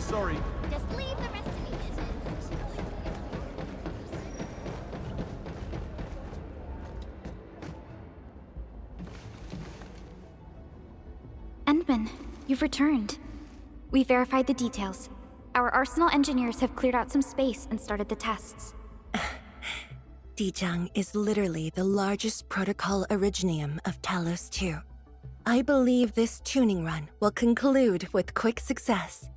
sorry. Just leave the rest to me, Visions. Endmin, you've returned. We verified the details. Our arsenal engineers have cleared out some space and started the tests. Zhuang is literally the largest protocol originium of Talos 2. I believe this tuning run will conclude with quick success.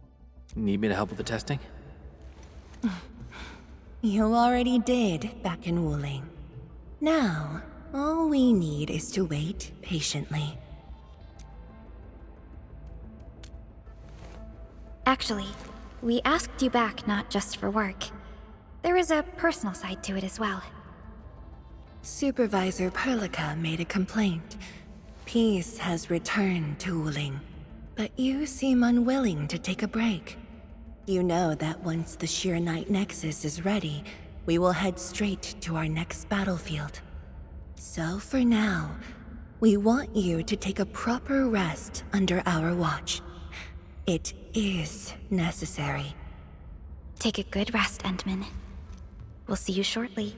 Need me to help with the testing? You already did back in Wuling. Now, all we need is to wait patiently. Actually, we asked you back not just for work. There is a personal side to it as well. Supervisor Perlica made a complaint. Peace has returned to Wuling, but you seem unwilling to take a break. You know that once the Qianyu Nexus is ready, we will head straight to our next battlefield. So for now, we want you to take a proper rest under our watch. It is necessary. Take a good rest, Endmin. We'll see you shortly.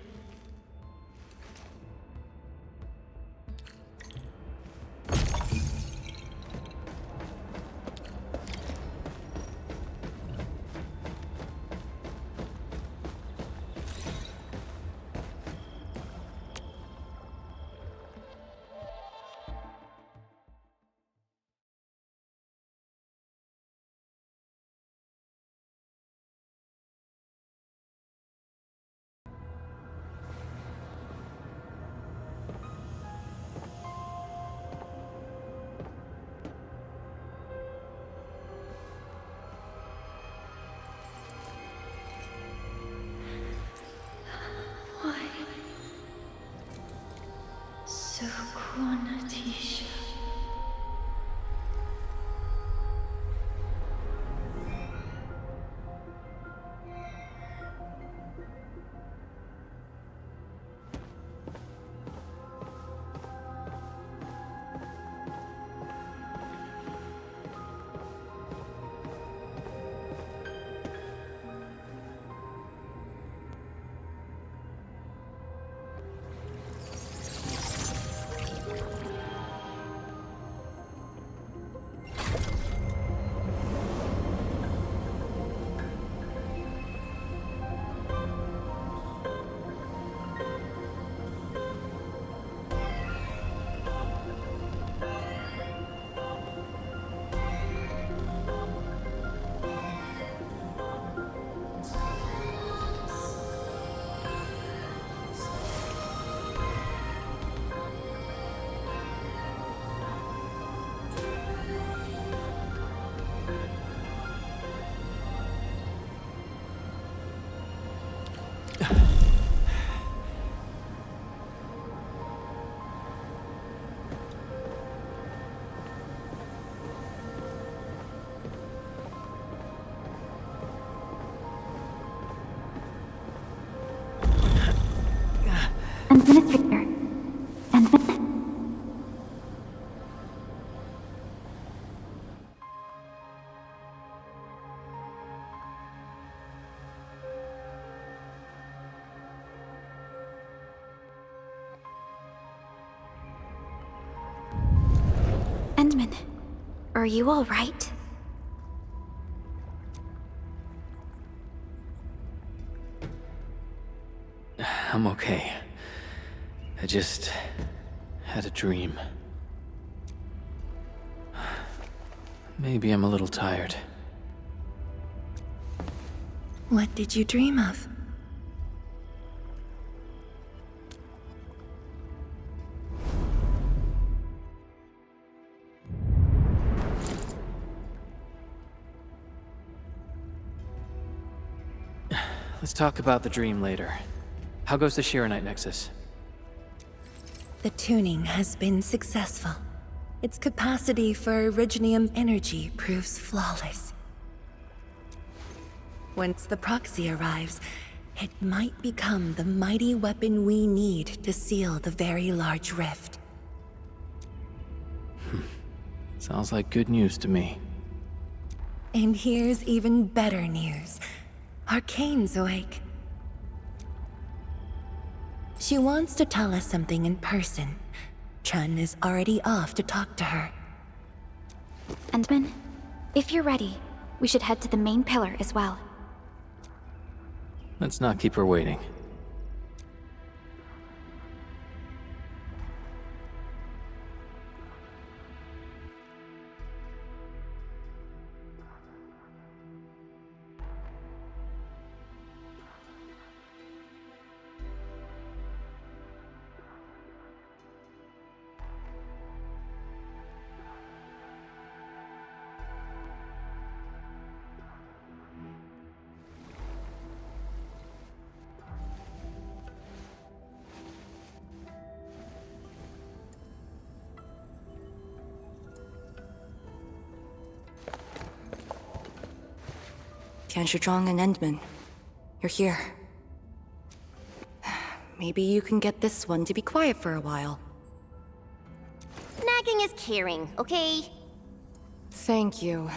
Administrator. Endmin. Endmin, are you all right? I'm okay. I just had a dream. Maybe I'm a little tired. What did you dream of? Let's talk about the dream later. How goes the Qianyu Nexus? The tuning has been successful. Its capacity for originium energy proves flawless. Once the proxy arrives, it might become the mighty weapon we need to seal the very large rift. Sounds like good news to me. And here's even better news. Arcane's awake. She wants to tell us something in person. Chen is already off to talk to her. Endmin, if you're ready, we should head to the main pillar as well. Let's not keep her waiting. Zhuang and Endmin, you're here. Maybe you can get this one to be quiet for a while. Nagging is caring, okay? Thank you,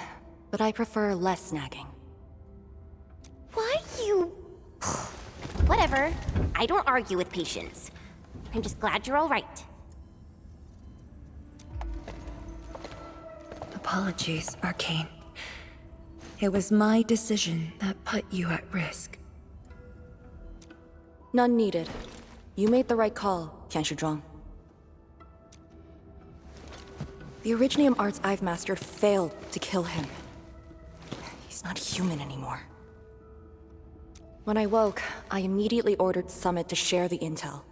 but I prefer less nagging. Why you... Whatever. I don't argue with patience. I'm just glad you're all right. Apologies, Arcane. It was my decision that put you at risk. None needed. You made the right call, Zhuang. The Originium arts I've mastered failed to kill him. He's not human anymore. When I woke, I immediately ordered Summit to share the intel.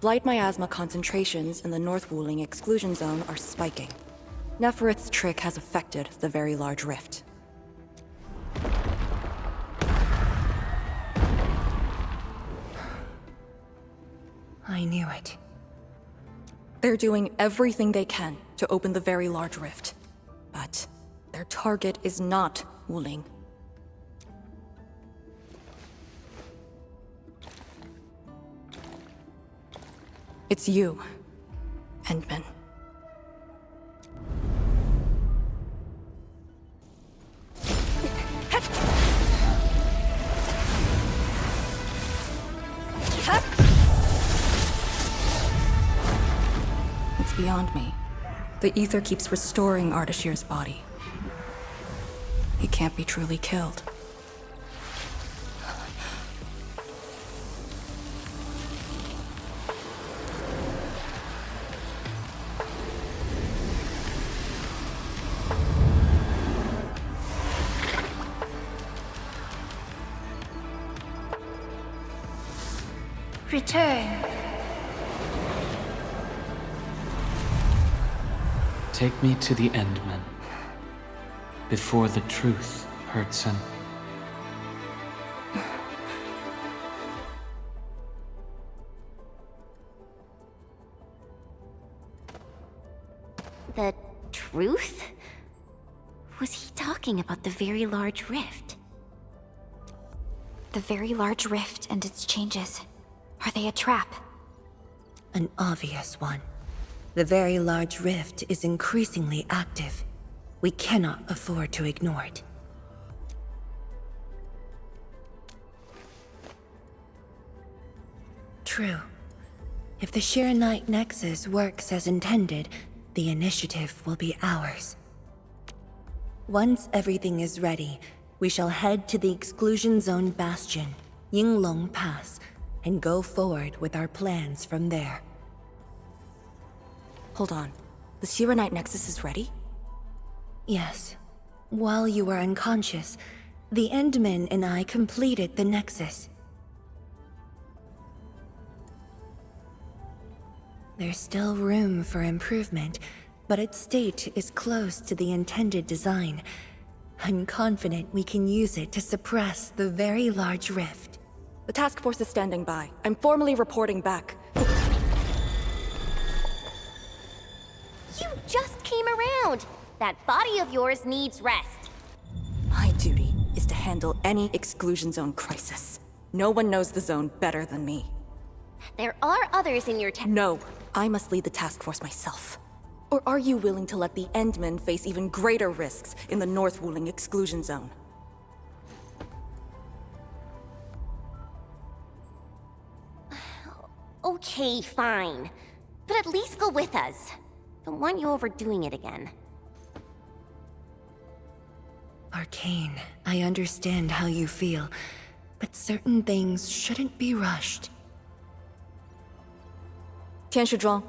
Blight miasma concentrations in the North Wuling Exclusion Zone are spiking. Nefarith's trick has affected the Very Large Rift. I knew it. They're doing everything they can to open the Very Large Rift. But their target is not Wuling. It's you, Endmin. It's beyond me. The ether keeps restoring Ardashir's body. He can't be truly killed. Return. Take me to the Endmin. Before the truth hurts him. The truth? Was he talking about the Very Large Rift? The Very Large Rift and its changes. Are they a trap? An obvious one. The Very Large Rift is increasingly active. We cannot afford to ignore it. True. If the Shiranite Nexus works as intended, the initiative will be ours. Once everything is ready, we shall head to the Exclusion Zone Bastion, Yinglung Pass, and go forward with our plans from there. Hold on. The Shiranite Nexus is ready? Yes. While you were unconscious, the Endmin and I completed the Nexus. There's still room for improvement, but its state is close to the intended design. I'm confident we can use it to suppress the Very Large Rift. The task force is standing by. I'm formally reporting back. You just came around! That body of yours needs rest. My duty is to handle any Exclusion Zone crisis. No one knows the zone better than me. There are others in your No, I must lead the task force myself. Or are you willing to let the Endmin face even greater risks in the North Wuling Exclusion Zone? Okay, fine. But at least go with us. Don't want you overdoing it again. Arcane, I understand how you feel, but certain things shouldn't be rushed. Zhuang,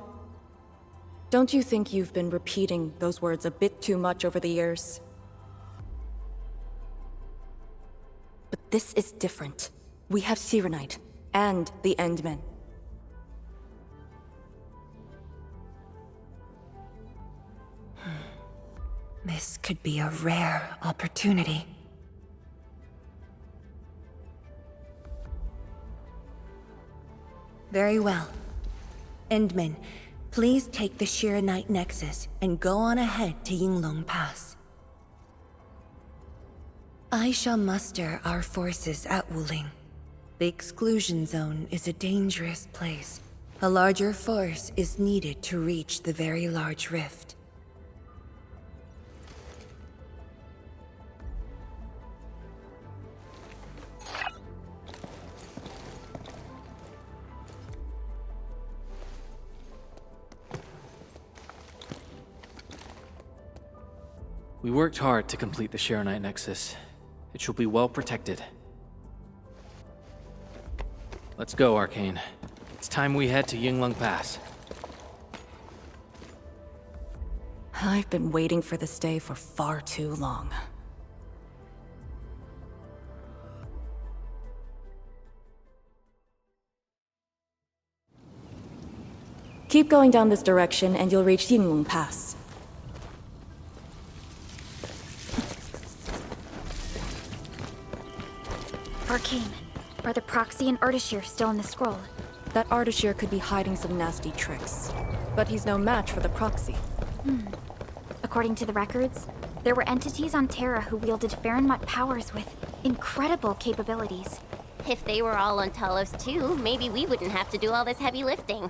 don't you think you've been repeating those words a bit too much over the years? But this is different. We have Sirenite and the Endmen. This could be a rare opportunity. Very well. Endmin, please take the Shiranite Nexus and go on ahead to Yinglung Pass. I shall muster our forces at Wuling. The Exclusion Zone is a dangerous place. A larger force is needed to reach the very large rift. We worked hard to complete the Shiranite Nexus. It shall be well protected. Let's go, Arcane. It's time we head to Yinglung Pass. I've been waiting for this day for far too long. Keep going down this direction and you'll reach Yinglung Pass. Arcane, are the Proxy and Ardashir still in the scroll? That Ardashir could be hiding some nasty tricks. But he's no match for the Proxy. According to the records, there were entities on Terra who wielded Farenmut powers with incredible capabilities. If they were all on Talos too, maybe we wouldn't have to do all this heavy lifting.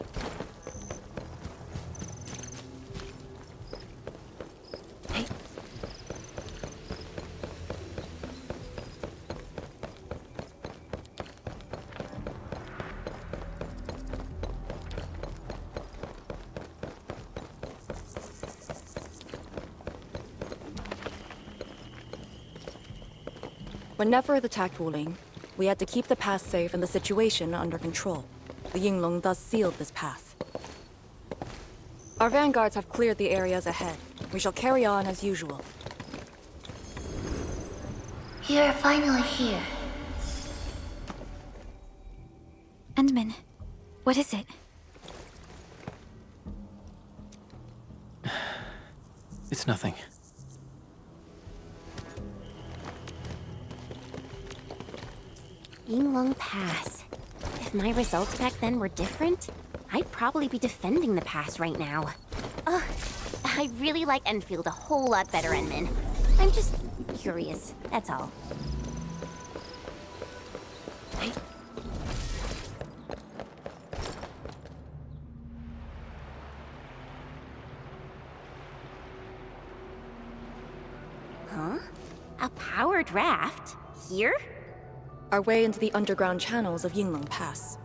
When Nefarith attacked Wuling, we had to keep the pass safe and the situation under control. The Yinglung thus sealed this path. Our vanguards have cleared the areas ahead. We shall carry on as usual. You're finally here. Endmin, what is it? It's nothing. Yinglung Pass. If my results back then were different, I'd probably be defending the pass right now. Ugh, I really like Endfield a whole lot better, Endmin. I'm just curious, that's all. Huh? A powered raft? Here? Our way into the underground channels of Yinglung Pass.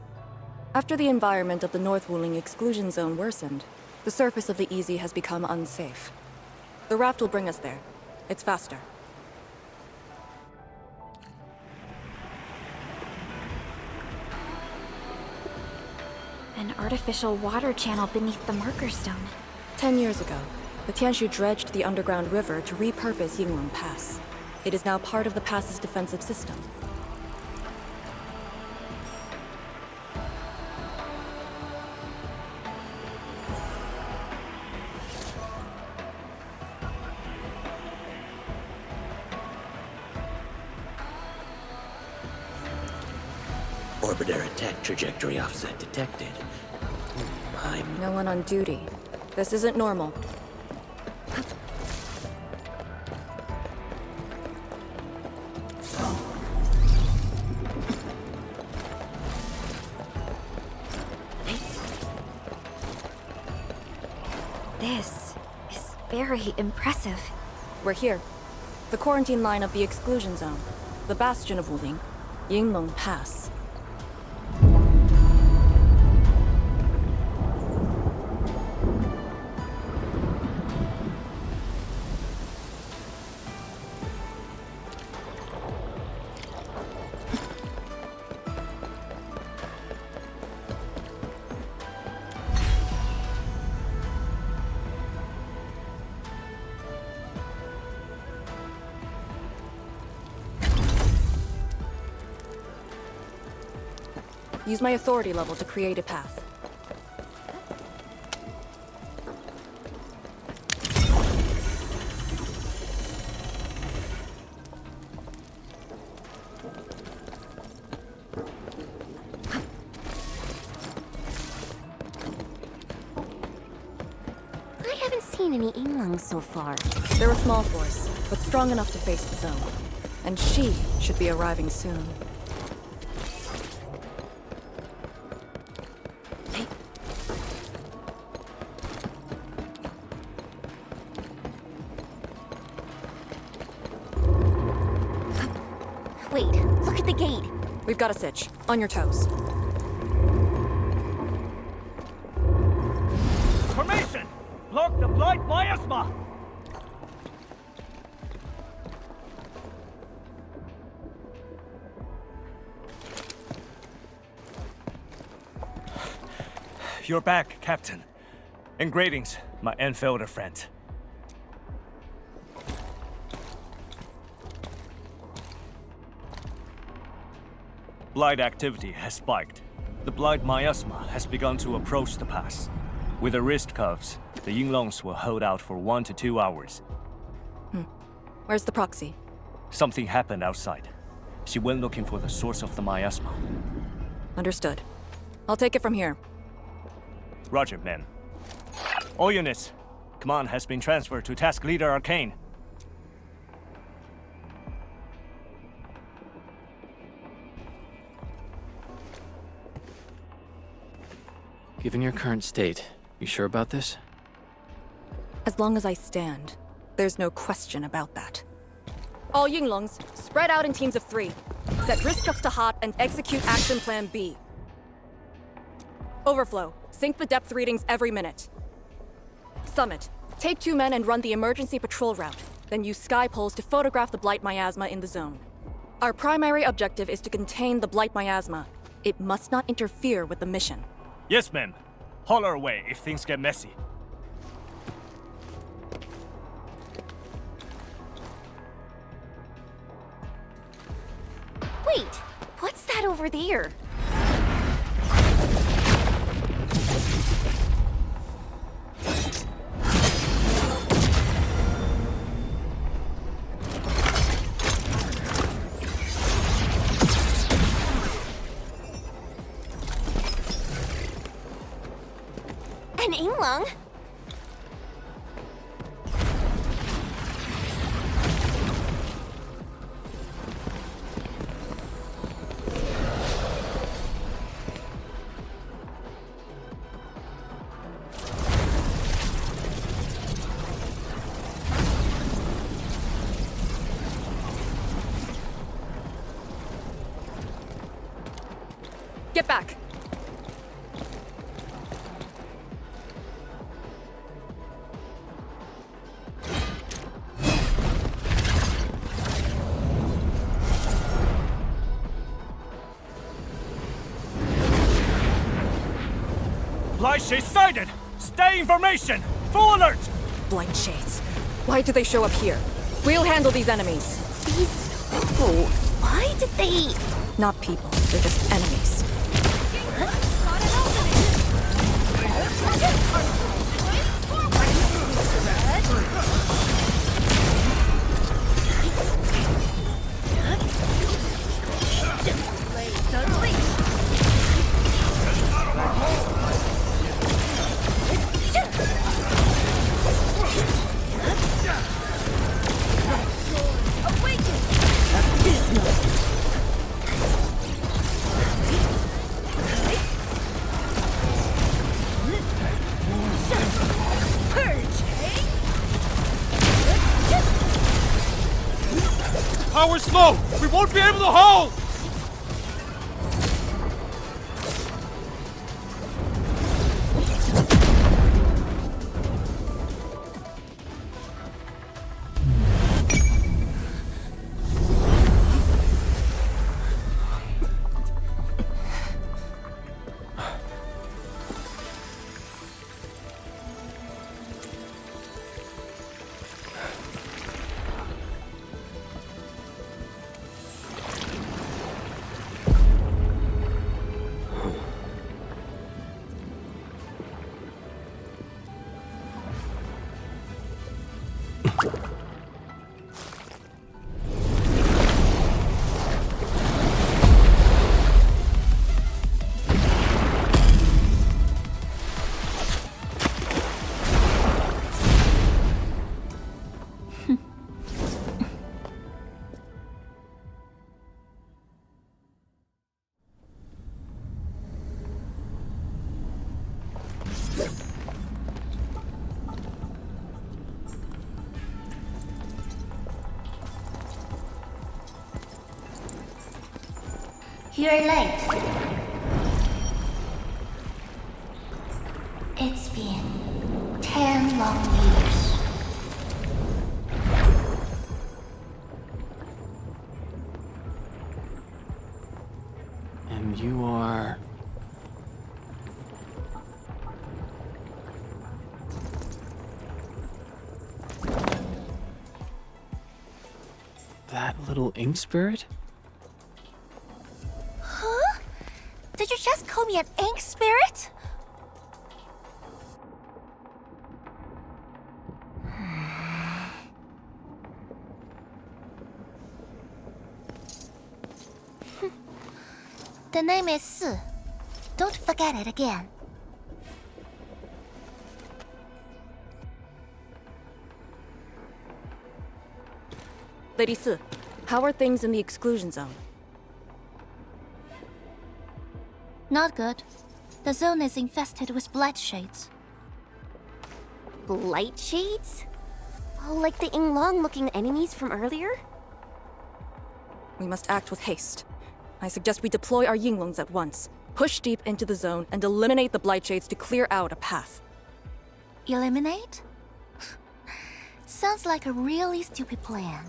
After the environment of the North Wuling Exclusion Zone worsened, the surface of the Easy has become unsafe. The raft will bring us there. It's faster. An artificial water channel beneath the marker stone. 10 years ago, the Qianyu dredged the underground river to repurpose Yinglung Pass. It is now part of the pass's defensive system. Orbiter attack trajectory offset detected. No one on duty. This isn't normal. This Very impressive. We're here. The quarantine line of the Exclusion Zone. The bastion of Wuling. Yinglung Pass. Use my authority level to create a path. I haven't seen any Yinglungs so far. They're a small force, but strong enough to face the zone. And she should be arriving soon. Wait, look at the gate. We've got a sitch. On your toes. Formation! Block the blight miasma! You're back, Captain. And greetings, my Endfielder friend. Blight activity has spiked. The blight miasma has begun to approach the pass. With the wrist cuffs, the Yinglungs will hold out for 1 to 2 hours. Where's the proxy? Something happened outside. She went looking for the source of the miasma. Understood. I'll take it from here. Roger, ma'am. All units, command has been transferred to Task Leader Arcane. Given your current state, you sure about this? As long as I stand, there's no question about that. All Yinglungs, spread out in teams of 3. Set wrist cuffs to hot and execute Action Plan B. Overflow, sync the depth readings every minute. Summit, take 2 men and run the emergency patrol route, then use sky poles to photograph the blight miasma in the zone. Our primary objective is to contain the blight miasma. It must not interfere with the mission. Yes, ma'am. Holler away if things get messy. Wait, what's that over there? An Yinglung? Get back! Blight shades sighted! Stay in formation! Full alert! Blight shades. Why did they show up here? We'll handle these enemies. These people, why did they... Not people, they're just enemies. power's low! We won't be able to hold! You're late. It's been 10 long years. And you are... that little ink spirit? Did you just call me an ink spirit? The name is Si. Don't forget it again. Lady Si, how are things in the exclusion zone? Not good. The zone is infested with blight shades. Blight shades? Oh, like the Yinglung-looking enemies from earlier? We must act with haste. I suggest we deploy our Yinglungs at once, push deep into the zone, and eliminate the blight shades to clear out a path. Eliminate? Sounds like a really stupid plan.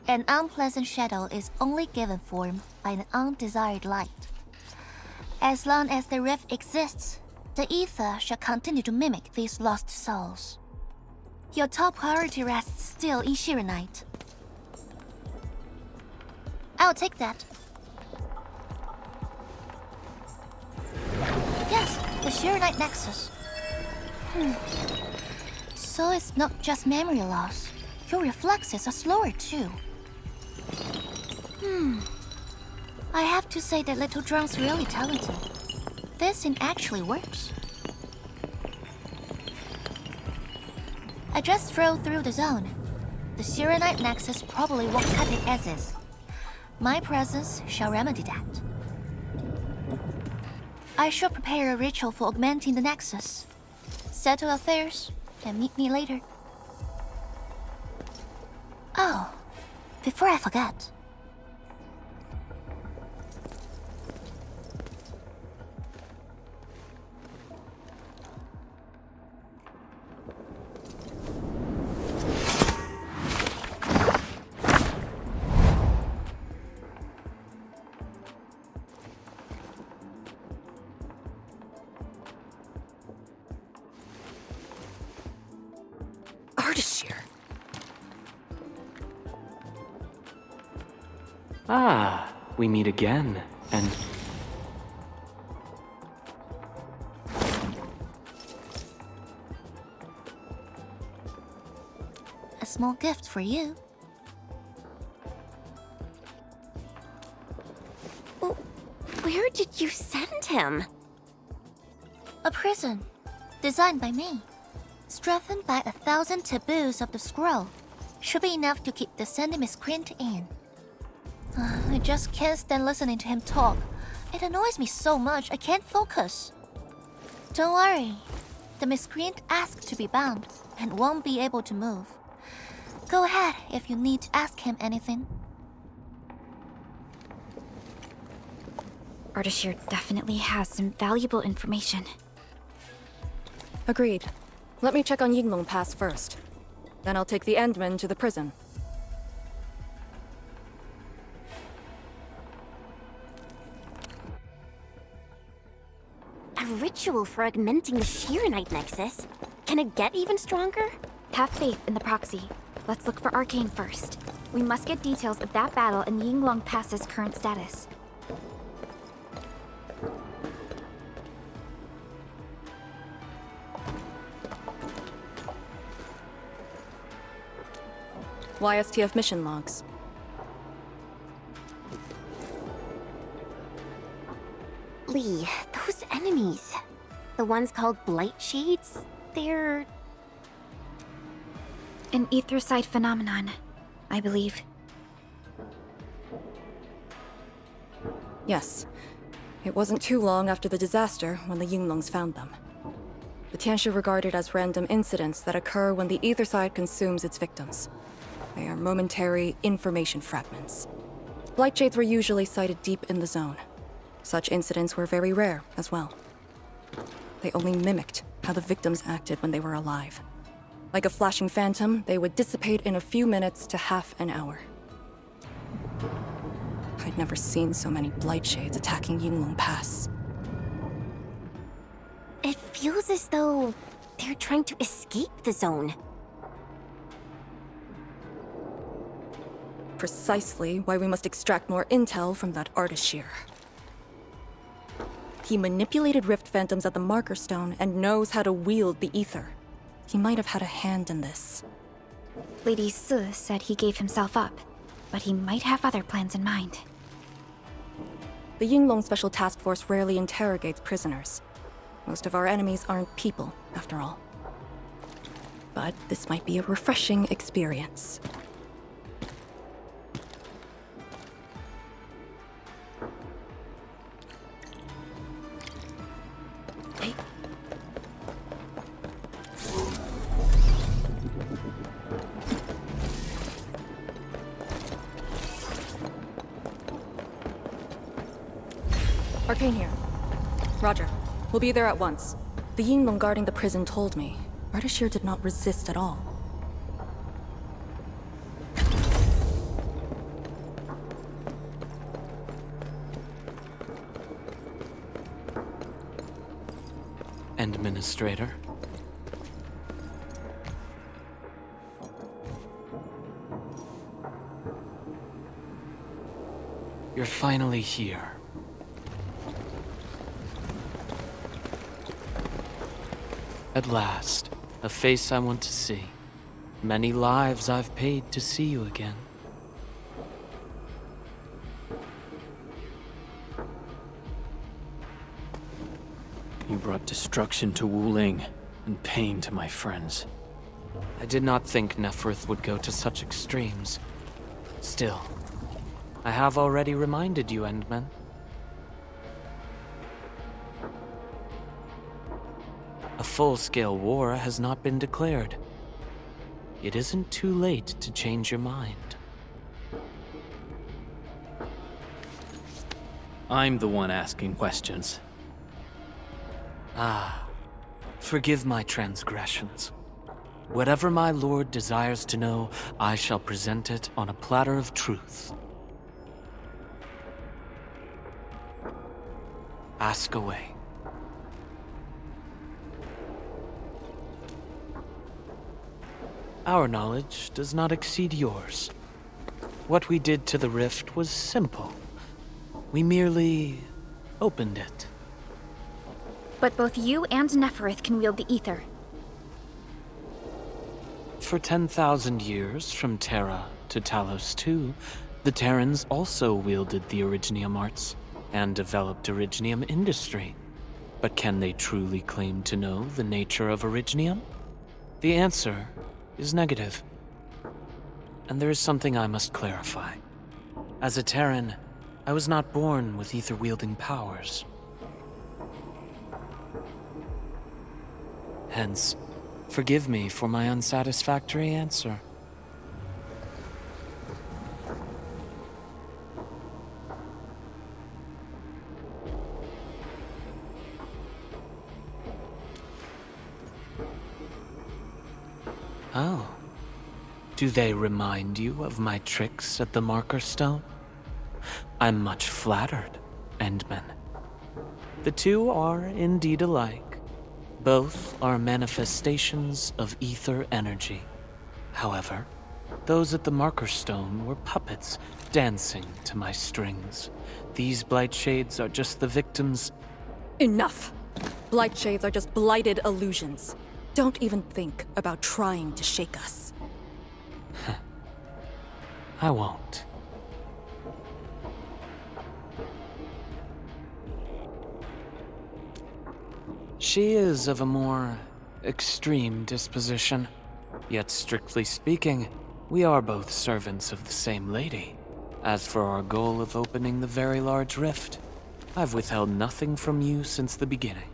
An unpleasant shadow is only given form by an undesired light. As long as the rift exists, the ether shall continue to mimic these lost souls. Your top priority rests still in Shirenite. I'll take that. Yes, the Shirenite Nexus. So it's not just memory loss. Your reflexes are slower too. I have to say that little Zhuang's really talented. This thing actually works. I just drove through the zone. The Shirenite Nexus probably won't cut it as is. My presence shall remedy that. I shall prepare a ritual for augmenting the Nexus. Settle affairs, and meet me later. Oh, before I forget. Ardashir. Ah, we meet again, and... A small gift for you. Where did you send him? A prison, designed by me. Strengthened by 1,000 taboos of the scroll. Should be enough to keep the sending miscreant in. I just can't stand listening to him talk. It annoys me so much I can't focus. Don't worry. The miscreant asked to be bound and won't be able to move. Go ahead if you need to ask him anything. Ardashir definitely has some valuable information. Agreed. Let me check on Yinglung Pass first. Then I'll take the Endmin to the prison. A ritual for augmenting the Shiranite Nexus? Can it get even stronger? Have faith in the proxy. Let's look for Arcane first. We must get details of that battle and Yinglung Pass's current status. YSTF mission logs. Lee, those enemies. The ones called Blight Shades? They're... An etherside phenomenon, I believe. Yes. It wasn't too long after the disaster when the Yinglungs found them. The Tianshi regard it as random incidents that occur when the etherside consumes its victims. They are momentary information fragments. Blight Shades were usually sighted deep in the zone. Such incidents were very rare as well. They only mimicked how the victims acted when they were alive. Like a flashing phantom, they would dissipate in a few minutes to half an hour. I'd never seen so many Blight Shades attacking Yinglung Pass. It feels as though they're trying to escape the zone. Precisely why we must extract more intel from that Ardashir. He manipulated Rift Phantoms at the Marker Stone and knows how to wield the ether. He might have had a hand in this. Lady Su said he gave himself up, but he might have other plans in mind. The Yinglong Special Task Force rarely interrogates prisoners. Most of our enemies aren't people, after all. But this might be a refreshing experience. Arcane here. Roger. We'll be there at once. The Yinglung guarding the prison told me Ardashir did not resist at all. Administrator. You're finally here. At last, a face I want to see. Many lives I've paid to see you again. You brought destruction to Wuling and pain to my friends. I did not think Nefarith would go to such extremes. Still, I have already reminded you, Endmin. A full-scale war has not been declared. It isn't too late to change your mind. I'm the one asking questions. Ah, forgive my transgressions. Whatever my lord desires to know, I shall present it on a platter of truth. Ask away. Our knowledge does not exceed yours. What we did to the rift was simple. We merely opened it. But both you and Nefarith can wield the ether. For 10,000 years, from Terra to Talos II, the Terrans also wielded the Originium arts and developed Originium industry. But can they truly claim to know the nature of Originium? The answer is negative. And there is something I must clarify. As a Terran, I was not born with ether-wielding powers. Hence, forgive me for my unsatisfactory answer. Oh. Do they remind you of my tricks at the Marker Stone? I'm much flattered, Endmin. The two are indeed alike. Both are manifestations of ether energy. However, those at the Marker Stone were puppets dancing to my strings. These blight shades are just the victims. Enough! Blight shades are just blighted illusions. Don't even think about trying to shake us. I won't. She is of a more extreme disposition. Yet strictly speaking, we are both servants of the same lady. As for our goal of opening the very large rift, I've withheld nothing from you since the beginning.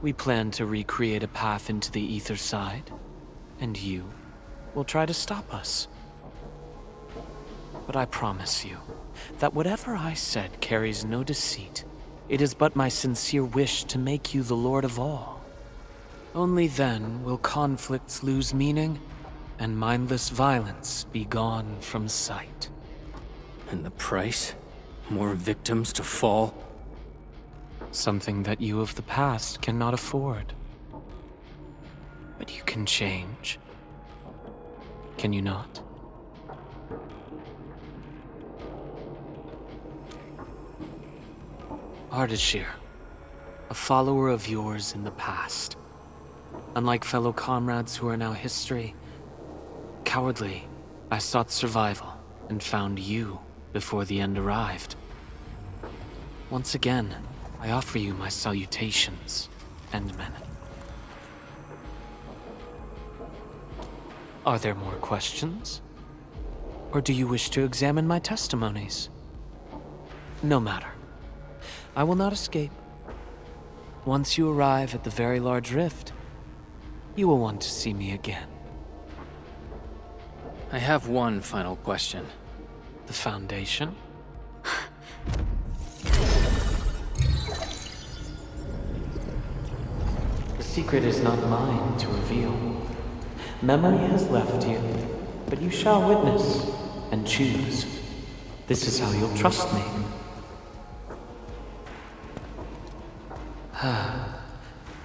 We plan to recreate a path into the ether side, and you will try to stop us. But I promise you that whatever I said carries no deceit. It is but my sincere wish to make you the Lord of all. Only then will conflicts lose meaning and mindless violence be gone from sight. And the price? More victims to fall? Something that you of the past cannot afford. But you can change. Can you not? Ardashir, a follower of yours in the past. Unlike fellow comrades who are now history, cowardly, I sought survival and found you before the end arrived. Once again, I offer you my salutations, Endmin. Are there more questions? Or do you wish to examine my testimonies? No matter. I will not escape. Once you arrive at the very large rift, you will want to see me again. I have one final question. The Foundation? The secret is not mine to reveal. Memory has left you, but you shall witness and choose. This is how you'll trust me.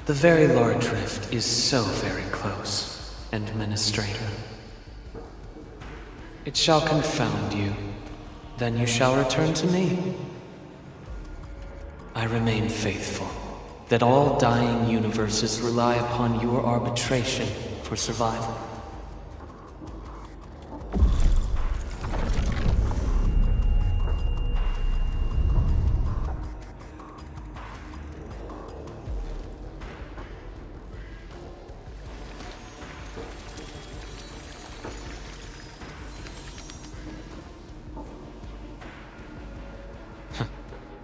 The very large rift is so very close, Administrator. It shall confound you. Then you shall return to me. I remain faithful, that all dying universes rely upon your arbitration for survival.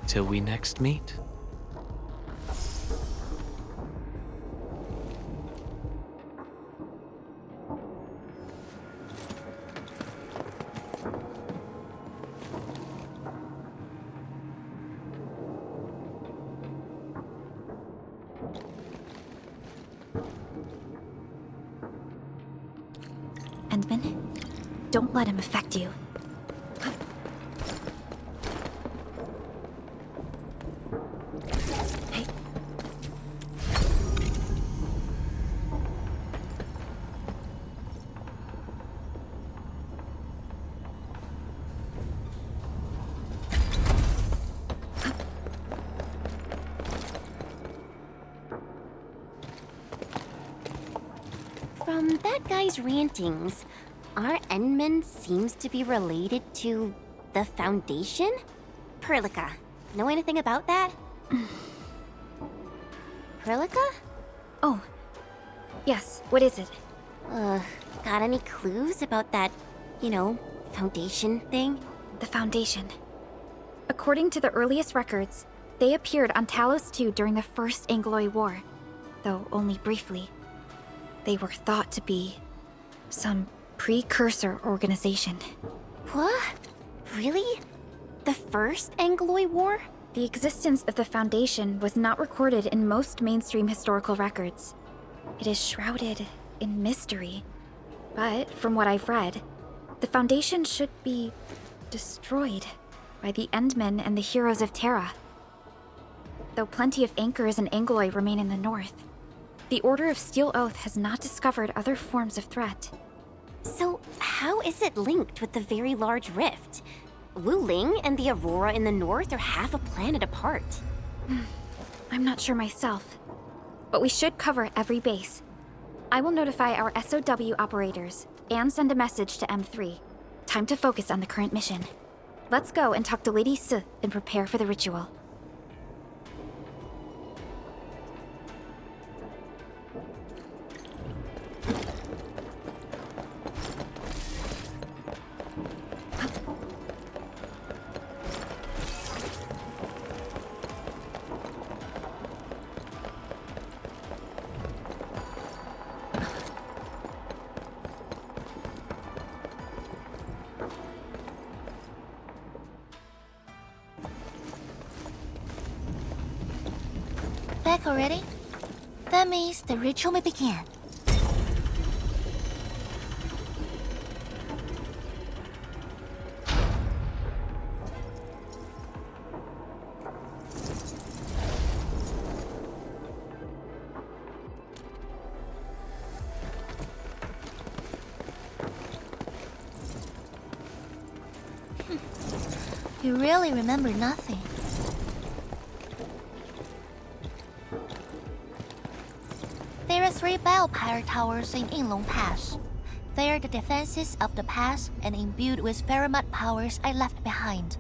Till we next meet. Endmin, don't let him affect you. From that guy's rantings, our Endmin seems to be related to the Foundation? Perlica, know anything about that? Perlica? Oh, yes, what is it? Got any clues about that, Foundation thing? The Foundation. According to the earliest records, they appeared on Talos II during the First Angloy War, though only briefly. They were thought to be some precursor organization. What? Really? The First Angloy War? The existence of the Foundation was not recorded in most mainstream historical records. It is shrouded in mystery. But from what I've read, the Foundation should be destroyed by the Endmin and the heroes of Terra. Though plenty of anchors and Angloi remain in the north, the Order of Steel Oath has not discovered other forms of threat. So, how is it linked with the very large rift? Wuling and the Aurora in the north are half a planet apart. I'm not sure myself, but we should cover every base. I will notify our SOW operators and send a message to M3. Time to focus on the current mission. Let's go and talk to Lady Si and prepare for the ritual. Back already? That means the ritual may begin. You really remember nothing. There are 3 biopower towers in Yinglung Pass. They are the defenses of the pass and imbued with Pheromat powers I left behind.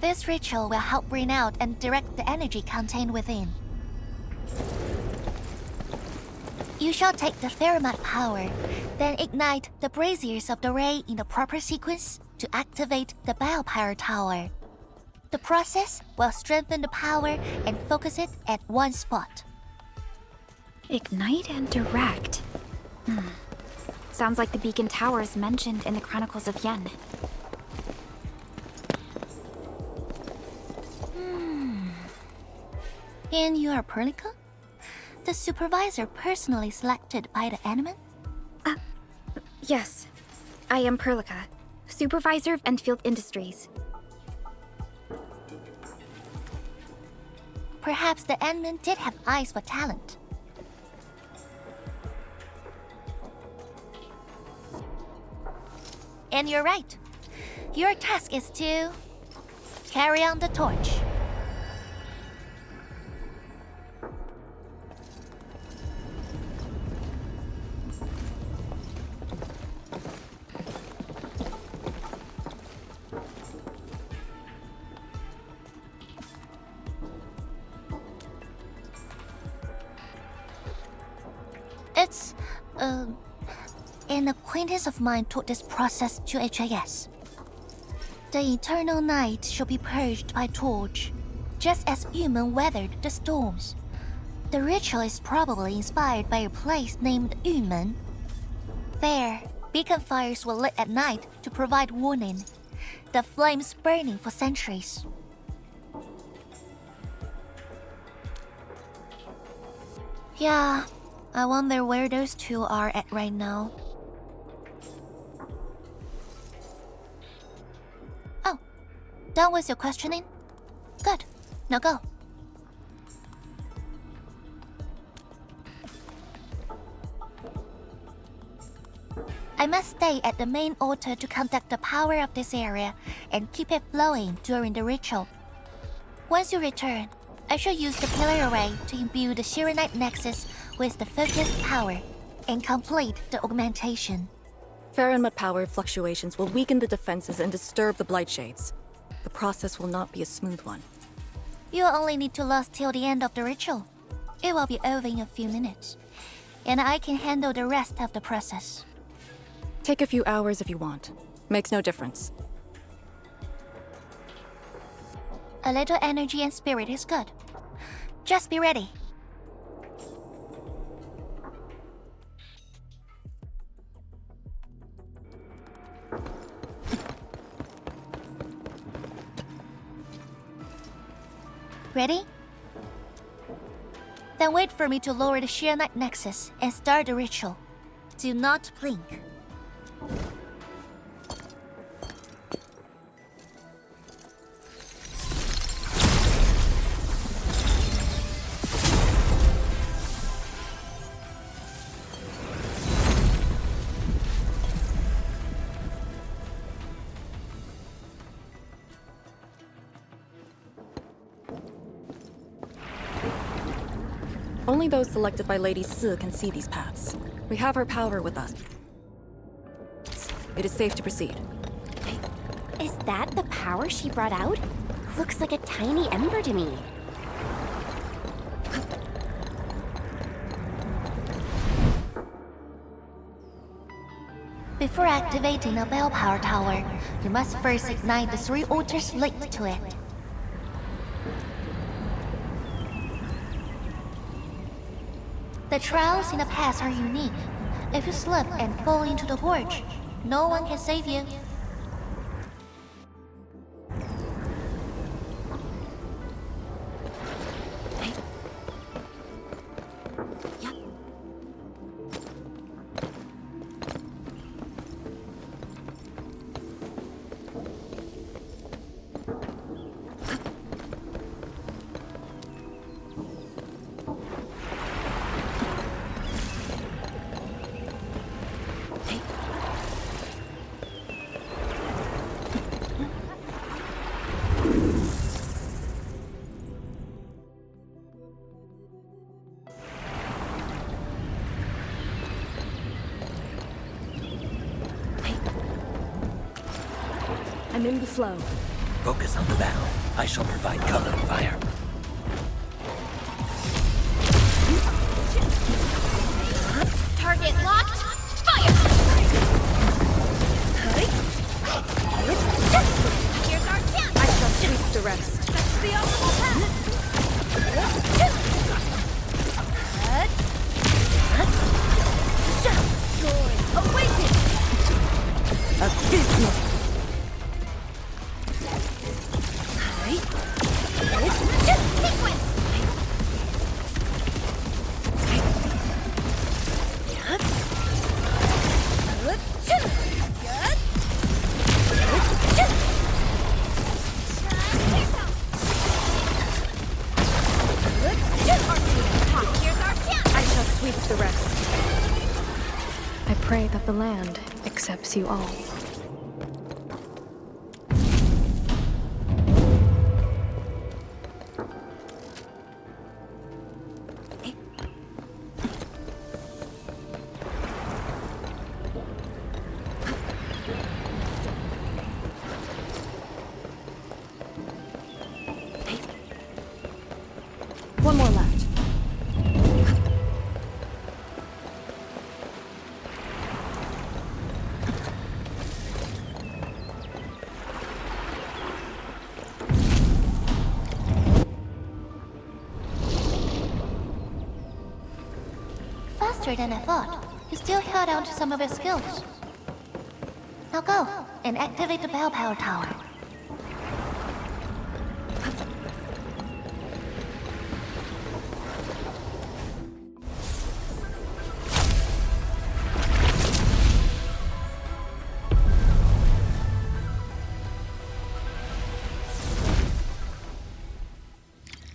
This ritual will help bring out and direct the energy contained within. You shall take the Pheromat power, then ignite the braziers of the ray in the proper sequence to activate the biopower tower. The process will strengthen the power and focus it at one spot. Ignite and direct. Sounds like the beacon towers mentioned in the Chronicles of Yen. And you are Perlica? The supervisor personally selected by the Endmin? Yes. I am Perlica, supervisor of Endfield Industries. Perhaps the Endmin did have eyes for talent. And you're right. Your task is to carry on the torch. It's, an acquaintance of mine taught this process to HIS. The eternal night shall be purged by torch, just as human weathered the storms. The ritual is probably inspired by a place named Yumen. There, beacon fires were lit at night to provide warning, the flames burning for centuries. Yeah, I wonder where those two are at right now. Oh, done with your questioning? Good, now go. I must stay at the main altar to conduct the power of this area and keep it flowing during the ritual. Once you return, I shall use the pillar array to imbue the Shiranite Nexus with the focused power and complete the augmentation. Pheromat power fluctuations will weaken the defenses and disturb the Blight Shades. The process will not be a smooth one. You'll only need to last till the end of the ritual. It will be over in a few minutes, and I can handle the rest of the process. Take a few hours if you want. Makes no difference. A little energy and spirit is good. Just be ready. Ready? Then wait for me to lower the Shiranite Nexus and start the ritual. Do not blink. Only those selected by Lady Si can see these paths. We have her power with us. It is safe to proceed. Is that the power she brought out? Looks like a tiny ember to me. Before activating a bell power tower, you must first ignite the 3 altars linked to it. The trials in the past are unique. If you slip and fall into the gorge, no one can save you. I'm in the flow. Focus on the battle. I shall provide cover and fire. Target locked. Fire! Here's our chance. I shall sweep the rest. That's the optimal path. Awaken! Abysmal. I pray that the land accepts you all. One more left. Faster than I thought. You still held on to some of your skills. Now go and activate the bell power tower.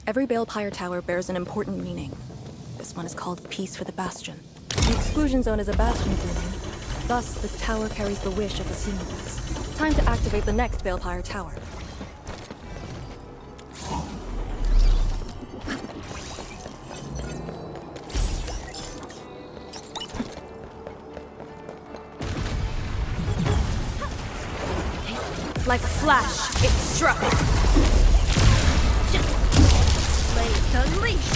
Every Balefire Tower bears an important meaning. This one is called Peace for the Bastion. The Exclusion Zone is a bastion of Wuling. Thus, this tower carries the wish of the Seamless. Time to activate the next Balefire Tower. Like a flash, it struck. Blades unleashed.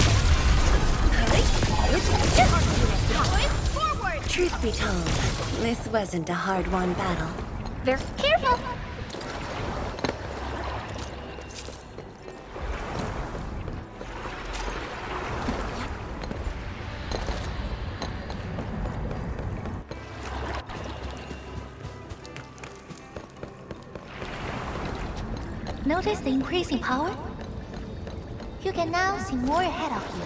Forward! Truth be told, this wasn't a hard-won battle. Very careful. Notice the increasing power? You can now see more ahead of you.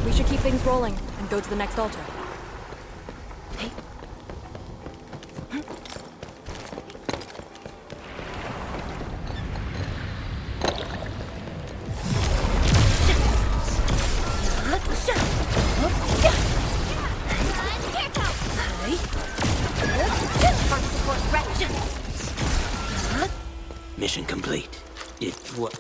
We should keep things rolling and go to the next altar. Mission complete. It was...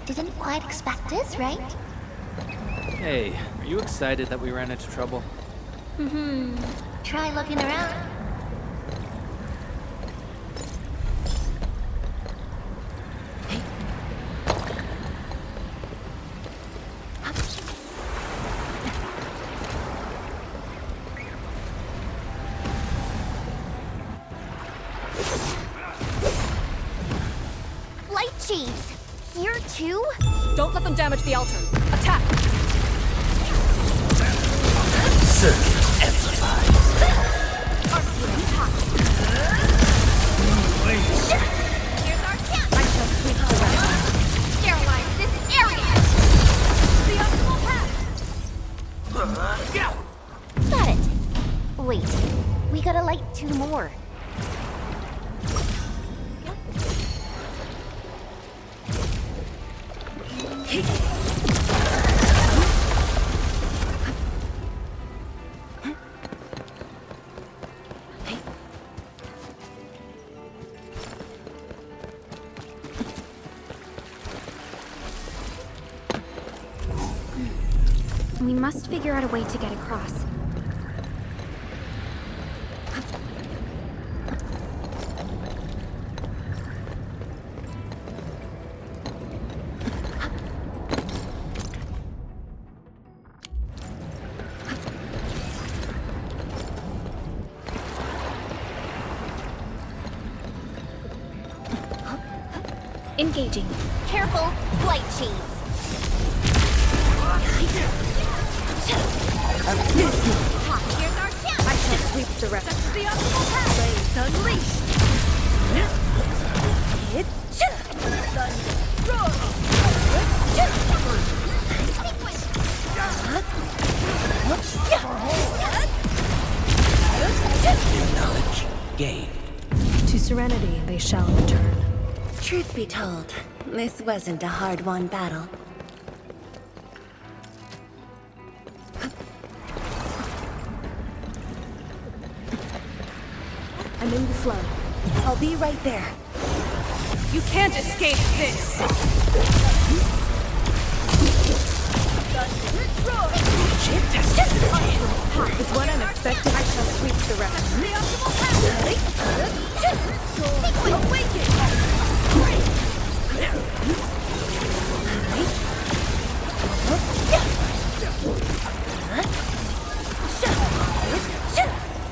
Didn't quite expect this, right? Hey, are you excited that we ran into trouble? Try looking around. Light shades! Here too? Don't let them damage the altar. Attack! Circuit amplified. Here's our chance! I shall sweep the rest. Sterilize this area! The optimal path! Got it. Wait, we gotta light 2 more. We must figure out a way to get across. Engaging. Careful, light shades. Here's our chance! I shall sweep the rest. That's the optimal path! Blades unleashed! New knowledge gained. To serenity they shall return. Truth be told, this wasn't a hard-won battle. I'm in the flow. I'll be right there. You can't escape this! It's what I'm expecting. I shall sweep the rest. The optimal path! Awaken!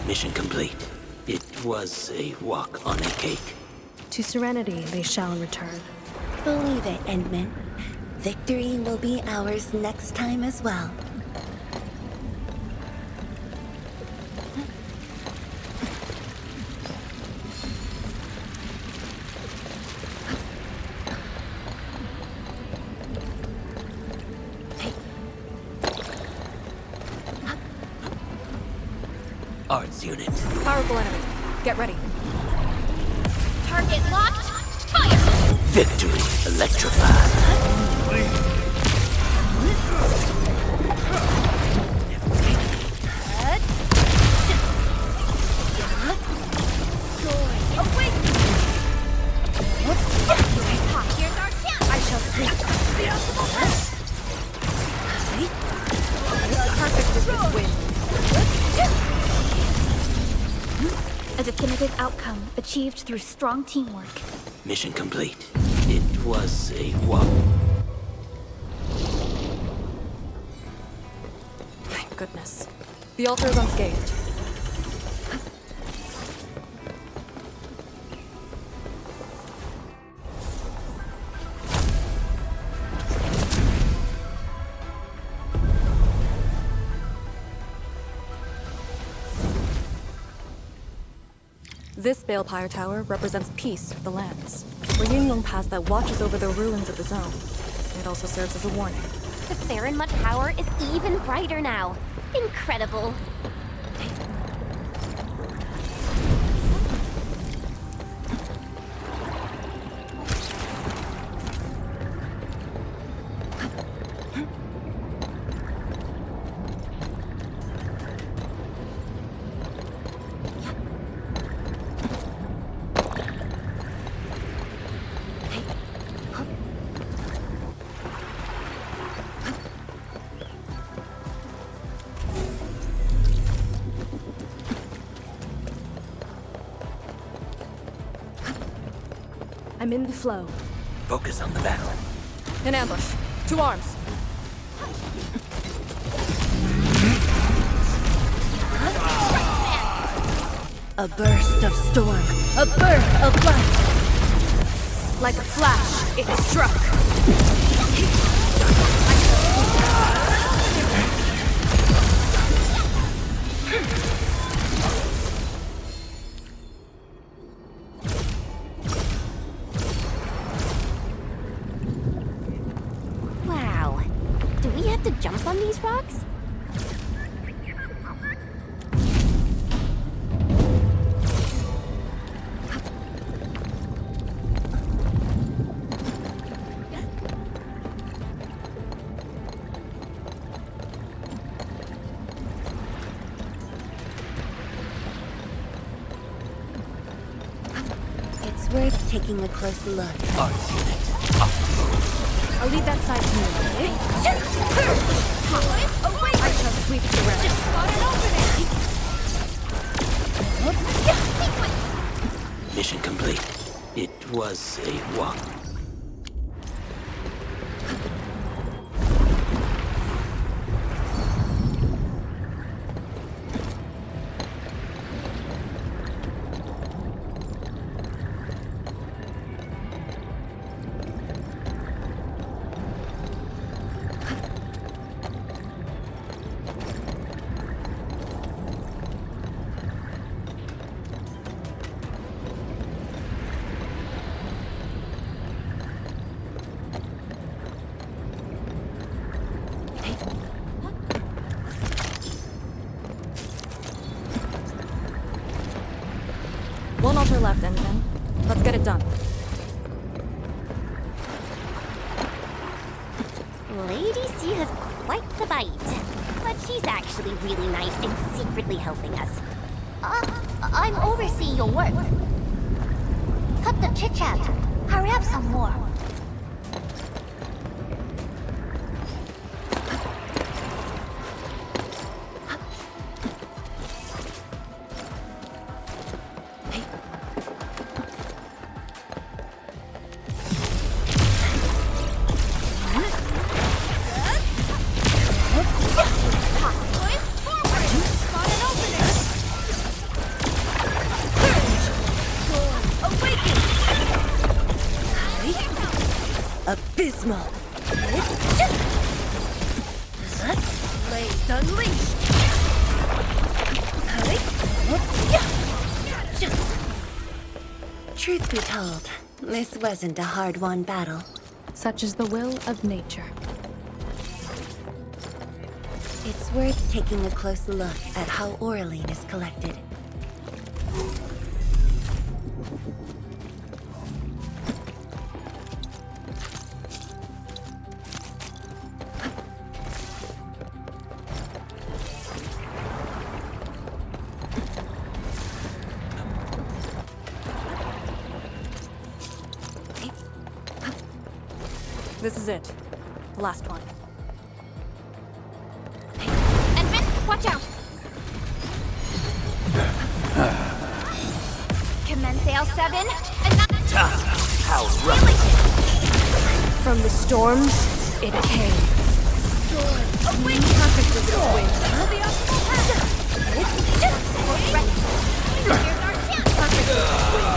Mission complete. It was a walk on a cake. To serenity they shall return. Believe it, Endmin. Victory will be ours next time as well. Arts unit. Powerful enemy. Get ready. Target locked! Fire! Victory electrified. Here's our chance! I shall sweep. The optimal path! Perfect with this win. A definitive outcome achieved through strong teamwork. Mission complete. It was a walk. Thank goodness. The altar is unscathed. This Balefire Tower represents peace for the lands. We're Yinglung Pass that watches over the ruins of the zone. It also serves as a warning. The Farinmud Tower is even brighter now. Incredible. I'm in the flow. Focus on the battle. In ambush. To arms. A burst of storm. A birth of light. Like a flash, it struck. Wow. Do we have to jump on these rocks? It's worth taking a closer look. Arts unit. I'll leave that side to me. I shall sweep the rest. Mission complete. It was a walk. One altar left, Endmin. Let's get it done. Lady C has quite the bite. But she's actually really nice and secretly helping us. I'm overseeing your work. Cut the chit-chat. Hurry up some more. Abysmal. Blades unleashed. Truth be told, this wasn't a hard-won battle. Such is the will of nature. It's worth taking a close look at how Oraline is collected. This is it. The last one. Endmin, watch out! Commence AL7 and not... How rough. From the storms, it came. Perfect as this wind. The optimal path! Here's our chance! Perfect as this wind.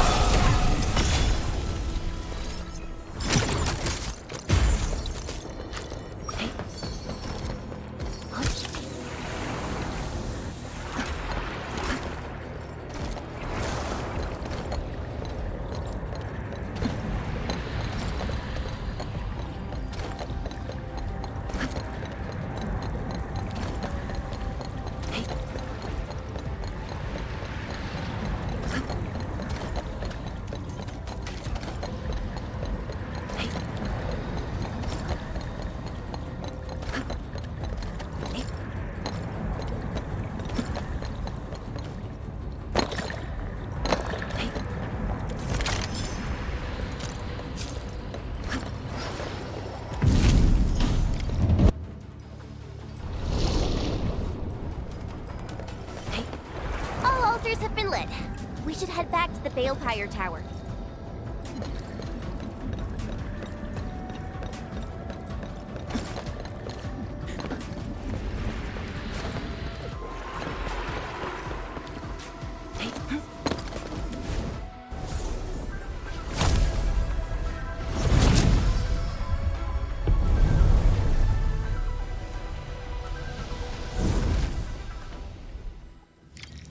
We should head back to the Balefire Tower.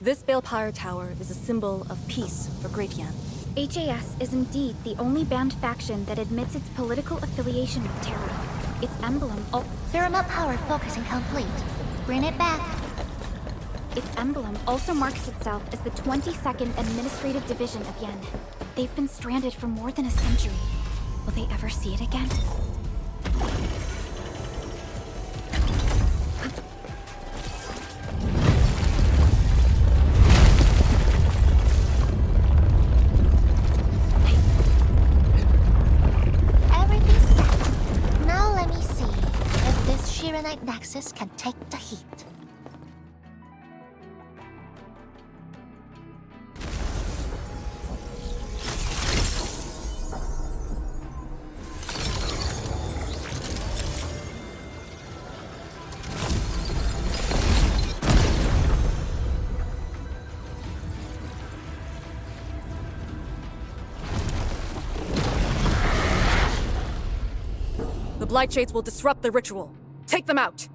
This Balefire Tower is a symbol of peace for Great Yan. HAS is indeed the only banned faction that admits its political affiliation with Terra. Its emblem Thermal power focusing complete. Bring it back. Its emblem also marks itself as the 22nd Administrative Division of Yen. They've been stranded for more than a century. Will they ever see it again? Everything's set. Now let me see if this Shiranite Nexus can take the heat. The Blightshades will disrupt the ritual. Take them out!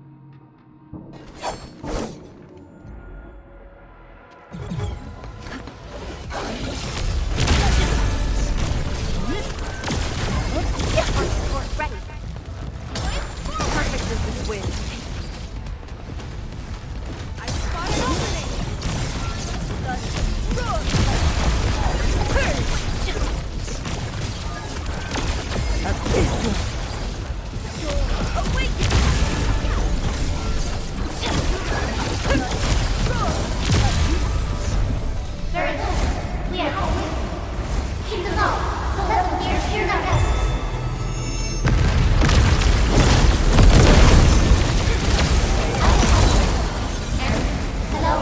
Ready. Perfect as this wind. I spot an opening! Very good. We are home. Keep them up. Don't let them near Shiranite Nexus. Hello?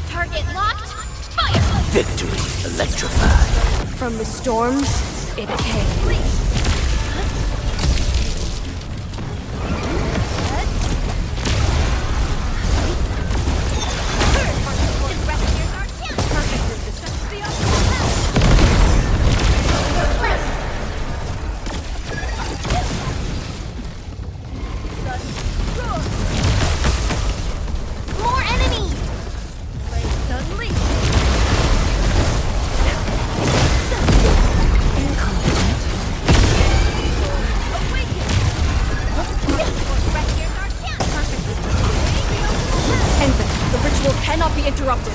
Target locked! Fire! Victory electrified. From the storms, it came. More enemies! Endmin, the ritual cannot be interrupted.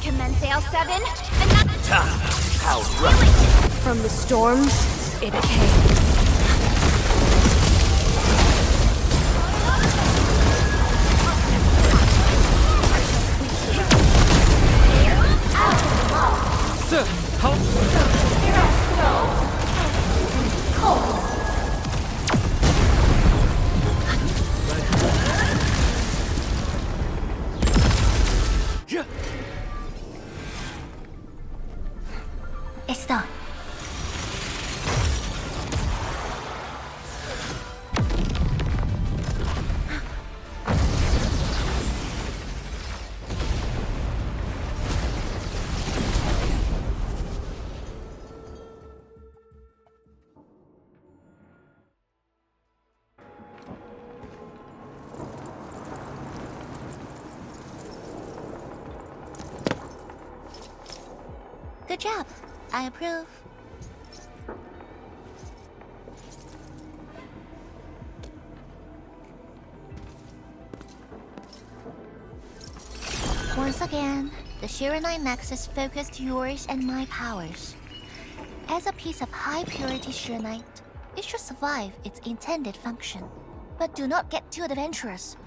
Commence AL7, and not How right. From the storms, it came. Sir, how? It's done. Good job. I approve. Once again, the Shiranite Nexus focused yours and my powers. As a piece of high-purity Shiranite, it should survive its intended function. But do not get too adventurous.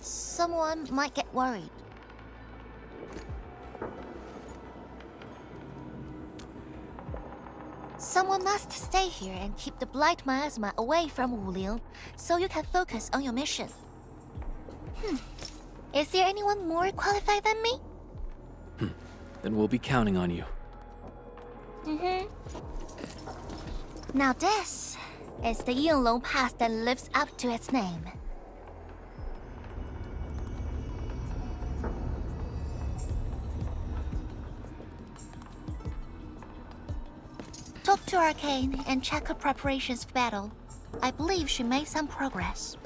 Someone might get worried. Someone must stay here and keep the Blight Miasma away from Wuling, so you can focus on your mission. Is there anyone more qualified than me? Then we'll be counting on you. Now this is the Yinglung Pass that lives up to its name. Talk to Arcane and check her preparations for battle. I believe she made some progress.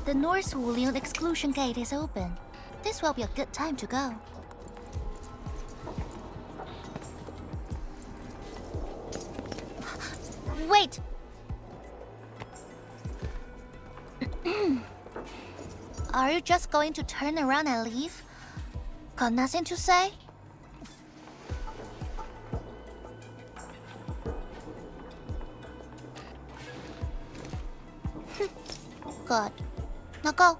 The North Wuling Exclusion Gate is open. This will be a good time to go. Wait! Are you just going to turn around and leave? Got nothing to say? Good. Now go.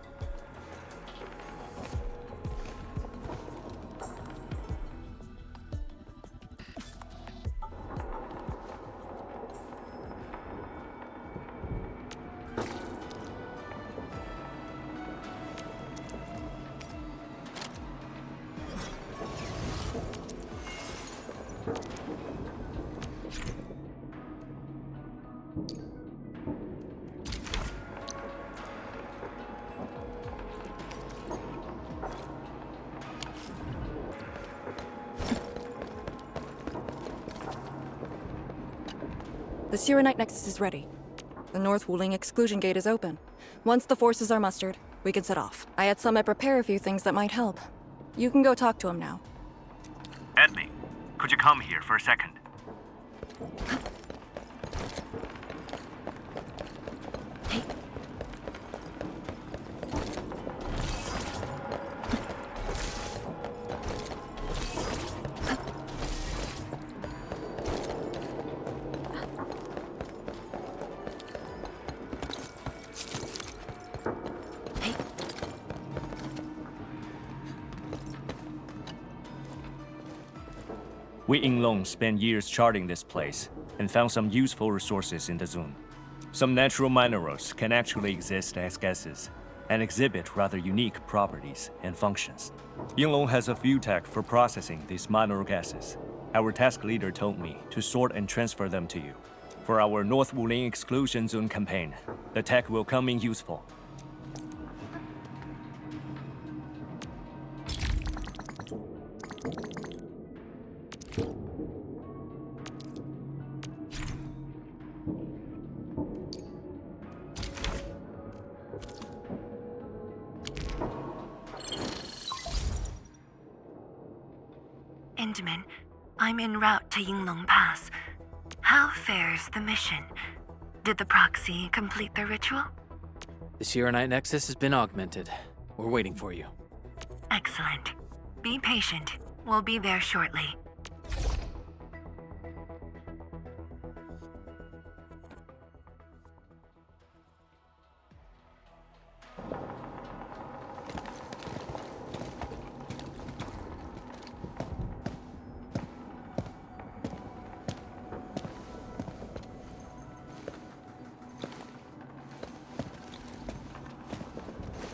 The Shiranite Nexus is ready. The North Wuling Exclusion Gate is open. Once the forces are mustered, we can set off. I had Summit prepare a few things that might help. You can go talk to him now. Endmin, could you come here for a second? We Yinglung spent years charting this place and found some useful resources in the zone. Some natural minerals can actually exist as gases and exhibit rather unique properties and functions. Yinglung has a few tech for processing these mineral gases. Our task leader told me to sort and transfer them to you. For our North Wuling Exclusion Zone campaign, the tech will come in useful. Endmin, I'm en route to Yinglung Pass. How fares the mission? Did the proxy complete the ritual? The Shiranite Nexus has been augmented. We're waiting for you. Excellent. Be patient. We'll be there shortly.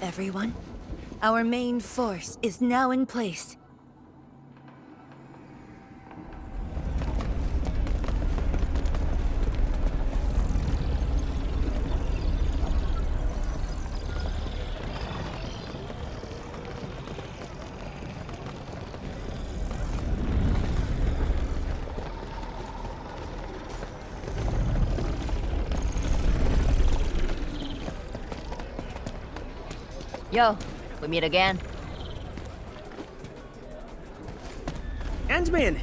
Everyone, our main force is now in place. Yo, we meet again. Endmin!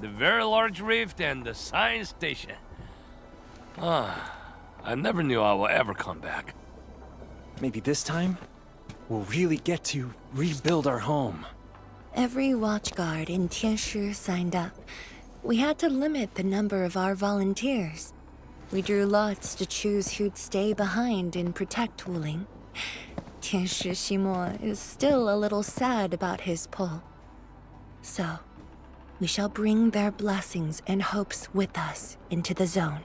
The very large rift and the science station. I never knew I would ever come back. Maybe this time, we'll really get to rebuild our home. Every watchguard in Tianshi signed up. We had to limit the number of our volunteers. We drew lots to choose who'd stay behind and protect Wuling. Tianshi Ximo is still a little sad about his pull. So, we shall bring their blessings and hopes with us into the zone.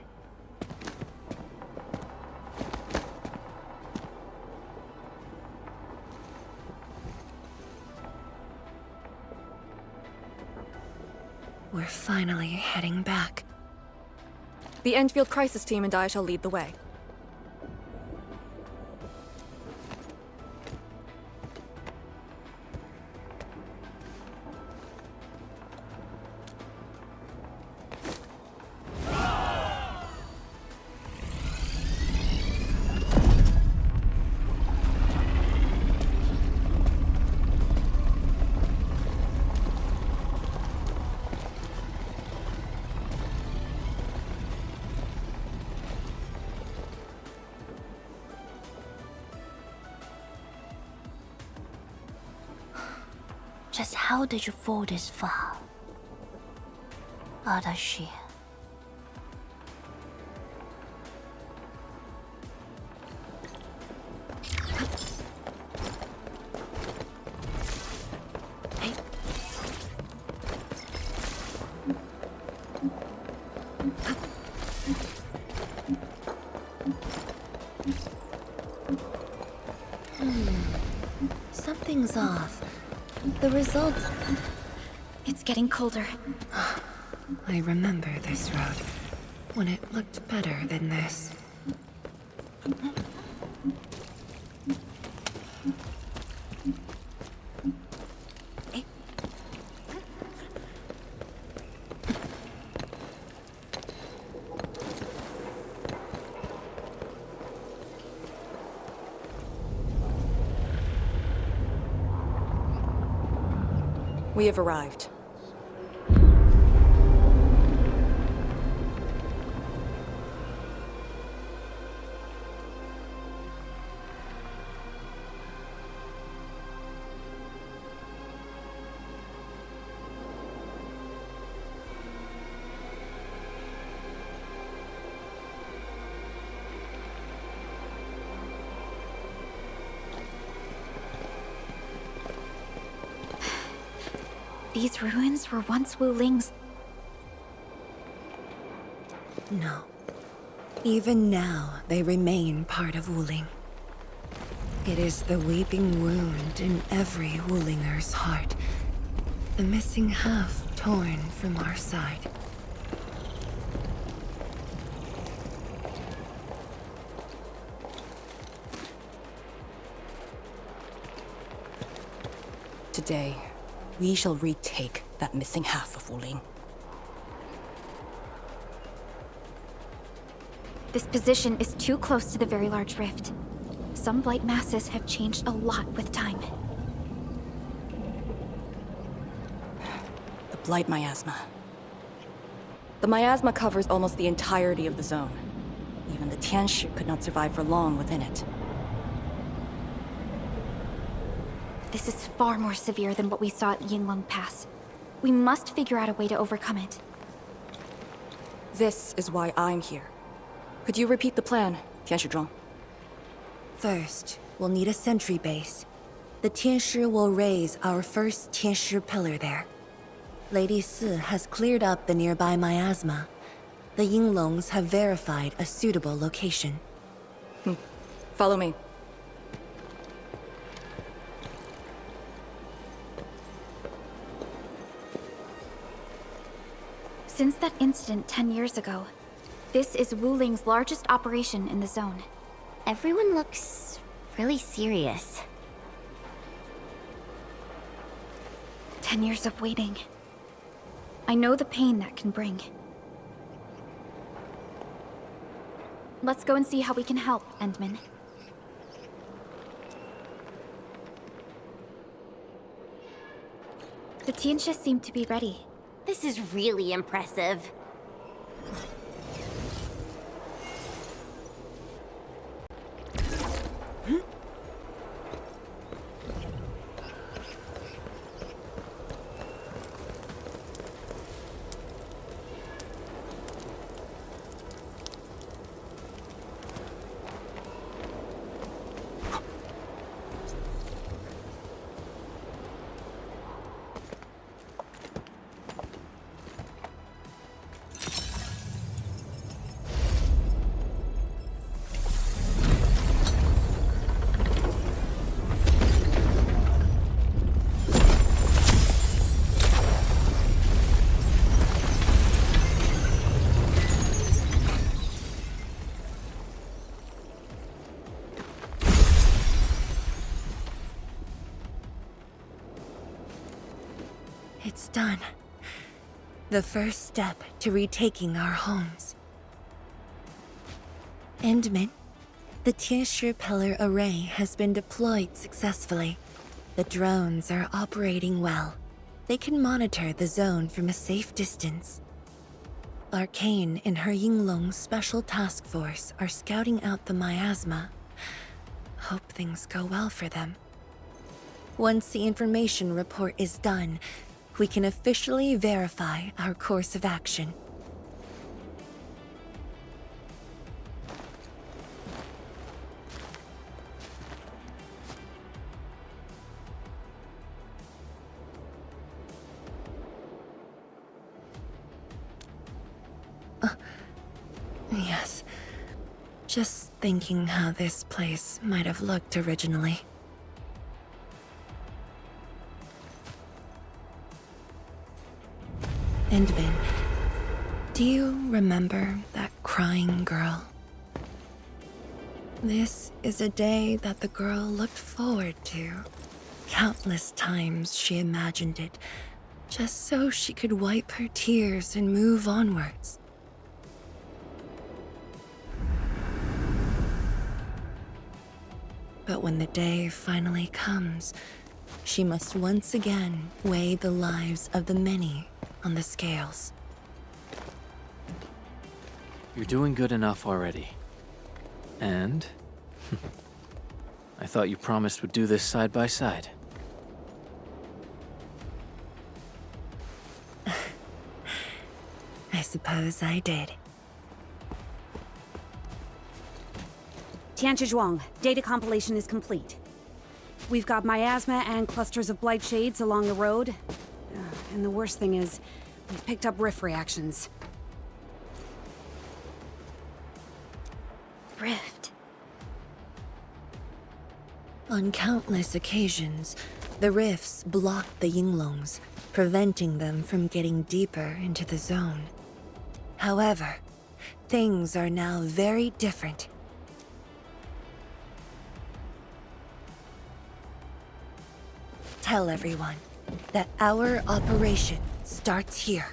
We're finally heading back. The Endfield crisis team and I shall lead the way. Just how did you fall this far? Ardashir. Something's off. The result... It's getting colder. I remember this road, when it looked better than this. We have arrived. These ruins were once Wuling's. No. Even now, they remain part of Wuling. It is the weeping wound in every Wulinger's heart. The missing half torn from our side. Today, we shall retake that missing half of Wuling. This position is too close to the very large rift. Some blight masses have changed a lot with time. The Blight Miasma. The miasma covers almost the entirety of the zone. Even the Tianshi could not survive for long within it. This is far more severe than what we saw at Yinglung Pass. We must figure out a way to overcome it. This is why I'm here. Could you repeat the plan, Tianshi? First, we'll need a sentry base. The Tianshi will raise our first Tianshi pillar there. Lady Si has cleared up the nearby miasma. The Yinglungs have verified a suitable location. Follow me. Since that incident 10 years ago, This is Wuling's largest operation in the zone. Everyone looks really serious. 10 years of waiting. I know the pain that can bring. Let's go and see how we can help, Endmin. The Tianxia seem to be ready. This is really impressive. It's done. The first step to retaking our homes. Endmin, the Tianxia Pillar Array has been deployed successfully. The drones are operating well. They can monitor the zone from a safe distance. Arcane and her Yinglung Special Task Force are scouting out the miasma. Hope things go well for them. Once the information report is done, we can officially verify our course of action. Yes. Just thinking how this place might have looked originally. Endmin, do you remember that crying girl? This is a day that the girl looked forward to. Countless times she imagined it, just so she could wipe her tears and move onwards. But when the day finally comes, she must once again weigh the lives of the many on the scales. You're doing good enough already. And I thought you promised we'd do this side by side. I suppose I did. Tianxia Zhuang, data compilation is complete. We've got miasma and clusters of blight shades along the road. And the worst thing is, we've picked up rift reactions. Rift. On countless occasions, the rifts blocked the Yinglungs, preventing them from getting deeper into the zone. However, things are now very different. Tell everyone that our operation starts here.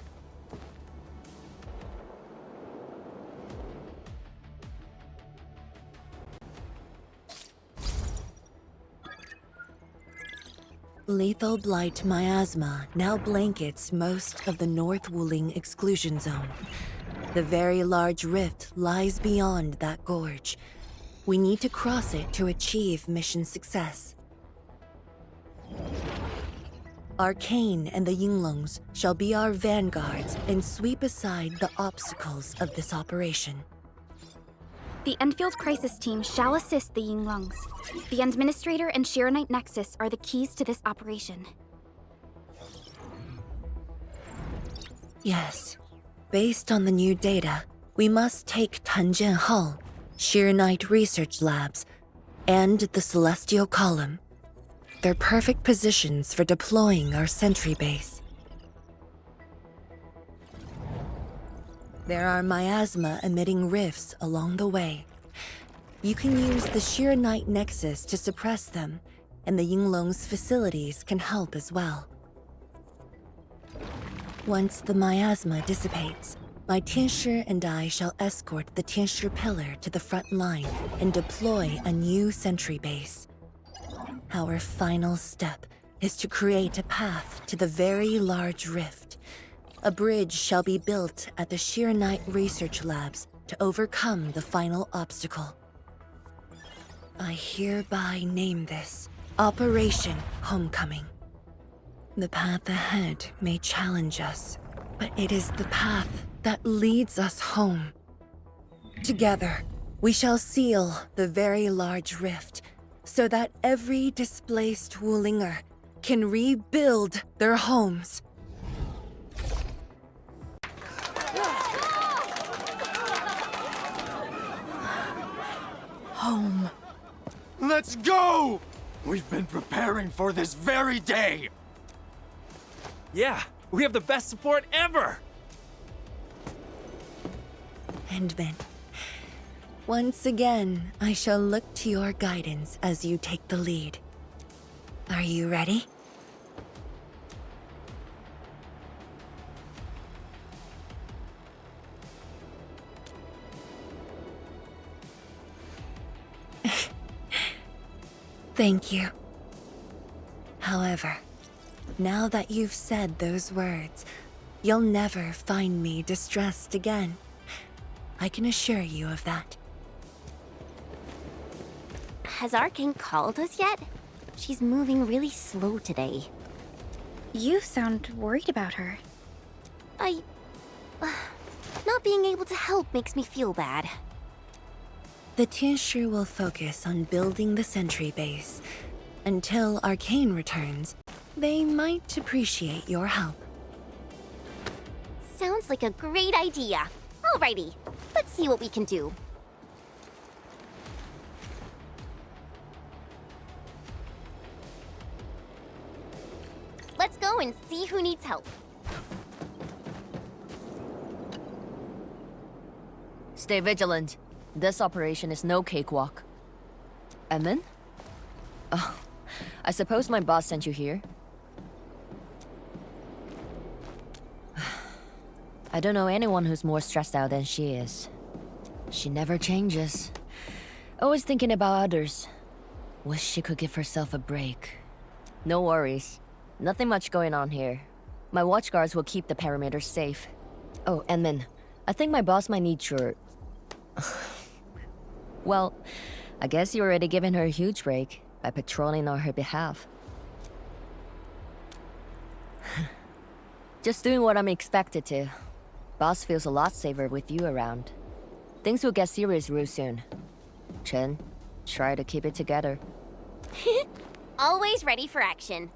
Lethal blight miasma now blankets most of the North Wuling Exclusion Zone. The very large rift lies beyond that gorge. We need to cross it to achieve mission success. Arcane and the Yinglungs shall be our vanguards and sweep aside the obstacles of this operation. The Endfield Crisis Team shall assist the Yinglungs. The Administrator and Qianyu Nexus are the keys to this operation. Yes. Based on the new data, we must take Tanjian Hall, Qianyu Research Labs, and the Celestial Column. They're perfect positions for deploying our sentry base. There are miasma-emitting rifts along the way. You can use the Sheer Night Nexus to suppress them, and the Yinglung's facilities can help as well. Once the miasma dissipates, my Tianshi and I shall escort the Tianshi pillar to the front line and deploy a new sentry base. Our final step is to create a path to the very large rift. A bridge shall be built at the Sheer Night Research Labs to overcome the final obstacle. I hereby name this Operation Homecoming. The path ahead may challenge us, but it is the path that leads us home. Together, we shall seal the very large rift so that every displaced Wulinger can rebuild their homes. Home. Let's go! We've been preparing for this very day! Yeah, we have the best support ever! Endmin, once again, I shall look to your guidance as you take the lead. Are you ready? Thank you. However, now that you've said those words, you'll never find me distressed again. I can assure you of that. Has Arcane called us yet? She's moving really slow today. You sound worried about her. Not being able to help makes me feel bad. The Tianshi will focus on building the sentry base. Until Arcane returns, they might appreciate your help. Sounds like a great idea. Alrighty, let's see what we can do. Let's go and see who needs help. Stay vigilant. This operation is no cakewalk. Endmin? Oh, I suppose my boss sent you here? I don't know anyone who's more stressed out than she is. She never changes. Always thinking about others. Wish she could give herself a break. No worries. Nothing much going on here. My watchguards will keep the perimeter safe. Oh, Endmin, I think my boss might need your... Well, I guess you're already giving her a huge break by patrolling on her behalf. Just doing what I'm expected to. Boss feels a lot safer with you around. Things will get serious real soon. Chen, try to keep it together. Always ready for action.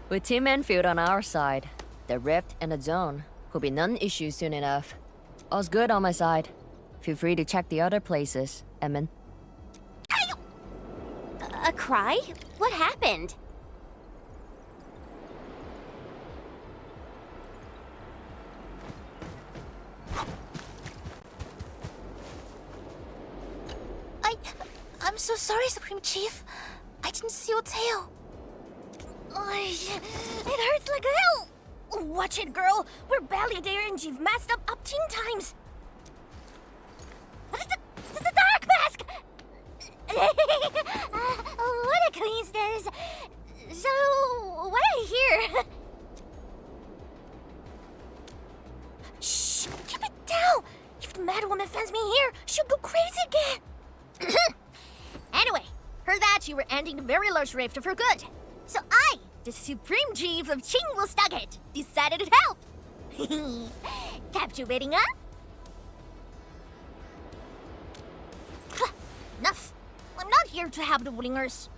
With Team Endfield on our side, the rift and the zone will be non-issue soon enough. All's good on my side. Feel free to check the other places, Endmin. A cry? What happened? I'm so sorry, Supreme Chief. I didn't see your tail. It hurts like hell. Watch it, girl. We're barely there and you've messed up 10 times. The dark mask! What a coincidence. So, what I hear? Shh! Keep it down! If the Mad Woman finds me here, she'll go crazy again. Anyway, heard that you were ending the very large rift for good. So I, the Supreme Chief of Qingwu, decided to help. Captivating, huh? Enough. I'm not here to help the Wulingers.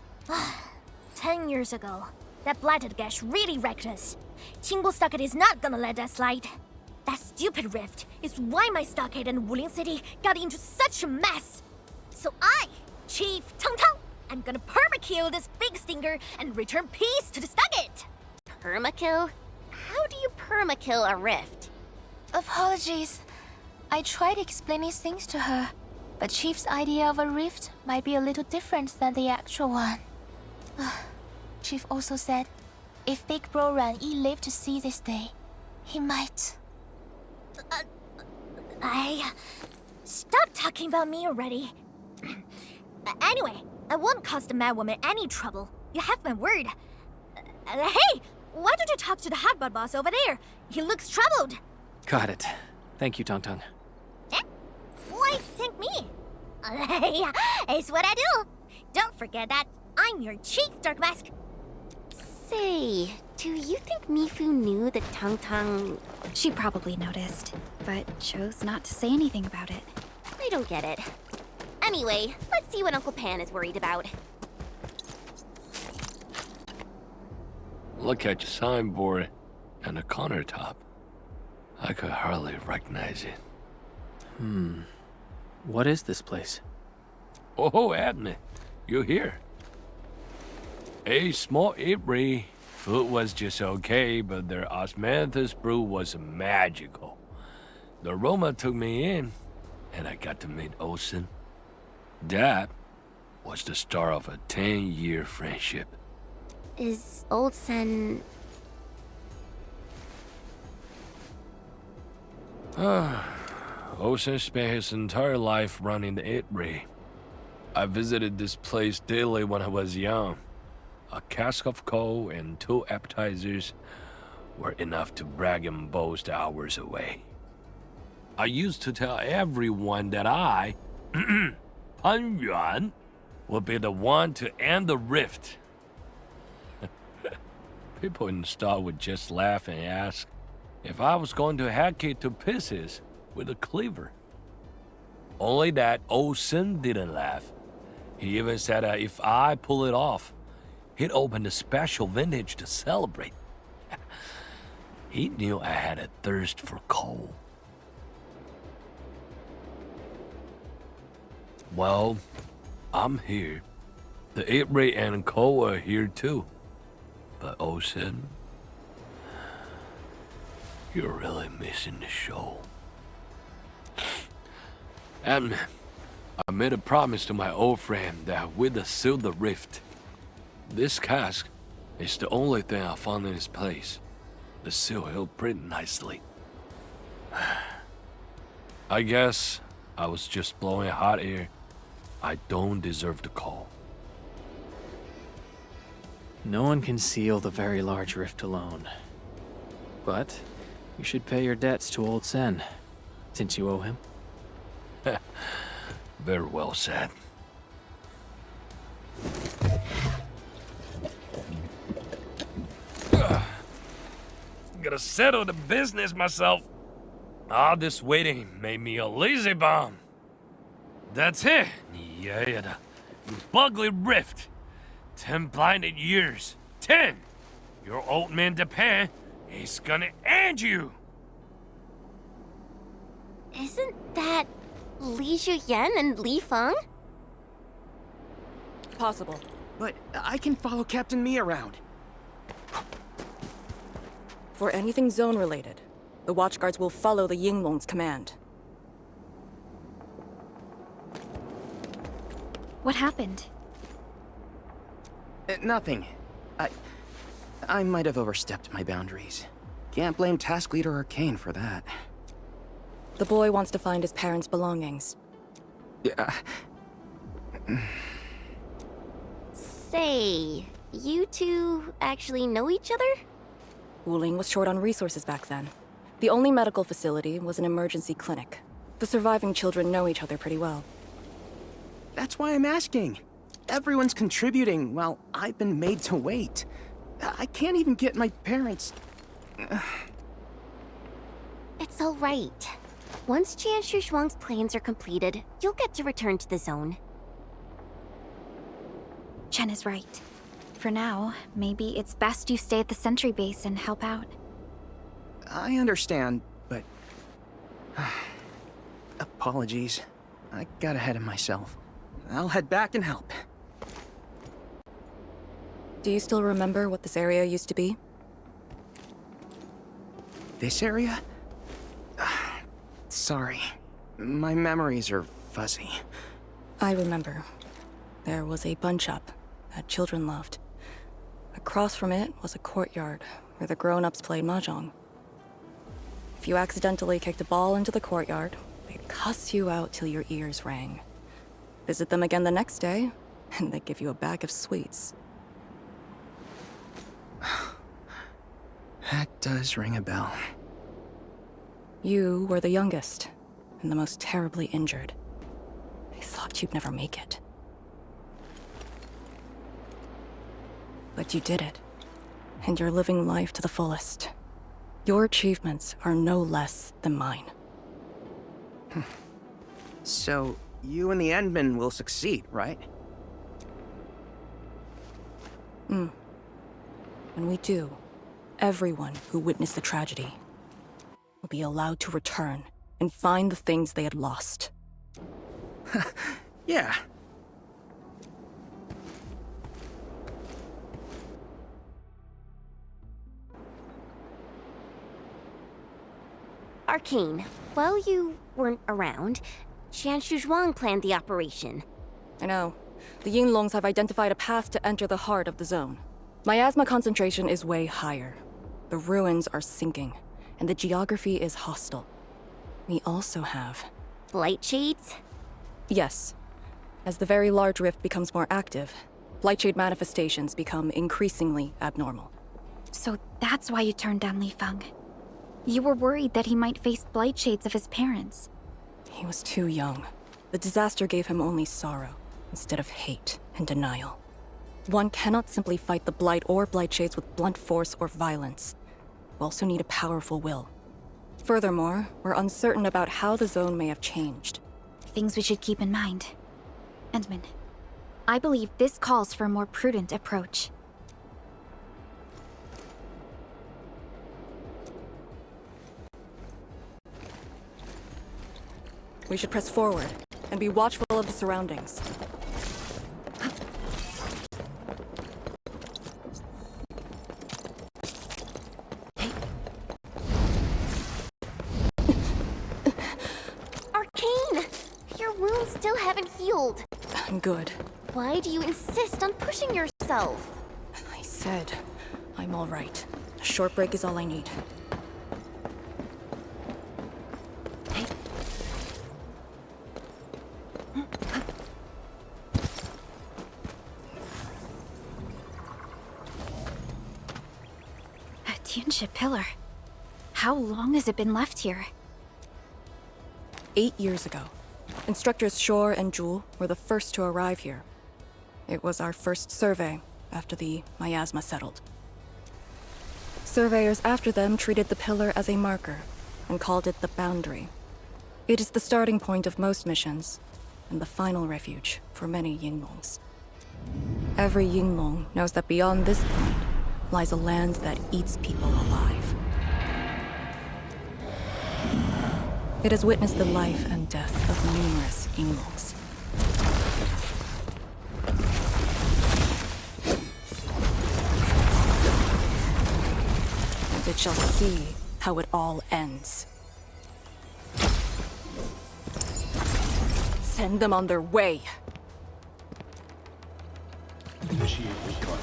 10 years ago, that blighted gash really wrecked us. Qingwu is not gonna let that slide. That stupid rift is why my stockade and Wuling City got into such a mess. So I, Chief Tong Tong, I'm gonna permakill this big stinger and return peace to the Stockade. Permakill? How do you permakill a rift. Apologies. I tried explaining things to her, but Chief's idea of a rift might be a little different than the actual one. Chief also said, if Big Bro Ran-Yi lived to see this day, he might... Stop talking about me already. Anyway, I won't cause the Mad Woman any trouble. You have my word. Hey! Why don't you talk to the Hotbot boss over there? He looks troubled. Got it. Thank you, Tong Tong. Why thank me? It's what I do. Don't forget that I'm your chief, Dark Mask. Say, do you think Mifu knew that Tong Tong... She probably noticed, but chose not to say anything about it. I don't get it. Anyway, let's see what Uncle Pan is worried about. Look at your signboard and the countertop. I could hardly recognize it. What is this place? Oh, Admin, you're here. A small eatery. Food was just okay, but their osmanthus brew was magical. The aroma took me in, and I got to meet Osen. That was the start of a 10-year friendship. Is Old Sen... Osen spent his entire life running the eatery. I visited this place daily when I was young. A cask of coal and 2 appetizers were enough to brag and boast hours away. I used to tell everyone that I, Pan Yuan, would be the one to end the rift. People in the store would just laugh and ask if I was going to hack it to pieces with a cleaver. Only that Osen didn't laugh. He even said that if I pull it off, he'd open a special vintage to celebrate. He knew I had a thirst for coal. Well, I'm here. The eatery and coal are here too. But Osen, you're really missing the show. And I made a promise to my old friend that we'd seal the rift. This cask is the only thing I found in this place. The seal held pretty nicely. I guess I was just blowing hot air. I don't deserve the call. No one can seal the very large rift alone. But you should pay your debts to Old Sen, since you owe him. Very well said. Gotta settle the business myself. All this waiting made me a lazy bum. That's it. Yeah, the bugly rift. 10 blinded years. 10! Your old man Japan is gonna end you. Isn't that Li Zhuyen and Li Feng? Possible. But I can follow Captain Mi around. For anything zone-related, the Watchguards will follow the Yinglung's command. What happened? Nothing. I might have overstepped my boundaries. Can't blame Task Leader Arcane for that. The boy wants to find his parents' belongings. Yeah. Say, you two actually know each other? Wuling was short on resources back then. The only medical facility was an emergency clinic. The surviving children know each other pretty well. That's why I'm asking. Everyone's contributing while I've been made to wait. I can't even get my parents... It's all right. Once Qianyu Zhuang's plans are completed, you'll get to return to the zone. Chen is right. For now, maybe it's best you stay at the sentry base and help out. I understand, but... Apologies. I got ahead of myself. I'll head back and help. Do you still remember what this area used to be? this area? Sorry. My memories are fuzzy. I remember. There was a bun shop that children loved. Across from it was a courtyard where the grown-ups played mahjong. If you accidentally kicked a ball into the courtyard, they'd cuss you out till your ears rang. Visit them again the next day, and they'd give you a bag of sweets. That does ring a bell. You were the youngest, and the most terribly injured. I thought you'd never make it. But you did it, and you're living life to the fullest. Your achievements are no less than mine. So, you and the Endmin will succeed, right? When we do, everyone who witnessed the tragedy will be allowed to return and find the things they had lost. Yeah. Arcane, while you weren't around, Zhuang planned the operation. I know. The Yinglungs have identified a path to enter the heart of the zone. Miasma concentration is way higher. The ruins are sinking, and the geography is hostile. We also have... Blight shades? Yes. As the very large rift becomes more active, Blightshade manifestations become increasingly abnormal. So that's why you turned down Li Feng. You were worried that he might face blight shades of his parents. He was too young. The disaster gave him only sorrow, instead of hate and denial. One cannot simply fight the blight or blight shades with blunt force or violence. We also need a powerful will. Furthermore, we're uncertain about how the zone may have changed. Things we should keep in mind. Endmin, I believe this calls for a more prudent approach. We should press forward, and be watchful of the surroundings. Arcane! Your wounds still haven't healed. I'm good. Why do you insist on pushing yourself? I said, I'm all right. A short break is all I need. Pillar. How long has it been left here? 8 years ago. Instructors Shore and Jewel were the first to arrive here. It was our first survey after the miasma settled. Surveyors after them treated the pillar as a marker and called it the boundary. It is the starting point of most missions and the final refuge for many Yinglungs. Every Yinglung knows that beyond this point lies a land that eats people alive. It has witnessed the life and death of numerous Yinglungs. And it shall see how it all ends. Send them on their way! Initiate recon.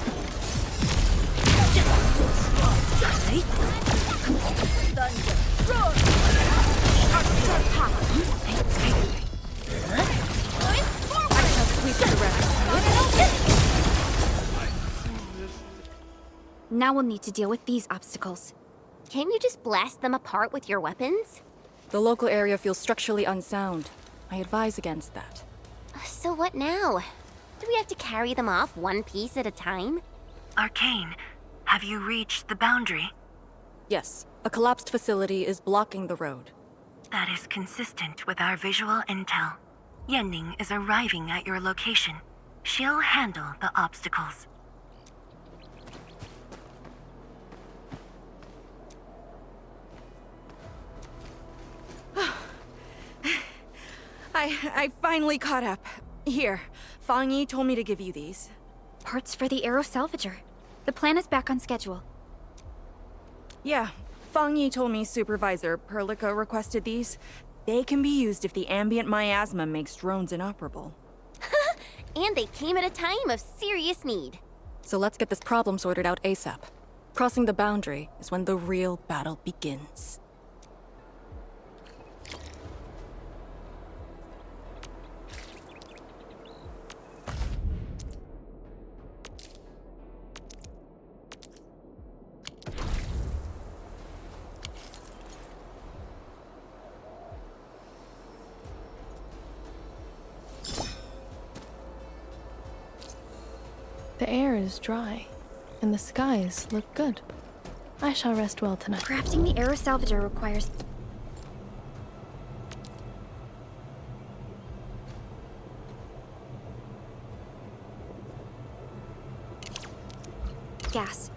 Now we'll need to deal with these obstacles. Can't you just blast them apart with your weapons? The local area feels structurally unsound. I advise against that. So what now? Do we have to carry them off one piece at a time? Arcane, have you reached the boundary? Yes, a collapsed facility is blocking the road. That is consistent with our visual intel. Yinglung is arriving at your location. She'll handle the obstacles. I finally caught up. Here, Fangyi told me to give you these. Parts for the Aero Salvager. The plan is back on schedule. Yeah, Fangyi told me Supervisor Perlica requested these. They can be used if the ambient miasma makes drones inoperable. And they came at a time of serious need. So let's get this problem sorted out ASAP. Crossing the boundary is when the real battle begins. The air is dry, and the skies look good. I shall rest well tonight. Crafting the arrow salvager requires... gas.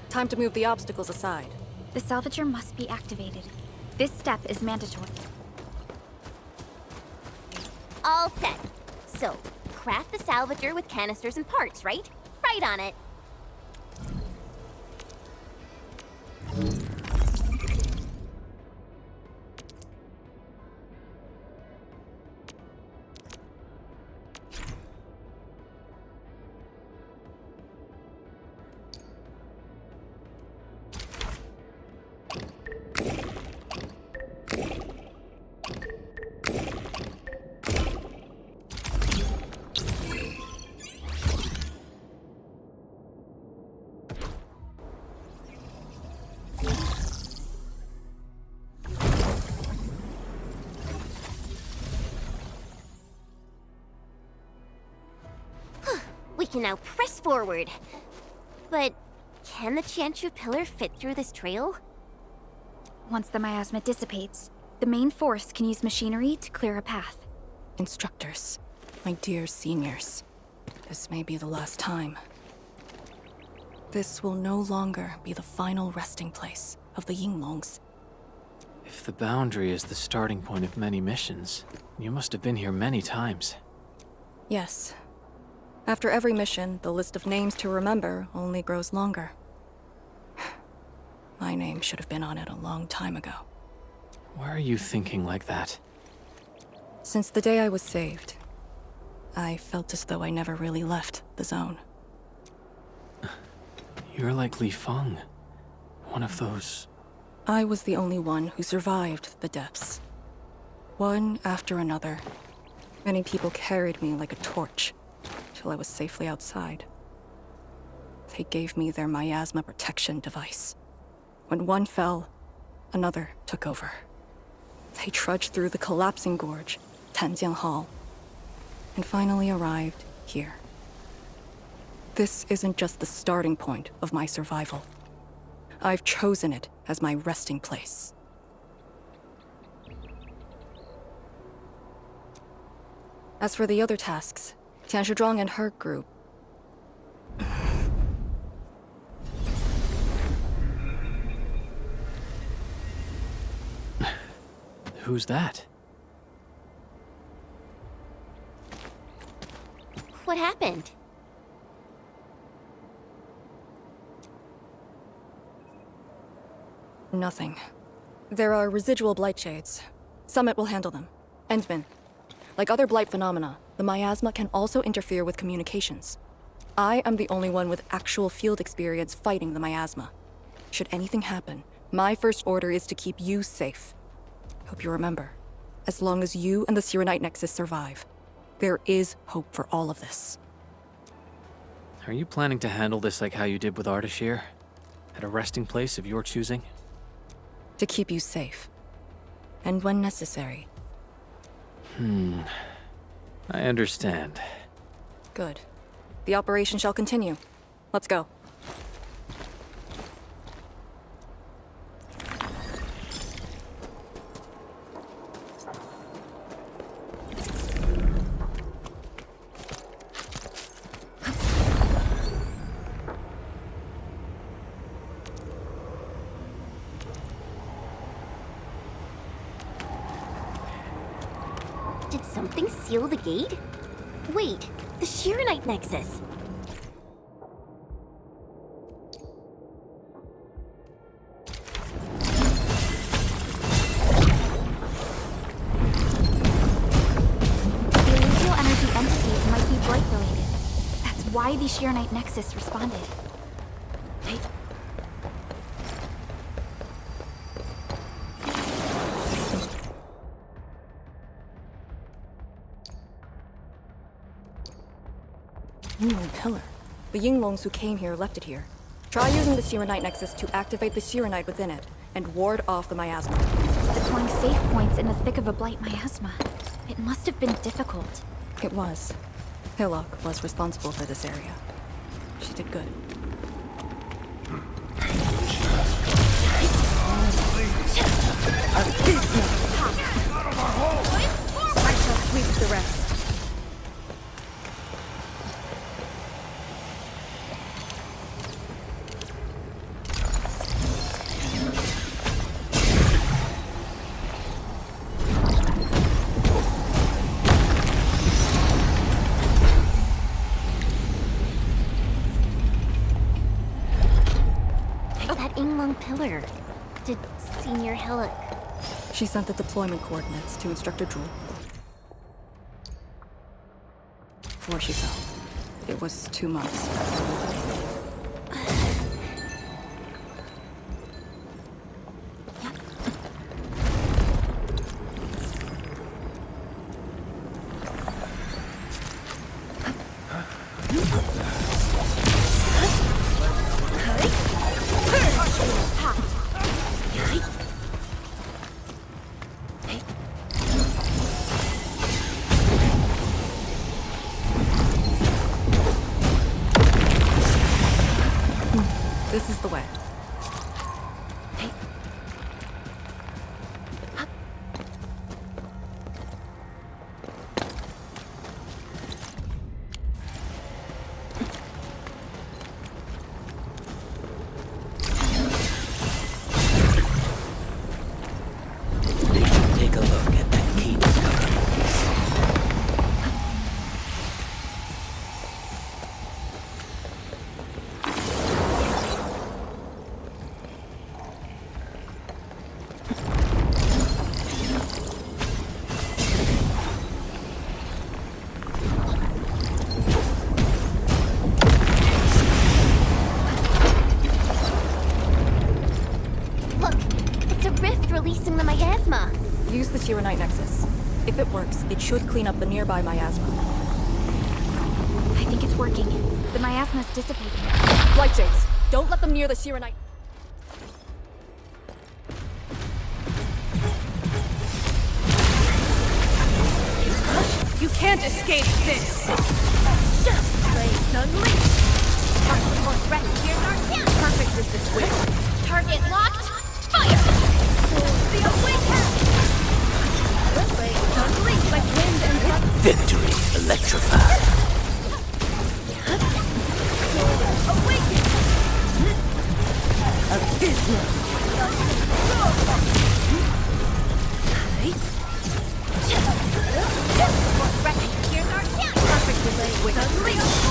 Time to move the obstacles aside. The salvager must be activated. This step is mandatory. All set. So, craft the salvager with canisters and parts, right? Right on it. We can now press forward. But can the Qianyu pillar fit through this trail? Once the miasma dissipates, the main force can use machinery to clear a path. Instructors, my dear seniors, this may be the last time. This will no longer be the final resting place of the Yinglungs. If the boundary is the starting point of many missions, you must have been here many times. Yes. After every mission, the list of names to remember only grows longer. My name should have been on it a long time ago. Why are you thinking like that? Since the day I was saved, I felt as though I never really left the zone. You're like Li Feng. One of those... I was the only one who survived the depths. One after another. Many people carried me like a torch, till I was safely outside. They gave me their miasma protection device. When one fell, another took over. They trudged through the collapsing gorge, Tanjian Hall, and finally arrived here. This isn't just the starting point of my survival. I've chosen it as my resting place. As for the other tasks, Zhuang and her group... Who's that? What happened? Nothing. There are residual blight shades. Summit will handle them. Endmin. Like other blight phenomena, the miasma can also interfere with communications. I am the only one with actual field experience fighting the miasma. Should anything happen, my first order is to keep you safe. Hope you remember. As long as you and the Sirenite Nexus survive, There is hope for all of this. Are you planning to handle this like how you did with Ardashir? At a resting place of your choosing? To keep you safe. And when necessary. I understand. Good. The operation shall continue. Let's go. Did something seal the gate? Wait, the Shirenite Nexus. The illegal energy entities might be Blight related. That's why the Shirenite Nexus responded. Yinglung Pillar. The Yinglungs who came here left it here. Try using the Shirenite Nexus to activate the Shirenite within it, and ward off the miasma. Deploying safe points in the thick of a Blight miasma. It must have been difficult. It was. Hillock was responsible for this area. She did good. I shall sweep the rest. Pillar. Did Senior Hillock... She sent the deployment coordinates to Instructor Drool. Before she fell. It was 2 months. This is the way. They should take a look at that key discovery. Releasing the miasma. Use the Shirenite Nexus. If it works, it should clean up the nearby miasma. I think it's working. The miasma's dissipating. Blight Shades, don't let them near the Shirenite. You can't escape this! Just Blades Unleashed! Target force ready, here's our chance! Perfect with the switch. Target locked, fire! The Awaken! Blades Unleashed like wind and Victory electrified. Awaken! Abysmal. Ready, here's our chance! Perfect delay with Unleashed!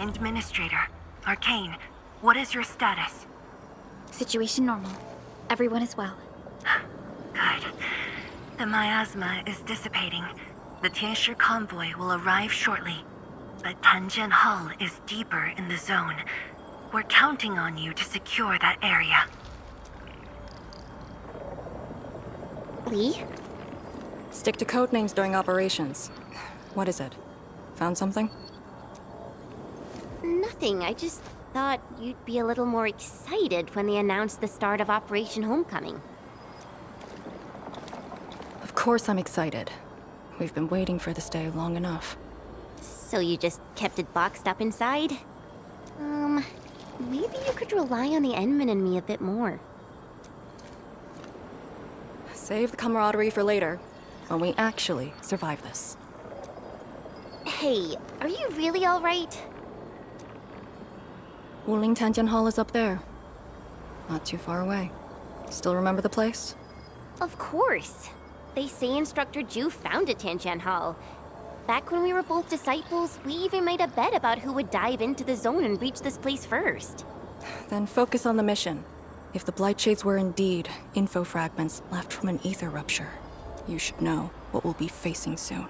Administrator, Arcane, what is your status? Situation normal. Everyone is well. Good. The miasma is dissipating. The Tianshi convoy will arrive shortly. But Tanjian Hall is deeper in the zone. We're counting on you to secure that area. Lee? Stick to code names during operations. What is it? Found something? Nothing. I just thought you'd be a little more excited when they announced the start of Operation Homecoming. Of course I'm excited. We've been waiting for this day long enough. So you just kept it boxed up inside? Maybe you could rely on the Endmin and me a bit more. Save the camaraderie for later, when we actually survive this. Hey, are you really alright? Wuling Tanjian Hall is up there. Not too far away. Still remember the place? Of course. They say Instructor Zhu founded Tanjian Hall. Back when we were both disciples, we even made a bet about who would dive into the zone and reach this place first. Then focus on the mission. If the Blightshades were indeed info fragments left from an ether rupture, you should know what we'll be facing soon.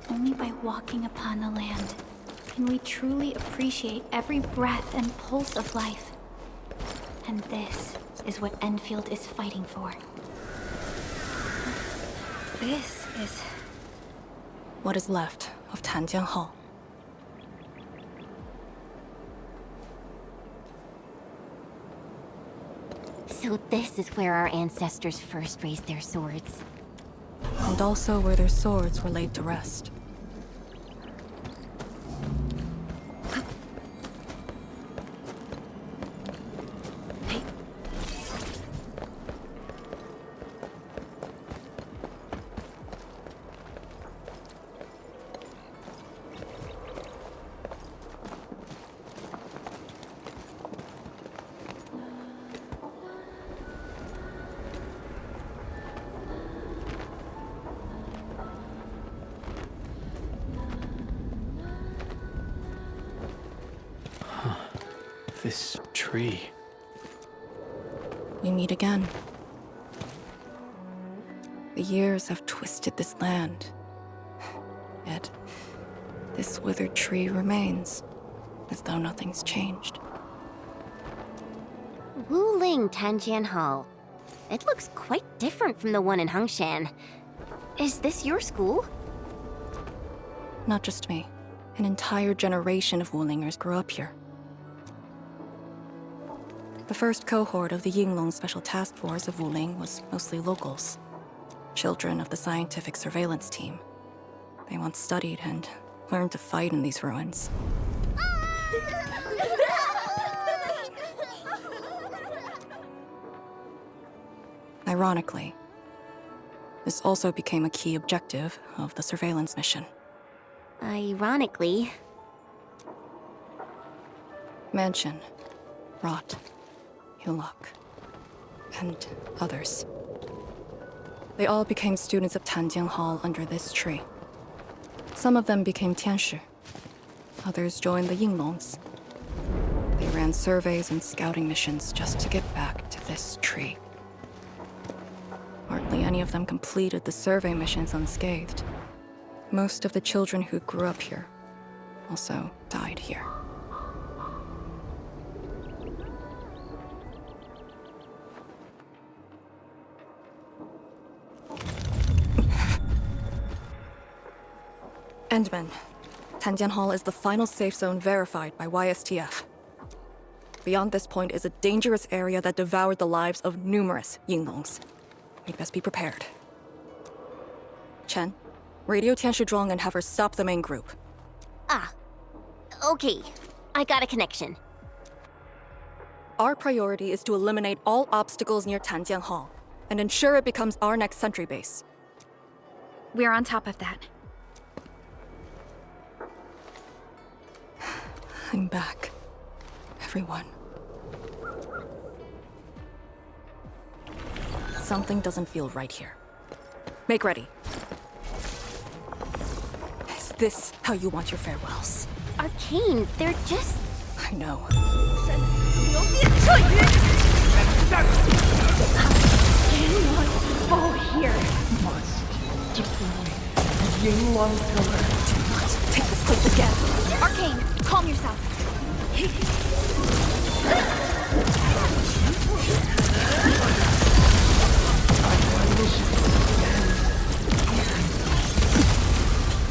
Only by walking upon the land can we truly appreciate every breath and pulse of life. And this is what Endfield is fighting for. This is... what is left of Tanjian Hall. So this is where our ancestors first raised their swords. And also where their swords were laid to rest. This tree. We meet again. The years have twisted this land. Yet, this withered tree remains, as though nothing's changed. Wuling Tanjian Hall. It looks quite different from the one in Hongshan. Is this your school? Not just me. An entire generation of Wulingers grew up here. The first cohort of the Yinglung Special Task Force of Wuling was mostly locals. Children of the scientific surveillance team. They once studied and learned to fight in these ruins. Ironically, this also became a key objective of the surveillance mission. Ironically... Mansion, Rot, Hillock, and others. They all became students of Tanjian Hall under this tree. Some of them became Tianshi. Others joined the Yinglungs. They ran surveys and scouting missions just to get back to this tree. Hardly any of them completed the survey missions unscathed. Most of the children who grew up here also died here. Endmin, Tanjian Hall is the final safe zone verified by YSTF. Beyond this point is a dangerous area that devoured the lives of numerous Yinglungs. We'd best be prepared. Chen, radio Tianshi Zhuang and have her stop the main group. Ah. Okay. I got a connection. Our priority is to eliminate all obstacles near Tanjian Hall and ensure it becomes our next sentry base. We're on top of that. I'm back. Everyone. Something doesn't feel right here. Make ready. Is this how you want your farewells? Arcane, they're just... I know. Oh, here. Must deploy Yinglung Pillar. Do not take this place again. Arcane, calm yourself.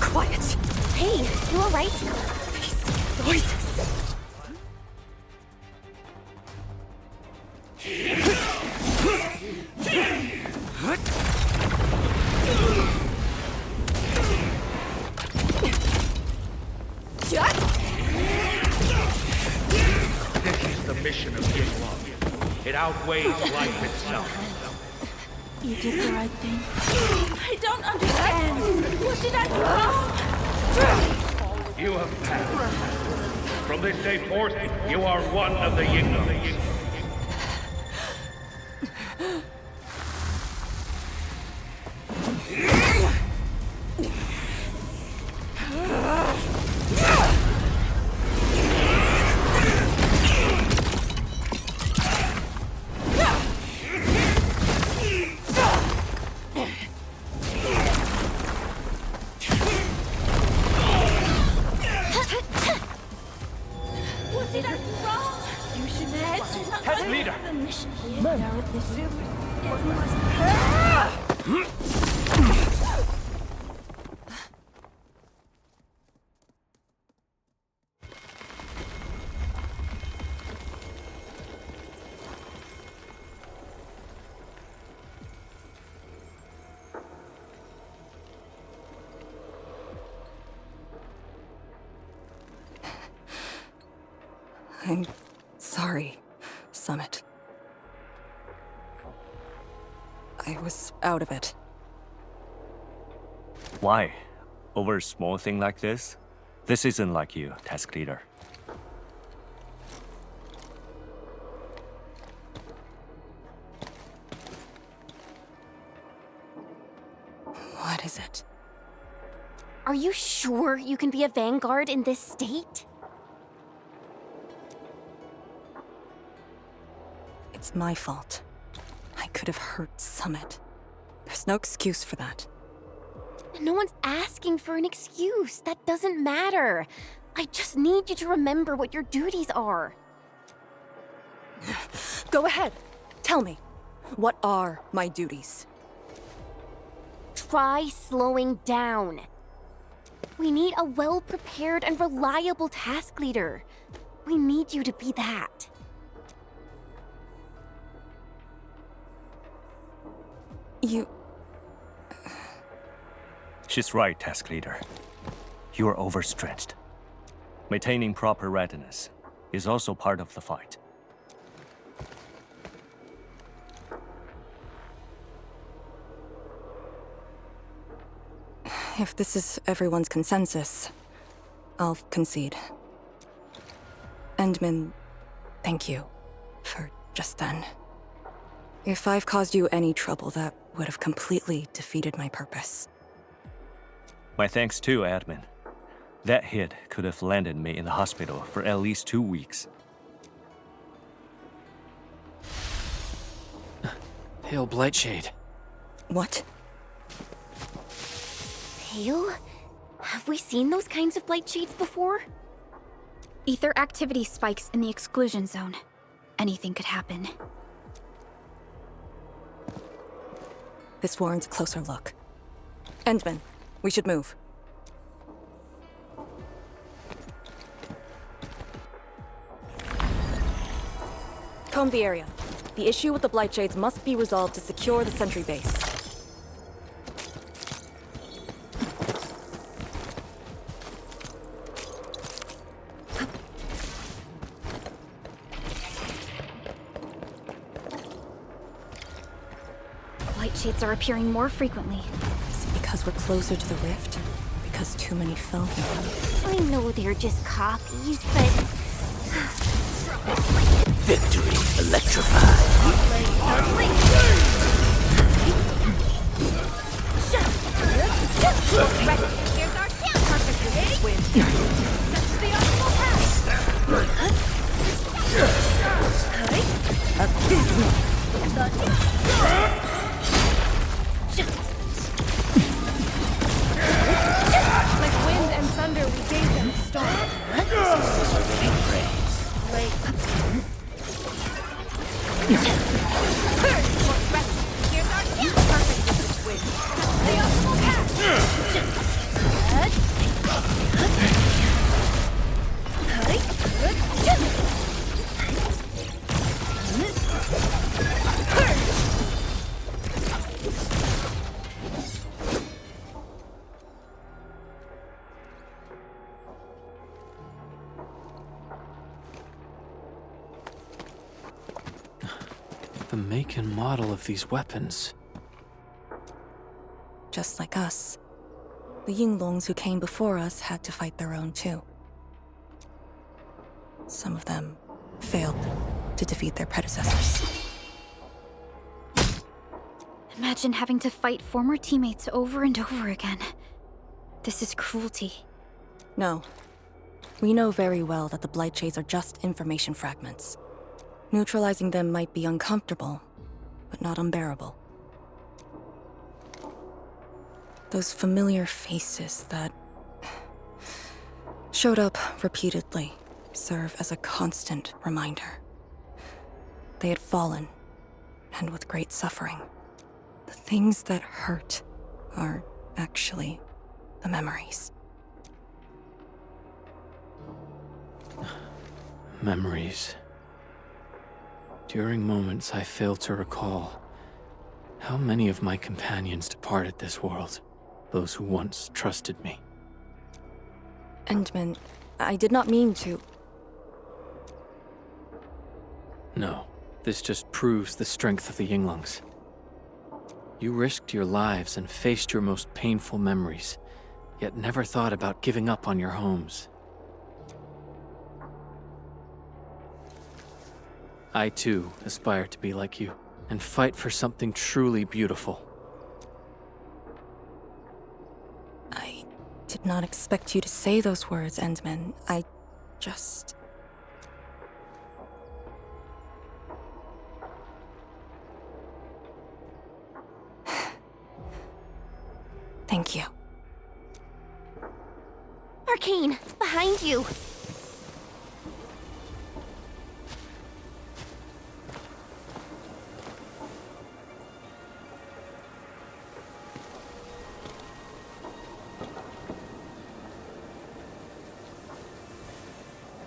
Quiet. Hey, you alright? These voices. This is the mission of Yinglung. It outweighs life itself. You did the right thing. I don't understand. What did I do? You have passed. From this day forth, you are one of the Yinglungs. What did I do wrong? You should head Leader! the mission here with this. I'm sorry, Summit. I was out of it. Why? Over a small thing like this? This isn't like you, task leader. What is it? Are you sure you can be a vanguard in this state? It's my fault. I could have hurt Summit. There's no excuse for that. No one's asking for an excuse. That doesn't matter. I just need you to remember what your duties are. Go ahead. Tell me. What are my duties? Try slowing down. We need a well-prepared and reliable task leader. We need you to be that. You... She's right, task leader. You are overstretched. Maintaining proper readiness is also part of the fight. If this is everyone's consensus, I'll concede. Endmin, thank you for just then. If I've caused you any trouble, that would have completely defeated my purpose. My thanks too, admin. That hit could have landed me in the hospital for at least 2 weeks. Pale Blightshade. What? Pale? Have we seen those kinds of blight shades before? Ether activity spikes in the exclusion zone. Anything could happen. This warrants a closer look. Endmin, we should move. Comb the area. The issue with the Blightshades must be resolved to secure the sentry base. Blightshades are appearing more frequently. Is it because were closer to the rift because too many fell here. I know they're just copies, but... Victory electrified. Here's our chance! Perfect win! That's the optimal pass! Abysmal. Like wind and thunder, we gave them a storm. Here's our chance! Perfect win! That's the optimal pass! The make and model of these weapons. Just like us. The Yinglungs who came before us had to fight their own too. Some of them failed to defeat their predecessors. Imagine having to fight former teammates over and over again. This is cruelty. No. We know very well that the Blightshades are just information fragments. Neutralizing them might be uncomfortable, but not unbearable. Those familiar faces that showed up repeatedly serve as a constant reminder. They had fallen, and with great suffering. The things that hurt are actually the memories. Memories. During moments I fail to recall, how many of my companions departed this world, those who once trusted me. Endmin, I did not mean to... No, this just proves the strength of the Yinglungs. You risked your lives and faced your most painful memories, yet never thought about giving up on your homes. I too aspire to be like you, and fight for something truly beautiful. I did not expect you to say those words, Endmin. I just... Thank you. Arcane, behind you!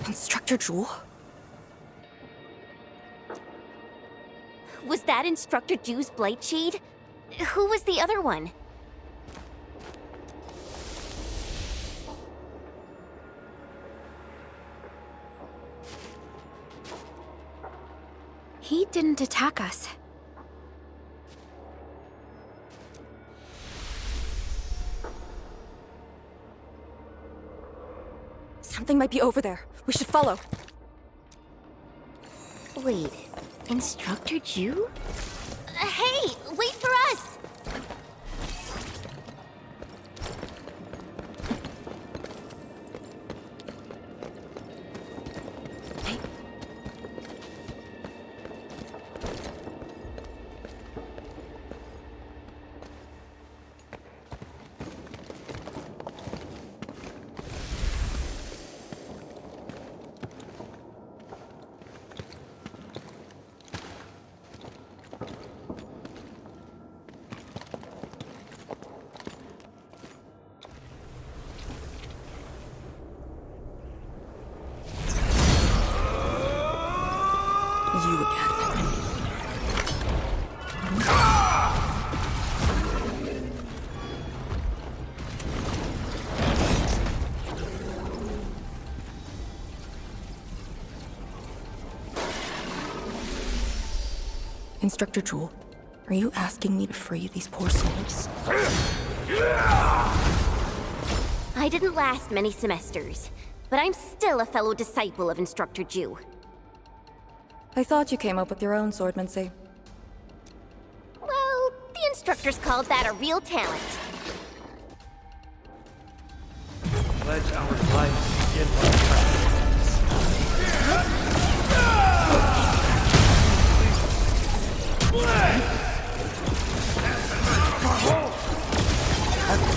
Instructor Zhu? Was that Instructor Zhu's Blightshade? Who was the other one? He didn't attack us. Something might be over there. We should follow. Wait, Instructor Zhu? Hey, wait for us! You again. Instructor Zhu, are you asking me to free these poor souls? I didn't last many semesters, but I'm still a fellow disciple of Instructor Zhu. I thought you came up with your own swordmancy. Well, the instructors called that a real talent. Pledge our lives to Yinglung Pass.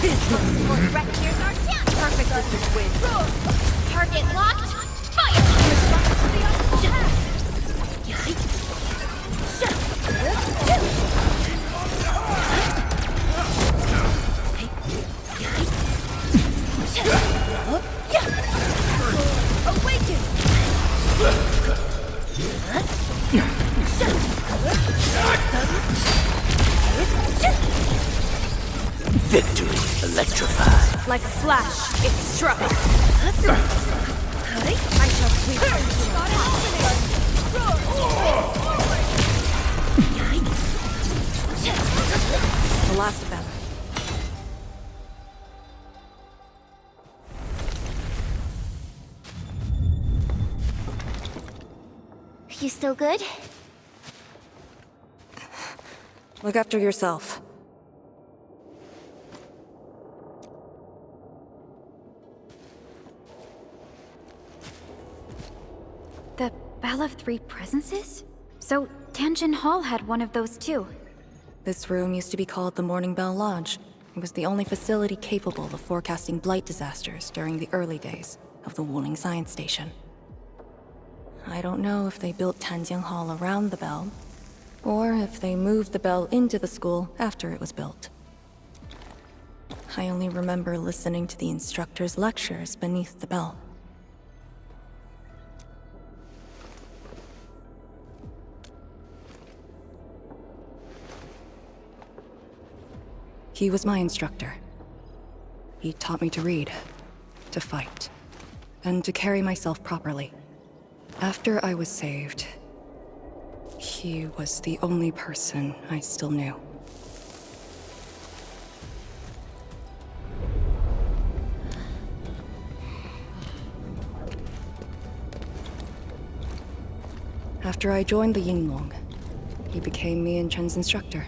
Here's our chance! Perfect distance win. Target locked! Fire! Awaken! Victory electrified. Like a flash, it struck. I shall sweep The last of them. You still good? Look after yourself. The Bell of Three Presences? So Tanjian Hall had one of those too. This room used to be called the Morning Bell Lodge. It was the only facility capable of forecasting blight disasters during the early days of the Wuling Science Station. I don't know if they built Tanjian Hall around the bell, or if they moved the bell into the school after it was built. I only remember listening to the instructor's lectures beneath the bell. He was my instructor. He taught me to read, to fight, and to carry myself properly. After I was saved, he was the only person I still knew. After I joined the Yinglung, he became me and Chen's instructor.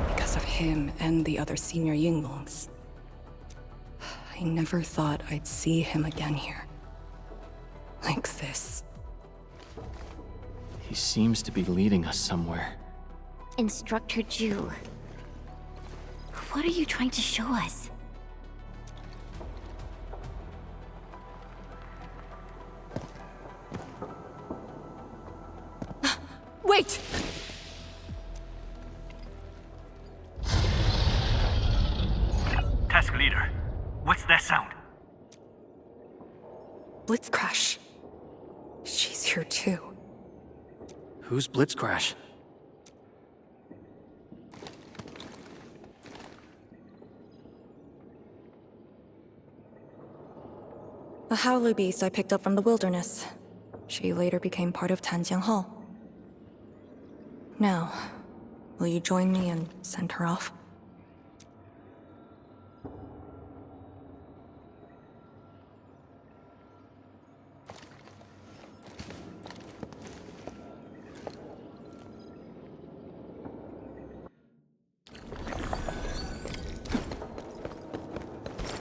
Because of him and the other senior Yinglungs. I never thought I'd see him again here. Like this. He seems to be leading us somewhere. Instructor Zhu. What are you trying to show us? Wait! Task leader, what's that sound? Blitzcrash. She's here too. Who's Blitzcrash? A howler beast I picked up from the wilderness. She later became part of Tanjian Hall. Now, will you join me and send her off?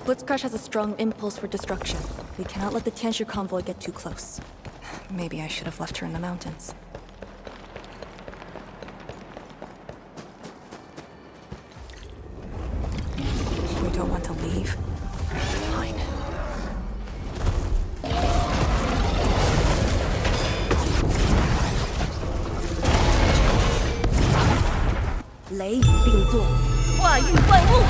Blitzcrash has a strong impulse for destruction. We cannot let the Qianyu convoy get too close. Maybe I should have left her in the mountains. We don't want to leave. Fine. Lei并作，化育万物。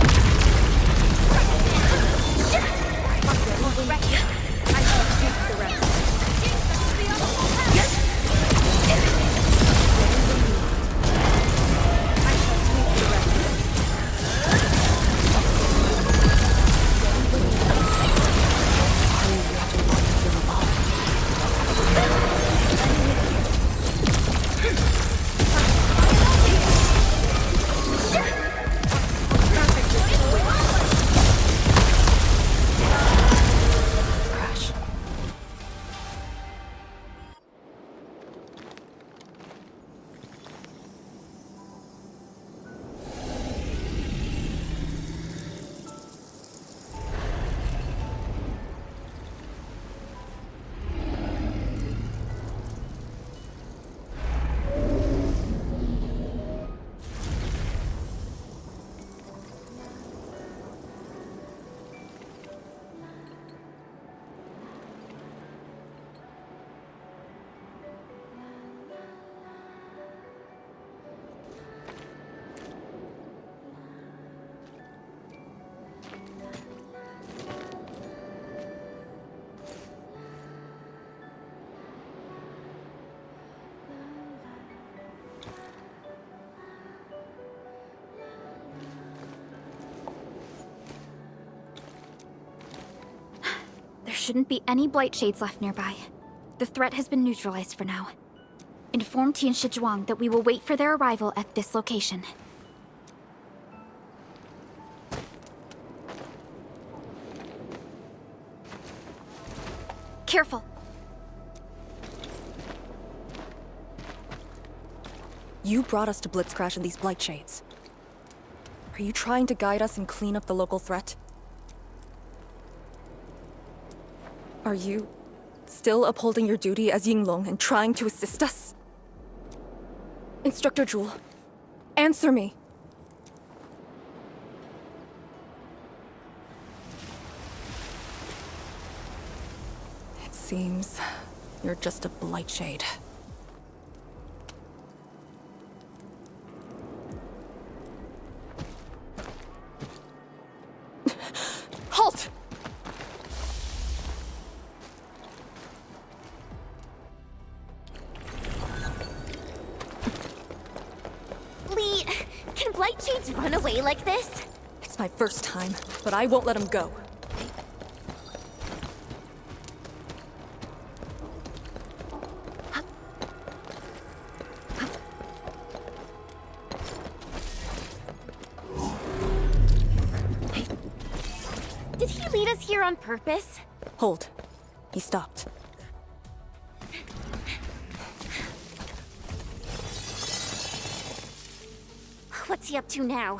Blitzcrash shouldn't be any blight shades left nearby. The threat has been neutralized for now. Inform Tianshi Zhuang that we will wait for their arrival at this location. Careful. You brought us to Blitzcrash in these blight shades. Are you trying to guide us and clean up the local threat? Are you still upholding your duty as Yinglung and trying to assist us? Instructor Jewel, answer me. It seems you're just a blight shade. Halt! Lee, can blight shades run away like this? It's my first time, but I won't let him go. Did he lead us here on purpose? Hold. He stopped. What's he up to now?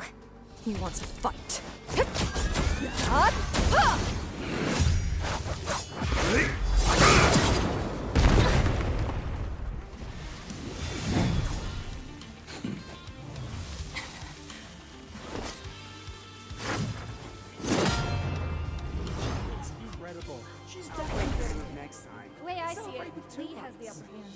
He wants a fight. Incredible. She's definitely getting it next time. The way I see it, Lee has the upper hand.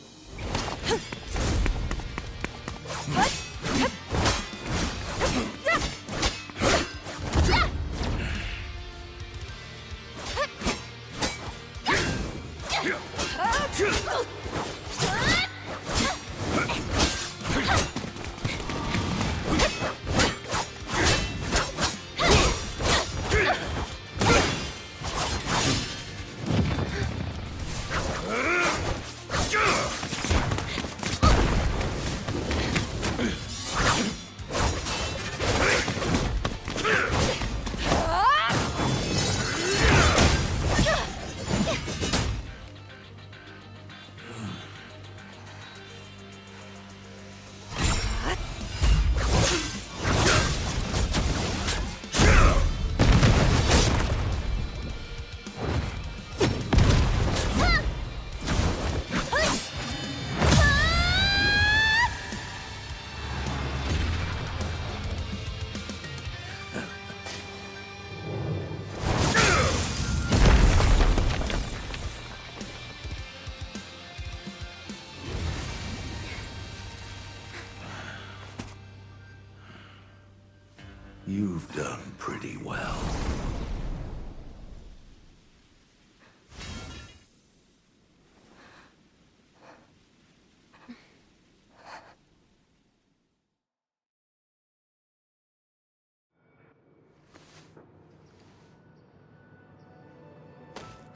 You've done pretty well.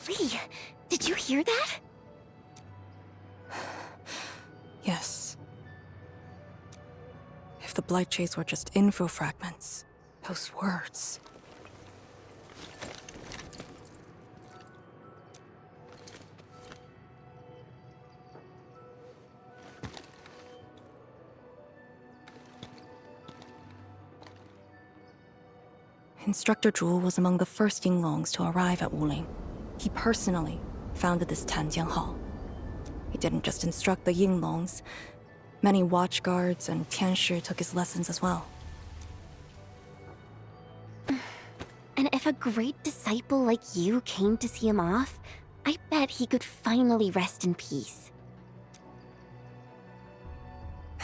Lee, did you hear that? Yes. If the blight shades were just info fragments, those words. Instructor Zhuang was among the first Yinglungs to arrive at Wuling. He personally founded this Tanjian Hall. He didn't just instruct the Yinglungs. Many watchguards and Tianshi took his lessons as well. And if a great disciple like you came to see him off, I bet he could finally rest in peace.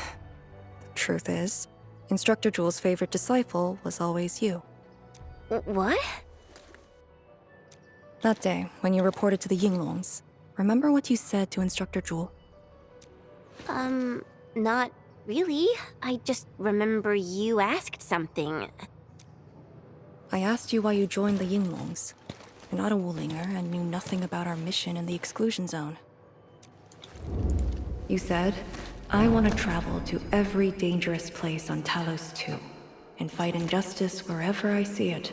The truth is, Instructor Zhuang's favorite disciple was always you. What? That day, when you reported to the Yinglungs, remember what you said to Instructor Zhuang? Not really. I just remember you asked something. I asked you why you joined the Yinglungs. You're not a Wulinger and knew nothing about our mission in the Exclusion Zone. You said, I want to travel to every dangerous place on Talos 2 and fight injustice wherever I see it.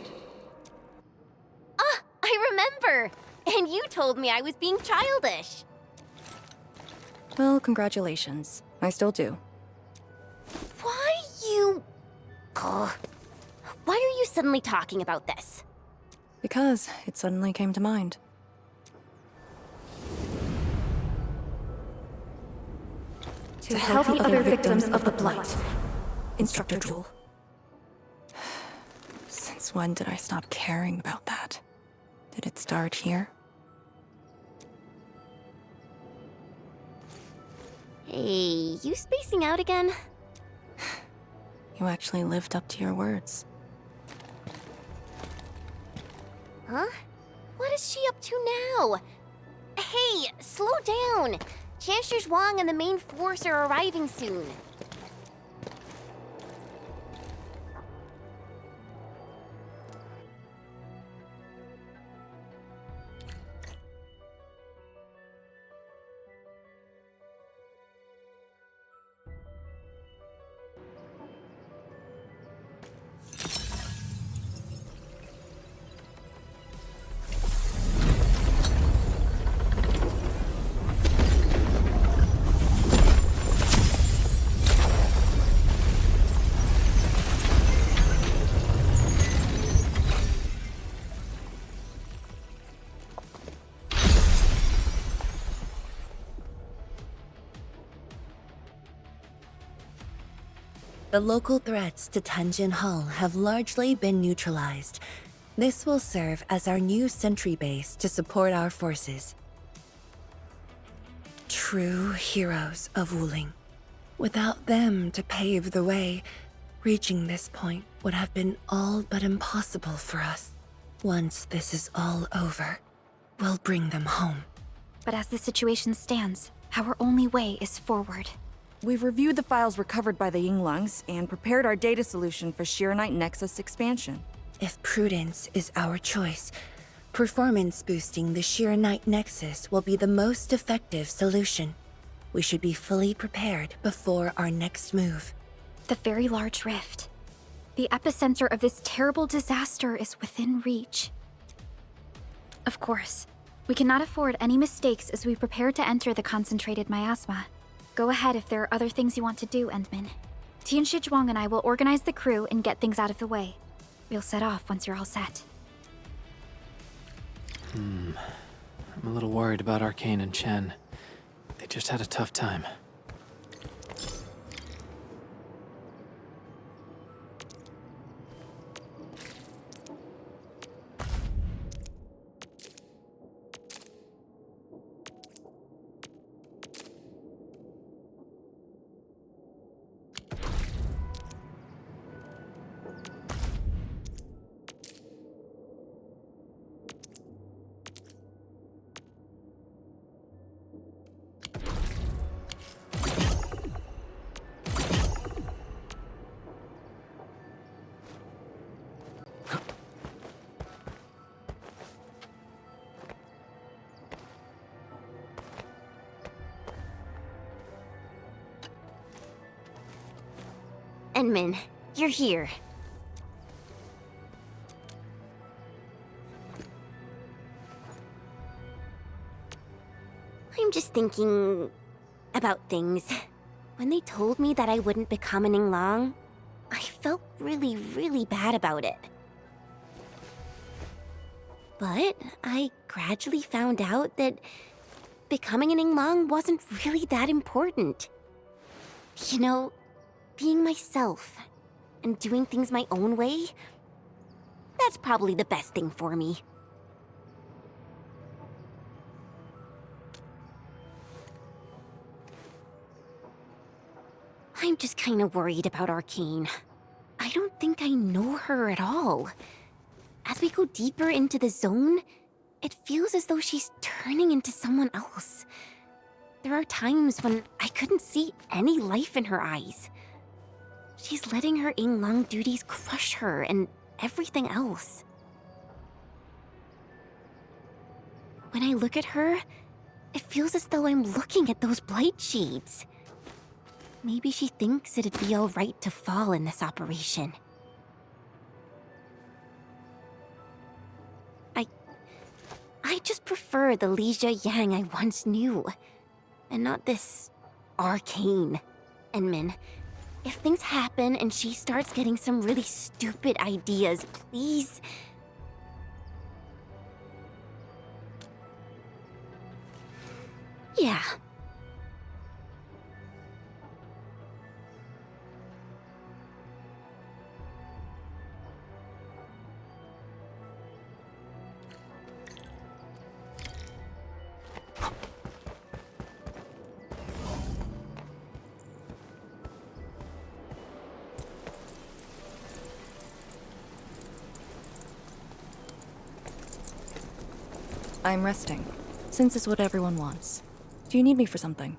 Ah, I remember! And you told me I was being childish. Well, congratulations. I still do. Why you... Ugh. Why are you suddenly talking about this? Because it suddenly came to mind. To help the other victims of the Blight. Instructor Jewel. Since when did I stop caring about that? Did it start here? Hey, you spacing out again? You actually lived up to your words. Huh? What is she up to now? Hey, slow down! Chancellor Zhuang and the main force are arriving soon. The local threats to Tanjian Hall have largely been neutralized. This will serve as our new sentry base to support our forces. True heroes of Wuling. Without them to pave the way, reaching this point would have been all but impossible for us. Once this is all over, we'll bring them home. But as the situation stands, our only way is forward. We've reviewed the files recovered by the Yinglungs and prepared our data solution for Shiranite Nexus expansion. If prudence is our choice, performance boosting the Shiranite Nexus will be the most effective solution. We should be fully prepared before our next move. The very large rift. The epicenter of this terrible disaster is within reach. Of course, we cannot afford any mistakes as we prepare to enter the concentrated miasma. Go ahead if there are other things you want to do, Endmin. Tianshi Zhuang and I will organize the crew and get things out of the way. We'll set off once you're all set. I'm a little worried about Arcane and Chen. They just had a tough time. Endmin, you're here. I'm just thinking about things. When they told me that I wouldn't become an Yinglung, I felt really, really bad about it. But I gradually found out that becoming an Yinglung wasn't really that important. You know, being myself and doing things my own way, that's probably the best thing for me. I'm just kind of worried about Arcane. I don't think I know her at all. As we go deeper into the zone, it feels as though she's turning into someone else. There are times when I couldn't see any life in her eyes. She's letting her Yinglung duties crush her and everything else. When I look at her, it feels as though I'm looking at those blight shades. Maybe she thinks it'd be alright to fall in this operation. I just prefer the Lizha Yang I once knew, and not this Arcane. Endmin, if things happen and she starts getting some really stupid ideas, please... Yeah. I'm resting, since it's what everyone wants. Do you need me for something?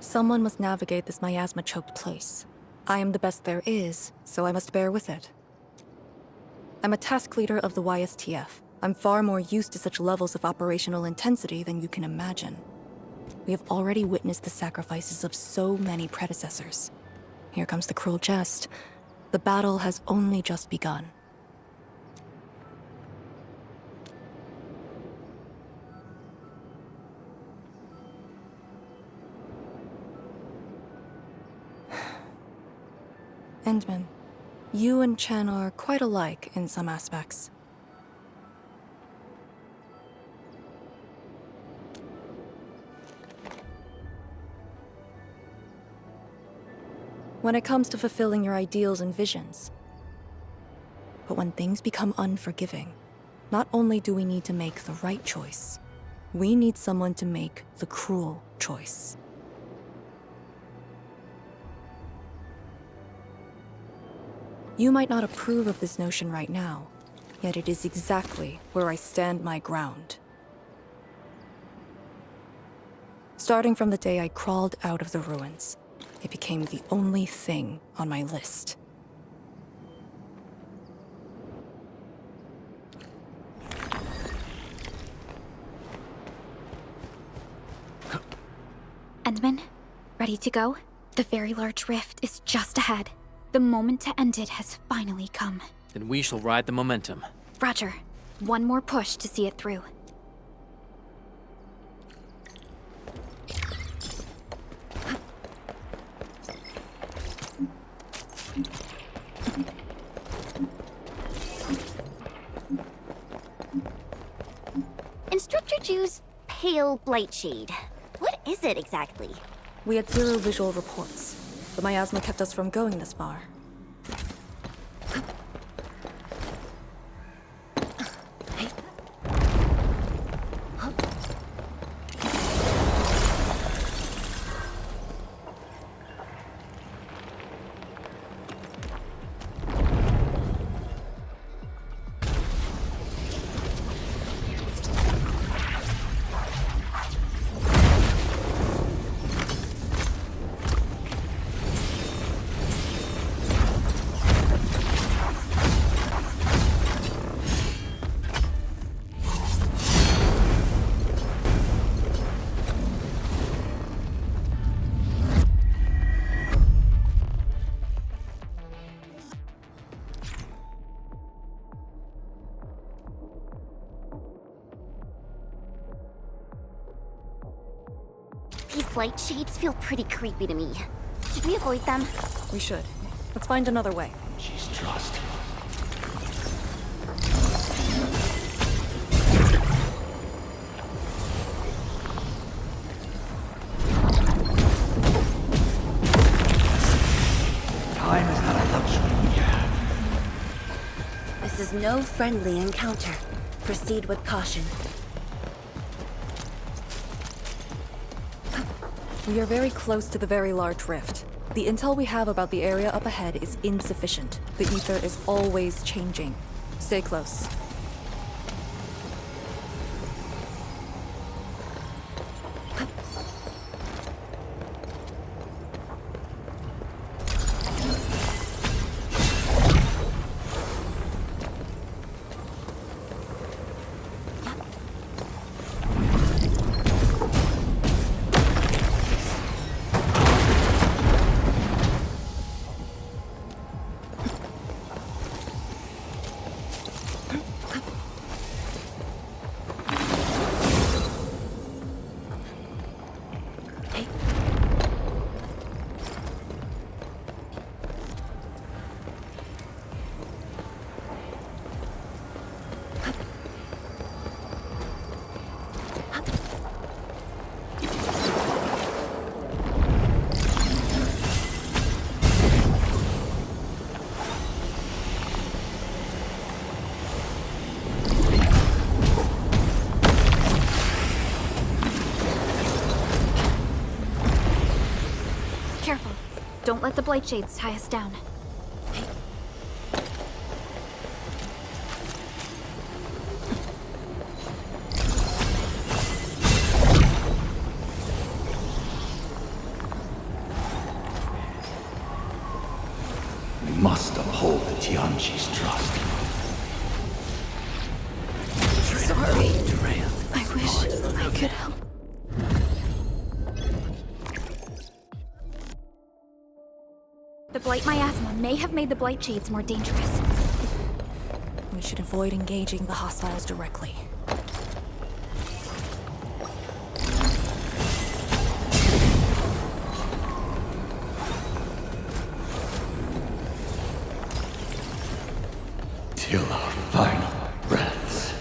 Someone must navigate this miasma-choked place. I am the best there is, so I must bear with it. I'm a task leader of the YSTF. I'm far more used to such levels of operational intensity than you can imagine. We have already witnessed the sacrifices of so many predecessors. Here comes the cruel jest. The battle has only just begun. Endmin, you and Chen are quite alike in some aspects. When it comes to fulfilling your ideals and visions. But when things become unforgiving, not only do we need to make the right choice, we need someone to make the cruel choice. You might not approve of this notion right now, yet it is exactly where I stand my ground. Starting from the day I crawled out of the ruins, it became the only thing on my list. Endmin, ready to go? The very large rift is just ahead. The moment to end it has finally come. Then we shall ride the momentum. Roger. One more push to see it through. Instructor Ju's pale blight shade. What is it exactly? We had zero visual reports. The miasma kept us from going this far. These blight shades feel pretty creepy to me. Should we avoid them? We should. Let's find another way. She's trust. Time is not a luxury we have. This is no friendly encounter. Proceed with caution. We are very close to the very large rift. The intel we have about the area up ahead is insufficient. The ether is always changing. Stay close. Don't let the Blight Shades tie us down. We must uphold the Tianqi's trust. Sorry. I wish I could help. The Blight Miasma may have made the Blight Shades more dangerous. We should avoid engaging the hostiles directly. Till our final breaths.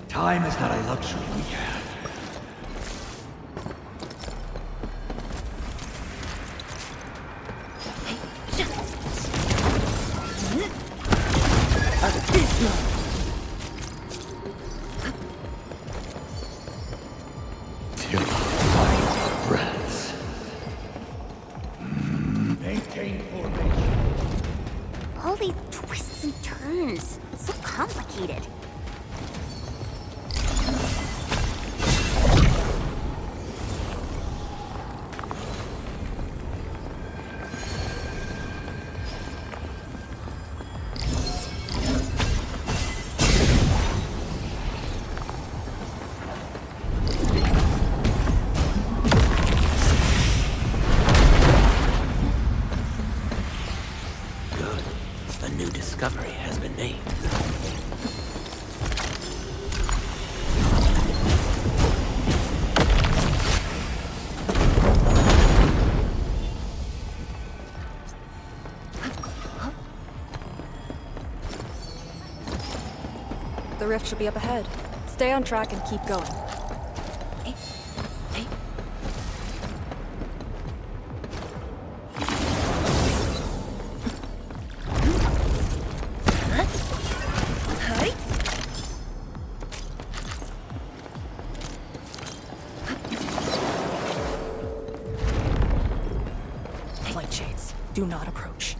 Time is not a luxury we have. Till our final breaths. Maintain formation. All these twists and turns. So complicated. Good. A new discovery has been made. The rift should be up ahead. Stay on track and keep going. Light Shades, do not approach.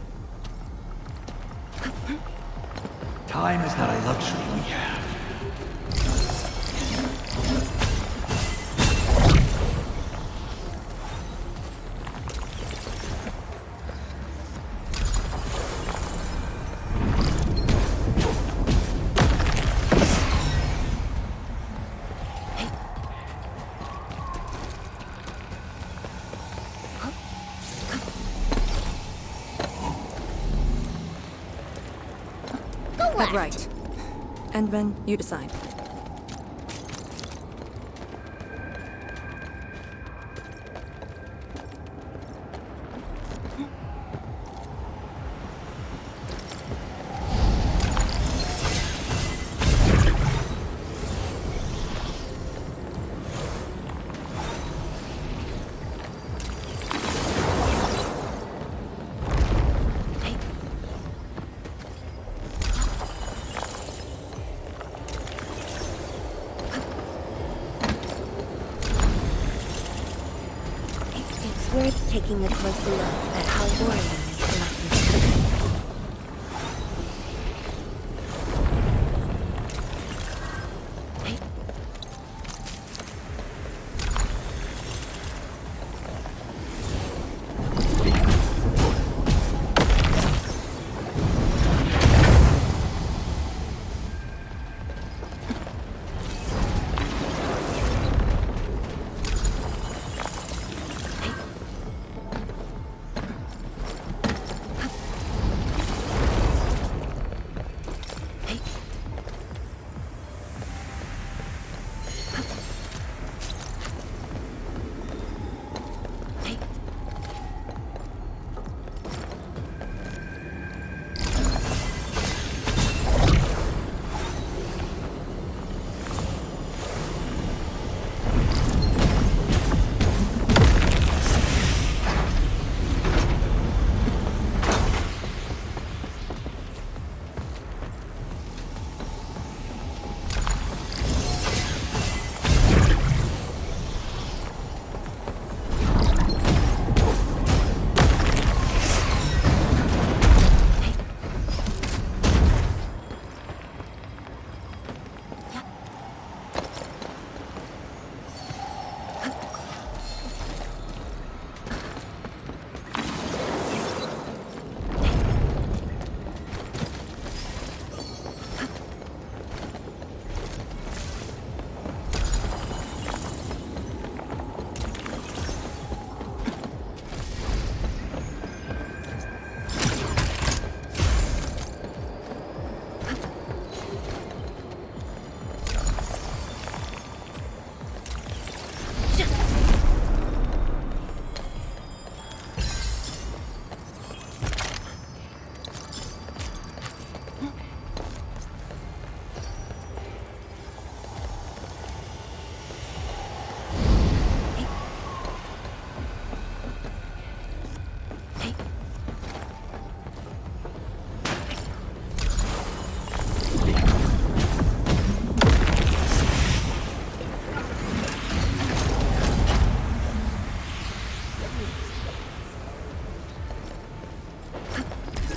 Time is not a luxury we have. Left. Right. Endmin, you decide. Worth taking a closer look at how Wuling is collected.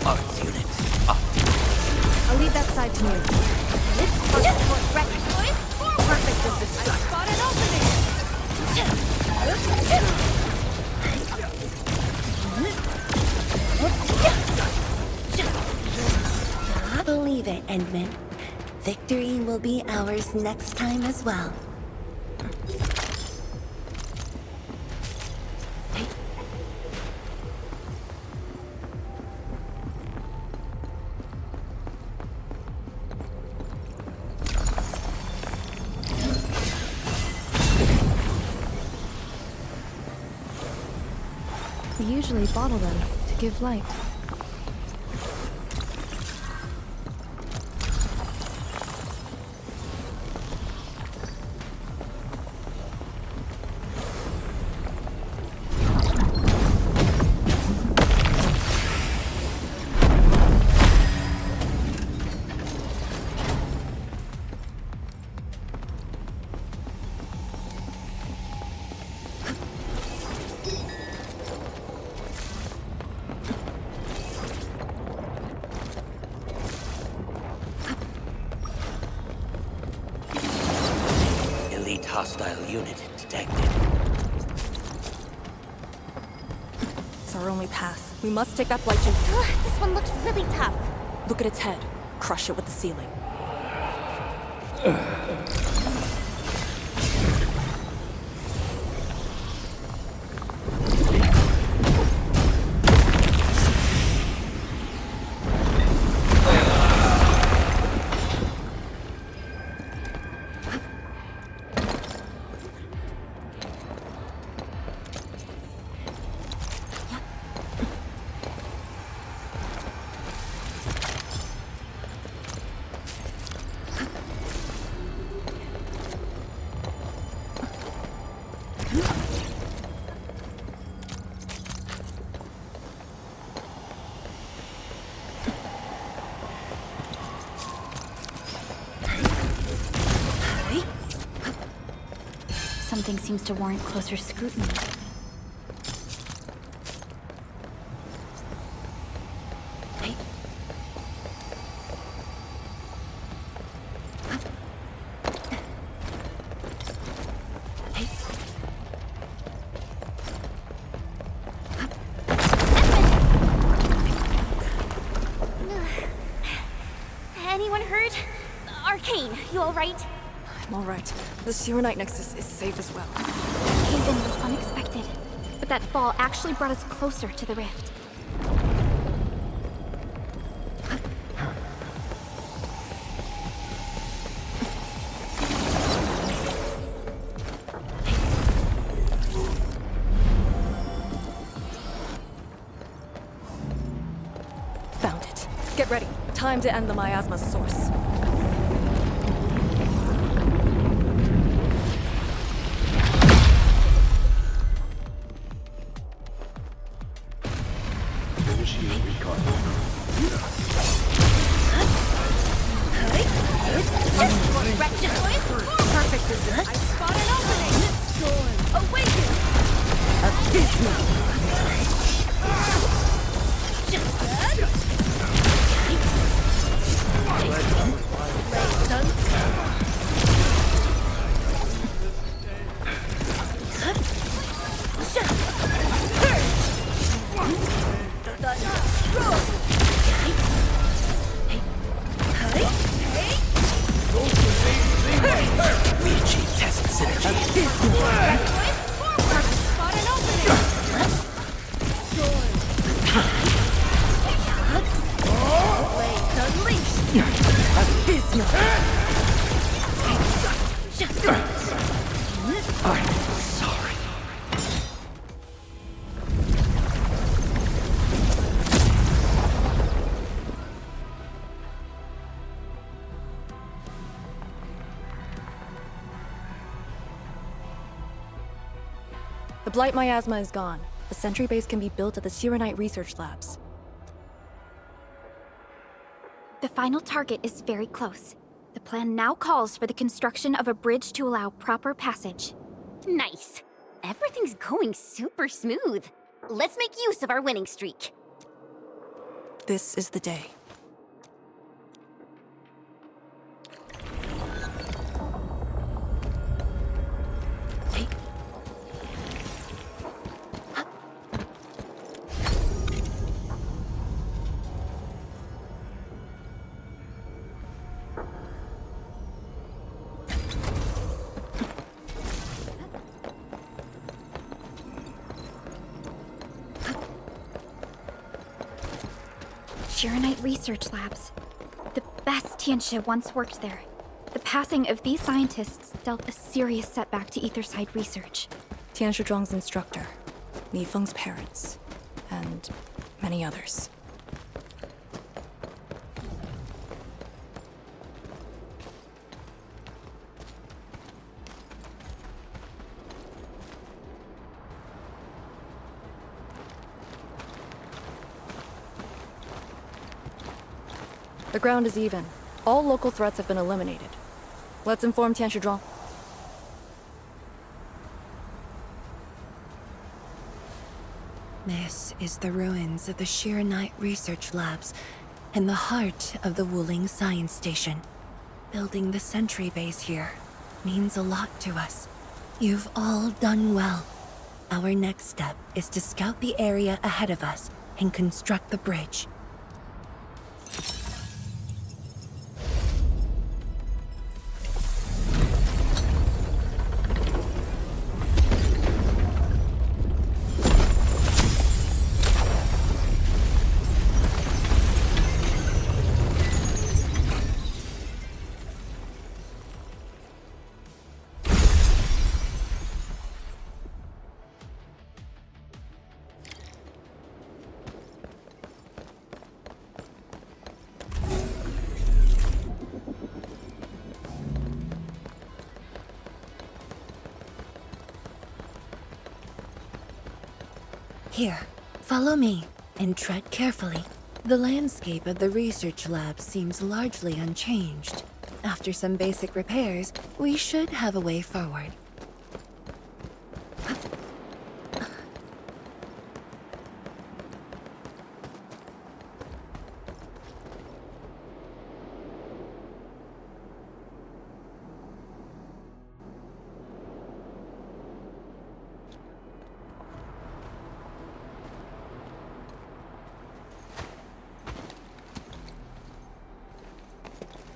Arts unit. I'll leave that side to you. Perfect as this stuff. Spot an opening! Believe it, Endmin. Victory will be ours next time as well. We usually bottle them to give light. Hostile unit detected. It's our only path. We must take that blight shade. This one looks really tough. Look at its head. Crush it with the ceiling. Something seems to warrant closer scrutiny. Anyone hurt? Arcane, you alright? I'm alright. The Sirenite Nexus is safe as well. Cave-in was unexpected, but that fall actually brought us closer to the rift. Found it. Get ready. Time to end the miasma's source. Perfect as this. I spot an opening! Awaken! We achieved test synergy. Spot an opening! Blades unleashed! I'm sorry. The Blight miasma is gone. The sentry base can be built at the Sirenite research labs. The final target is very close. The plan now calls for the construction of a bridge to allow proper passage. Nice. Everything's going super smooth. let's make use of our winning streak. This is the day. Shiranite Research Labs. The best Tianxia once worked there. The passing of these scientists dealt a serious setback to Etherside research. Tianxia Zhuang's instructor, Mi Feng's parents, and many others. The ground is even. All local threats have been eliminated. Let's inform Tianxia Zhuang. This is the ruins of the Shiranite Research Labs in the heart of the Wuling Science Station. Building the sentry base here means a lot to us. You've all done well. Our next step is to scout the area ahead of us and construct the bridge. Here, follow me, and tread carefully. The landscape of the research lab seems largely unchanged. After some basic repairs, we should have a way forward.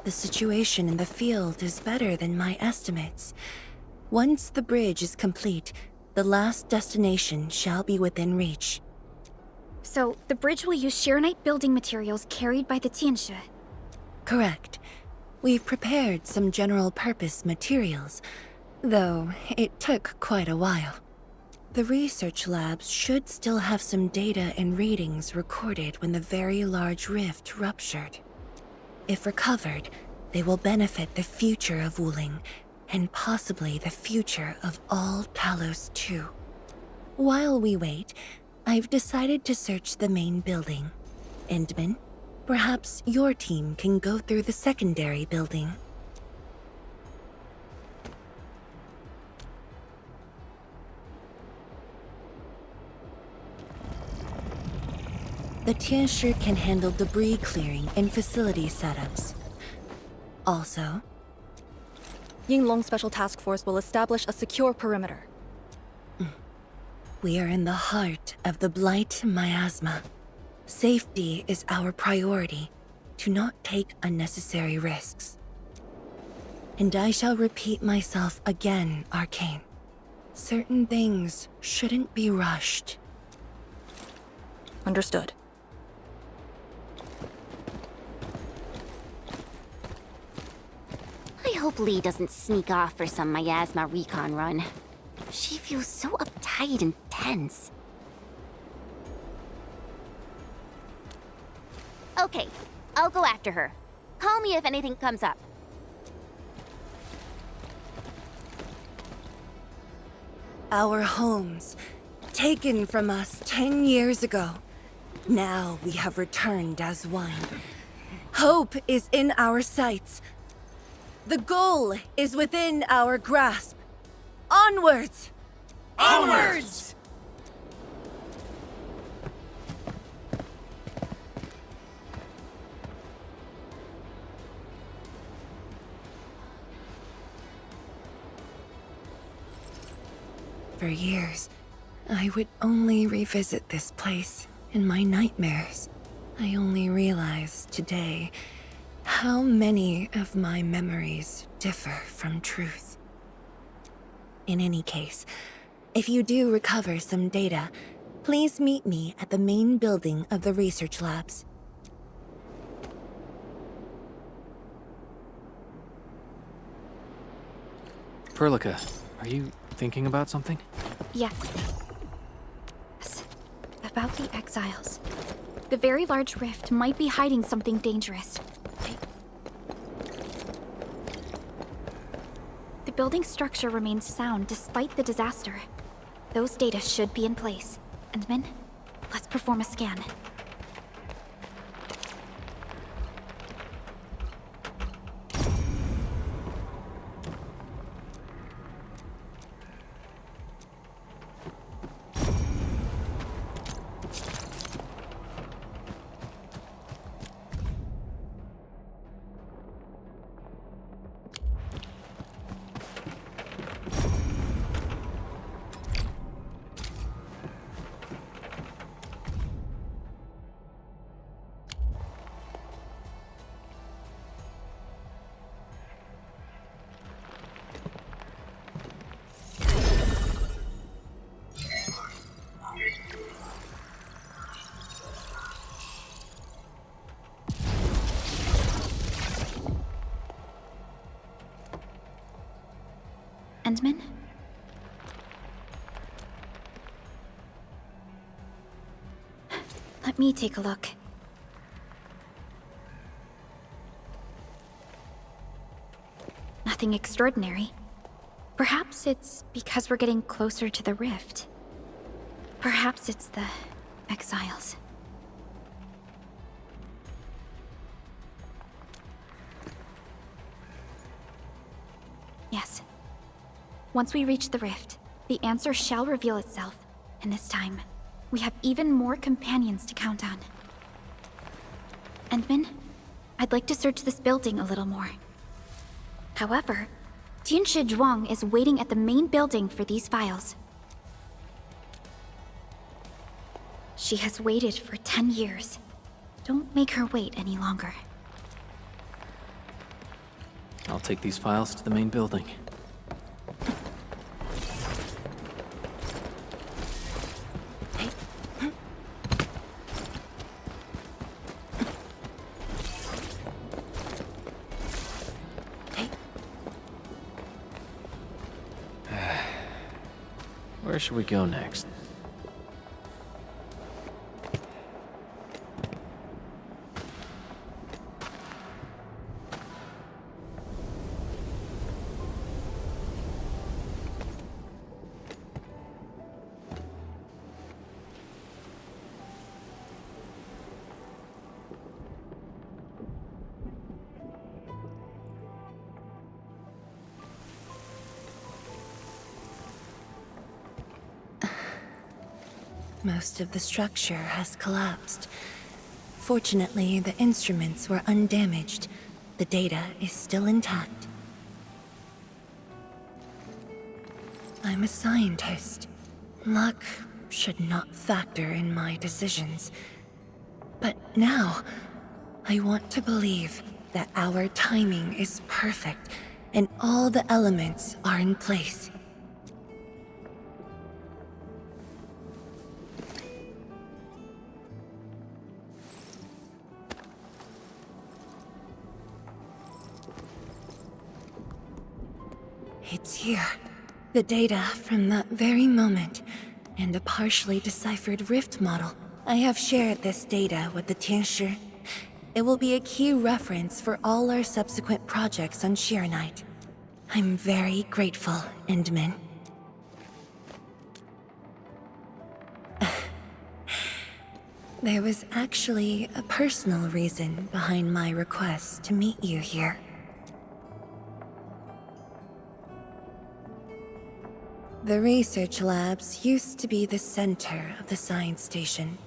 The situation in the field is better than my estimates. Once the bridge is complete, the last destination shall be within reach. So, the bridge will use Shiranite building materials carried by the Tianxia. Correct. We've prepared some general-purpose materials, though it took quite a while. The research labs should still have some data and readings recorded when the very large rift ruptured. If recovered, they will benefit the future of Wuling, and possibly the future of all Talos too. While we wait, I've decided to search the main building. Endmin, perhaps your team can go through the secondary building. The Tianxia can handle debris clearing and facility setups. Also, Yinglung Special Task Force will establish a secure perimeter. We are in the heart of the Blight miasma. Safety is our priority. Do not take unnecessary risks. And I shall repeat myself again, Arcane. Certain things shouldn't be rushed. Understood. I hope Lee doesn't sneak off for some miasma recon run. She feels so uptight and tense. Okay, I'll go after her. Call me if anything comes up. Our homes, taken from us 10 years ago. Now we have returned as one. Hope is in our sights. The goal is within our grasp. Onwards! Onwards! For years, I would only revisit this place in my nightmares. I only realized today how many of my memories differ from truth. In any case, if you do recover some data, please meet me at the main building of the research labs. Perlica, are you thinking about something? Yes. About the exiles. The very large rift might be hiding something dangerous. The building's structure remains sound despite the disaster. Those data should be in place. Endmin, let's perform a scan. Endmin? Let me take a look. Nothing extraordinary. Perhaps it's because we're getting closer to the rift. Perhaps it's the exiles. Yes. Once we reach the rift, the answer shall reveal itself, and this time, we have even more companions to count on. Endmin, I'd like to search this building a little more. However, Tianshi Zhuang is waiting at the main building for these files. She has waited for 10 years. Don't make her wait any longer. I'll take these files to the main building. Where should we go next? Most of the structure has collapsed. Fortunately, the instruments were undamaged. The data is still intact. I'm a scientist. Luck should not factor in my decisions. But now, I want to believe that our timing is perfect and all the elements are in place. It's here. The data from that very moment, and a partially deciphered rift model. I have shared this data with the Tianshi. It will be a key reference for all our subsequent projects on Shiranite. I'm very grateful, Endmin. There was actually a personal reason behind my request to meet you here. The research labs used to be the center of the science station.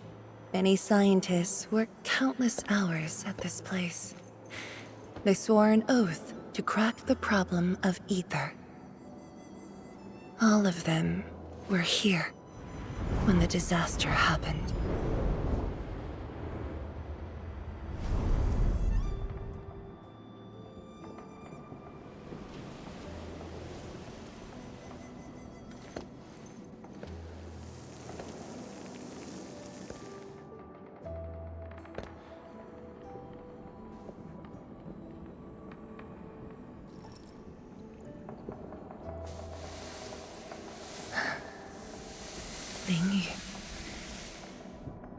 Many scientists worked countless hours at this place. They swore an oath to crack the problem of ether. All of them were here when the disaster happened.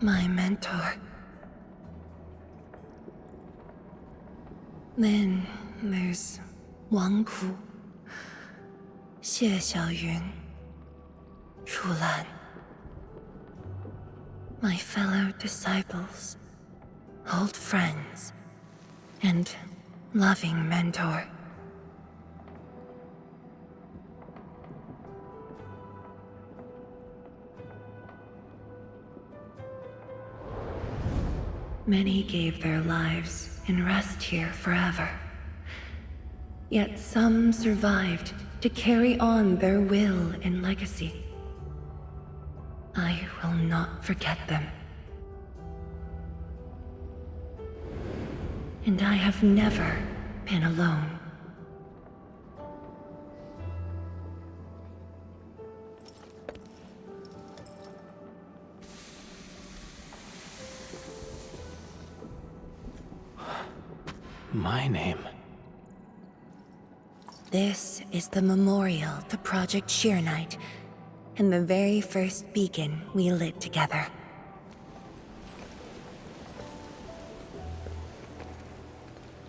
My mentor. Then there's Wang Pu, Xie Xiaoyun, Chu Lan. My fellow disciples, old friends, and loving mentor. Many gave their lives and rest here forever. Yet some survived to carry on their will and legacy. I will not forget them. And I have never been alone. My name. This is the memorial to Project Sheer Night, and the very first beacon we lit together.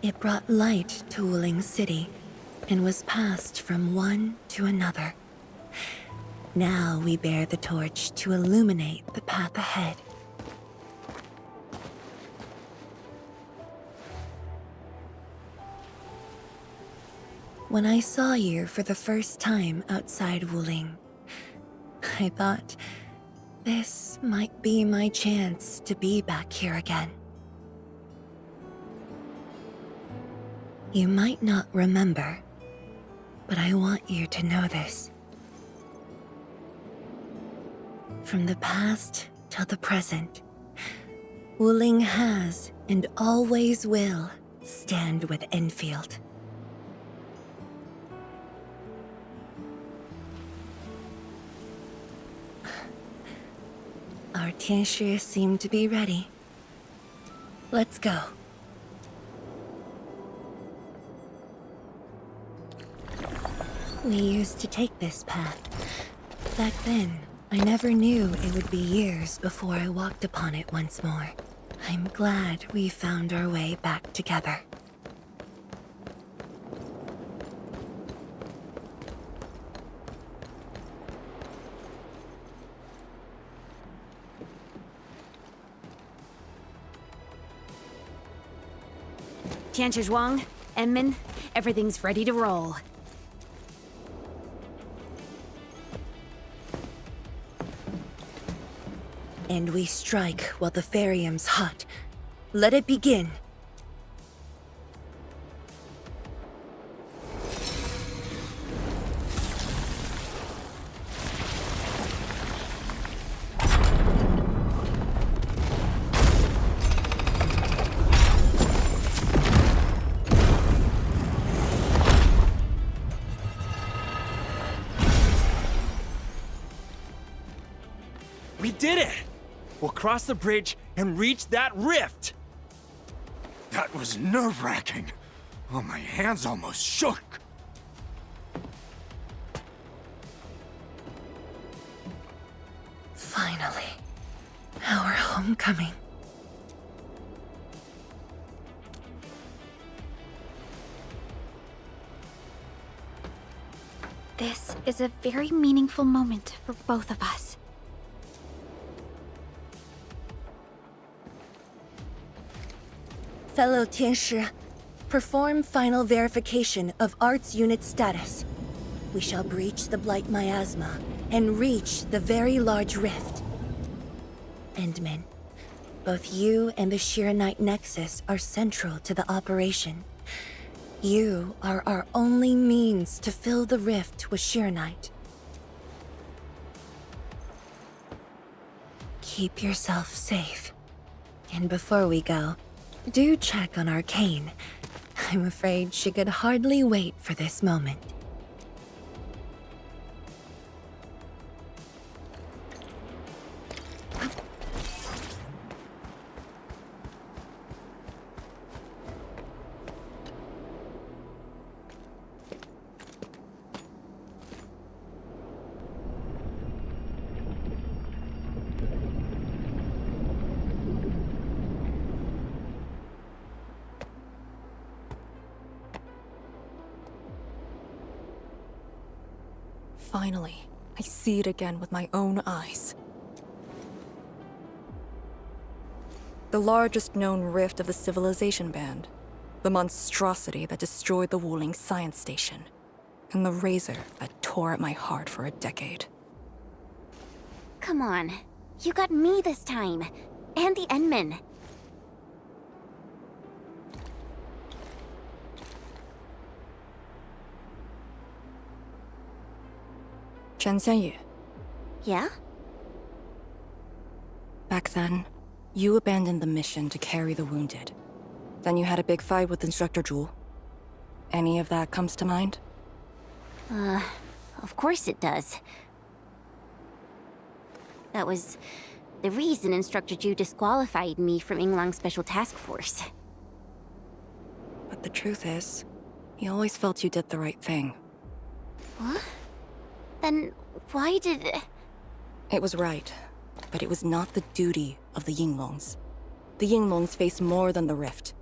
It brought light to Wuling City, and was passed from one to another. Now we bear the torch to illuminate the path ahead. When I saw you for the first time outside Wuling, I thought this might be my chance to be back here again. You might not remember, but I want you to know this. From the past till the present, Wuling has and always will stand with Endfield. Our Tianshi seem to be ready. Let's go. We used to take this path. Back then, I never knew it would be years before I walked upon it once more. I'm glad we found our way back together. Zhuang, Endmin, everything's ready to roll. And we strike while the Ferium's hot. Let it begin. We did it! We'll cross the bridge and reach that rift! That was nerve-wracking. Oh, my hands almost shook. Finally, our homecoming. This is a very meaningful moment for both of us. Fellow Tianshi, perform final verification of Arts Unit status. We shall breach the Blight Miasma and reach the very large rift. Endmin, both you and the Sheer Night Nexus are central to the operation. You are our only means to fill the rift with Sheer Night. Keep yourself safe. And before we go, do check on Arcane. I'm afraid she could hardly wait for this moment. Finally, I see it again with my own eyes. The largest known rift of the Civilization Band. The monstrosity that destroyed the Wuling science station. And the razor that tore at my heart for a decade. Come on. You got me this time. And the Endmin. Qianyu. Yeah? Back then, you abandoned the mission to carry the wounded. Then you had a big fight with Instructor Zhu. Any of that comes to mind? Of course it does. That was the reason Instructor Zhu disqualified me from Yinglung's Special Task Force. But the truth is, he always felt you did the right thing. What? Then why did... It was right, but it was not the duty of the Yinglungs. The Yinglungs face more than the rift.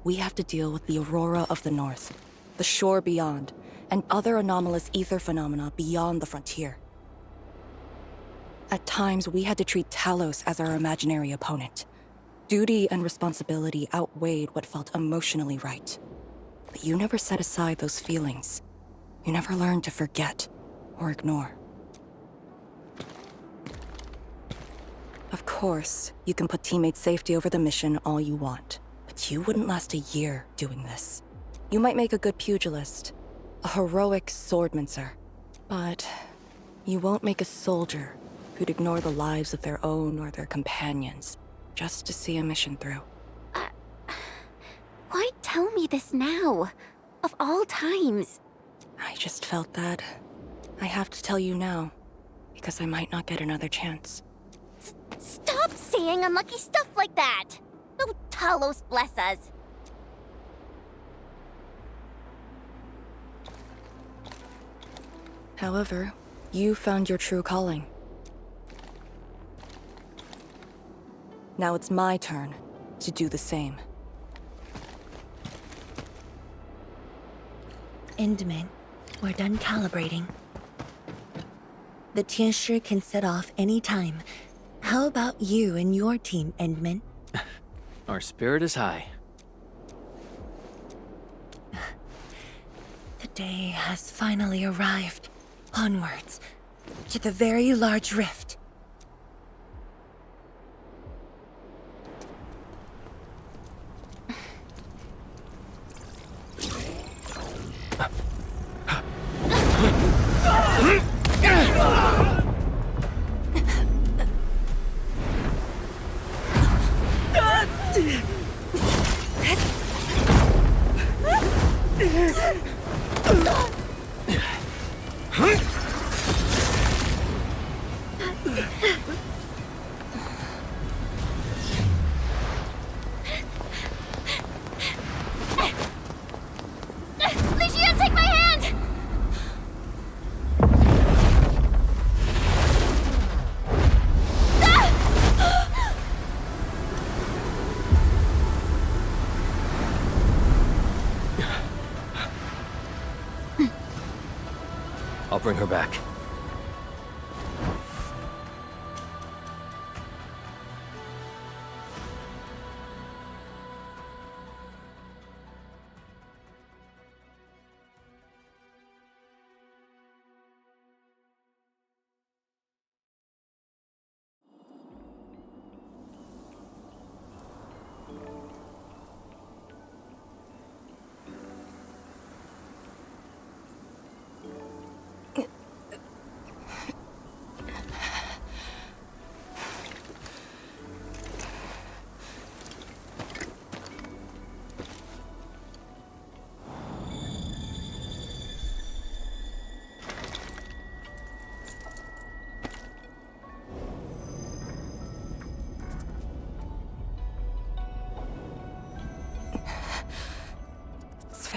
We have to deal with the Aurora of the North, the shore beyond, and other anomalous ether phenomena beyond the frontier. At times, we had to treat Talos as our imaginary opponent. Duty and responsibility outweighed what felt emotionally right. But you never set aside those feelings. You never learned to forget or ignore. Of course, you can put teammate safety over the mission all you want, but you wouldn't last a year doing this. You might make a good pugilist, a heroic swordmancer, but you won't make a soldier who'd ignore the lives of their own or their companions just to see a mission through. Why tell me this now? Of all times. I just felt that I have to tell you now, because I might not get another chance. Stop saying unlucky stuff like that! Oh, Talos bless us. However, you found your true calling. Now it's my turn to do the same. Endmin, we're done calibrating. The Tianshi can set off any time. How about you and your team, Endmin? Our spirit is high. The day has finally arrived. Onwards, to the very large rift. Take my hand! I'll bring her back.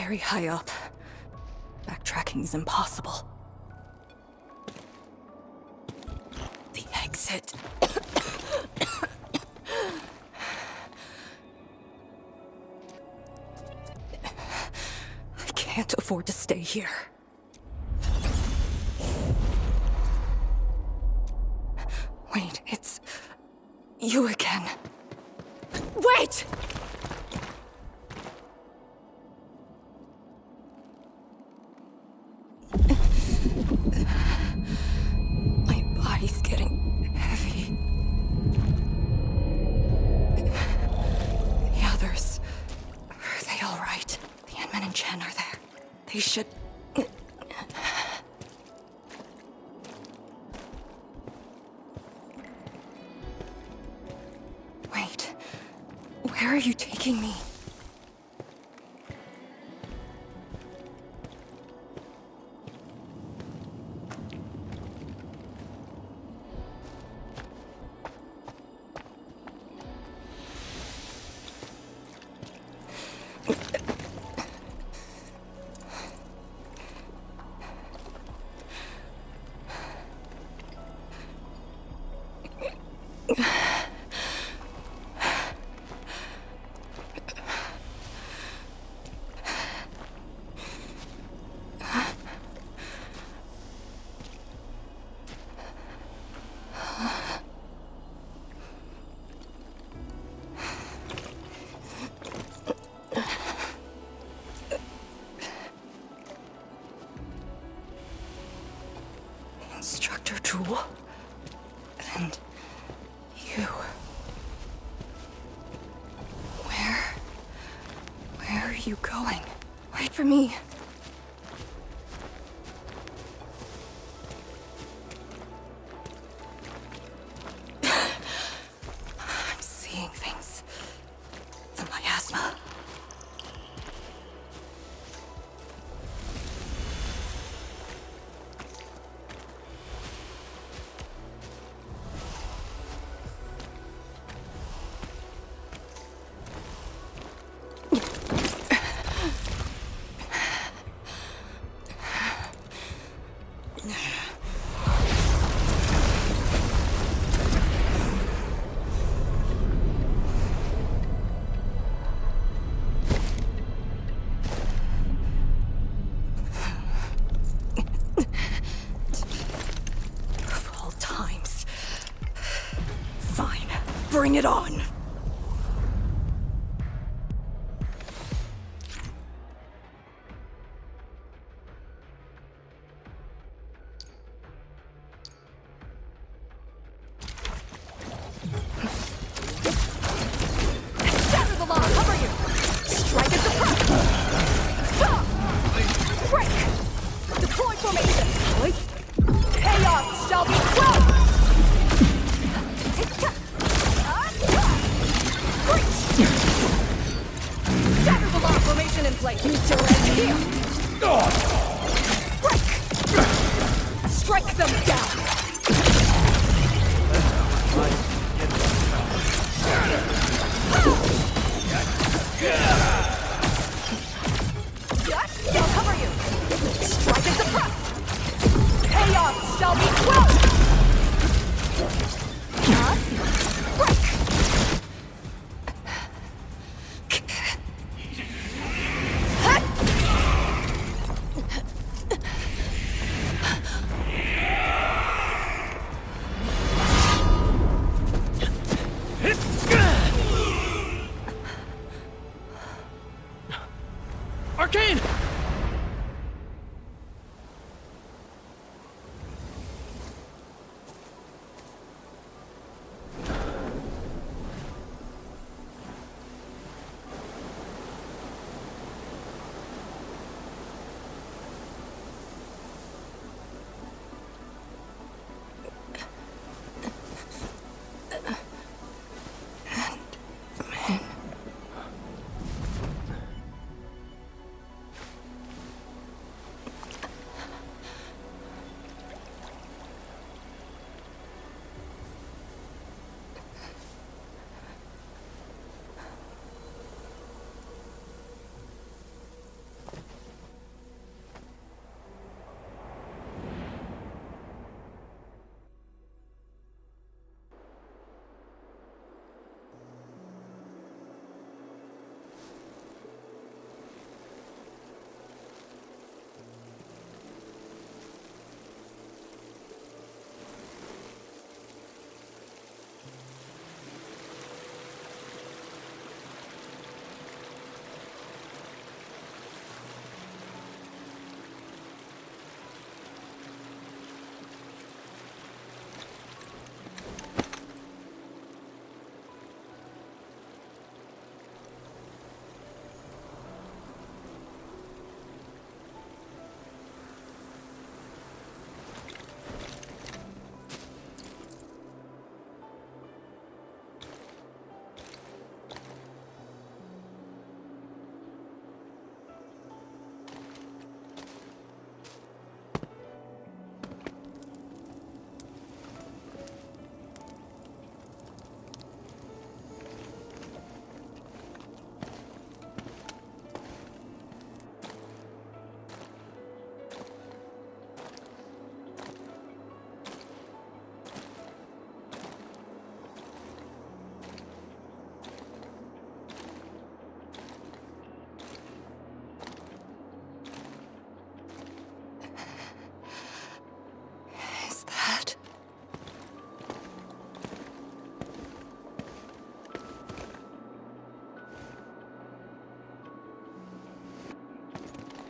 very high up. Backtracking is impossible. The exit. I can't afford to stay here. Wait, it's you again. Wait! My body's getting heavy. The others, are they all right? The Endmin and Chen are there. They should... Wait, where are you taking me? Instructor Zhu, and you. Where are you going? Wait for me. I'm seeing things. The miasma. Of all times. Fine. Bring it on! Shatter the law! Cover you! Strike and suppress! Break! Deploy formation! Chaos shall be quelled! Shatter the law! Formation in place! Here! Break! Strike them down! They'll cover you! Strike and suppress! Chaos shall be quelled! Break!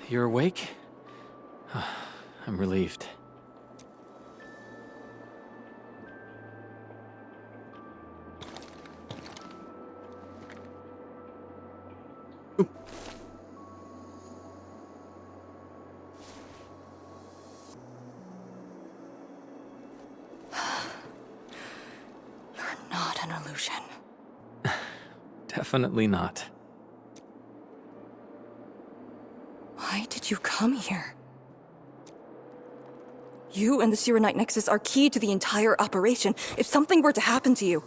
You're awake? I'm relieved. Not an illusion. Definitely not. Why did you come here? You and the Sirenite Nexus are key to the entire operation. If something were to happen to you...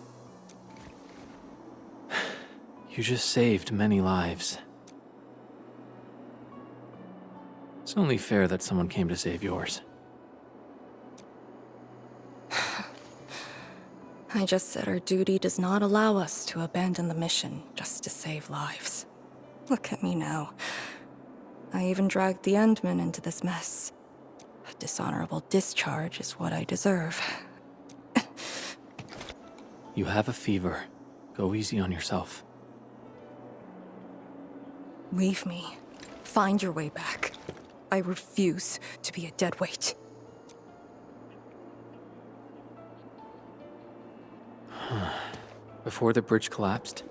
You just saved many lives. It's only fair that someone came to save yours. I just said our duty does not allow us to abandon the mission just to save lives. Look at me now. I even dragged the Endmin into this mess. A dishonorable discharge is what I deserve. You have a fever. Go easy on yourself. Leave me. Find your way back. I refuse to be a dead weight. Before the bridge collapsed,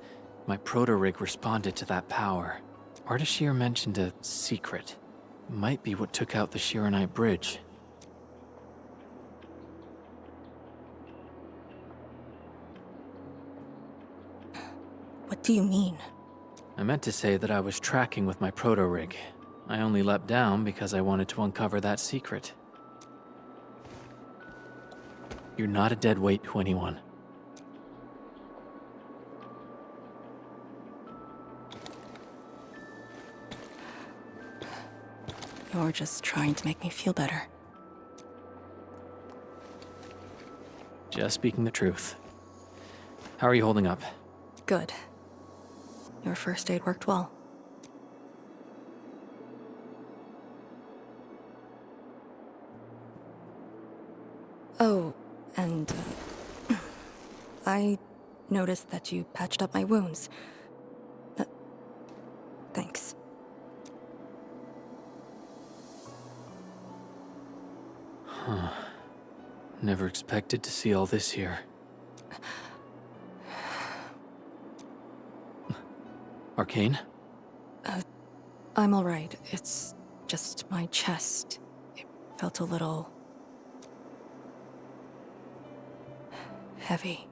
my proto-rig responded to that power. Ardashir mentioned a secret. Might be what took out the Shiranite bridge. What do you mean? I meant to say that I was tracking with my proto-rig. I only leapt down because I wanted to uncover that secret. You're not a dead weight to anyone. You're just trying to make me feel better. Just speaking the truth. How are you holding up? Good. Your first aid worked well. Oh, and I noticed that you patched up my wounds. Thanks. Huh. Never expected to see all this here. Arcane? I'm alright. It's just my chest. It felt a little... heavy.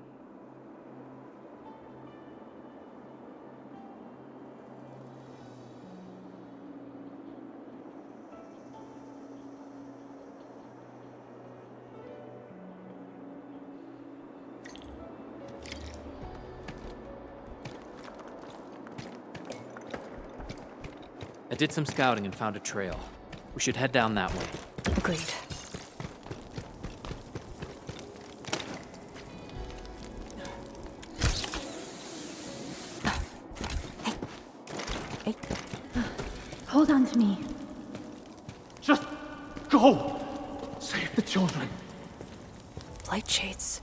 I did some scouting and found a trail. We should head down that way. Agreed. Hey. Hold on to me. Just go! Save the children. Blight Shades.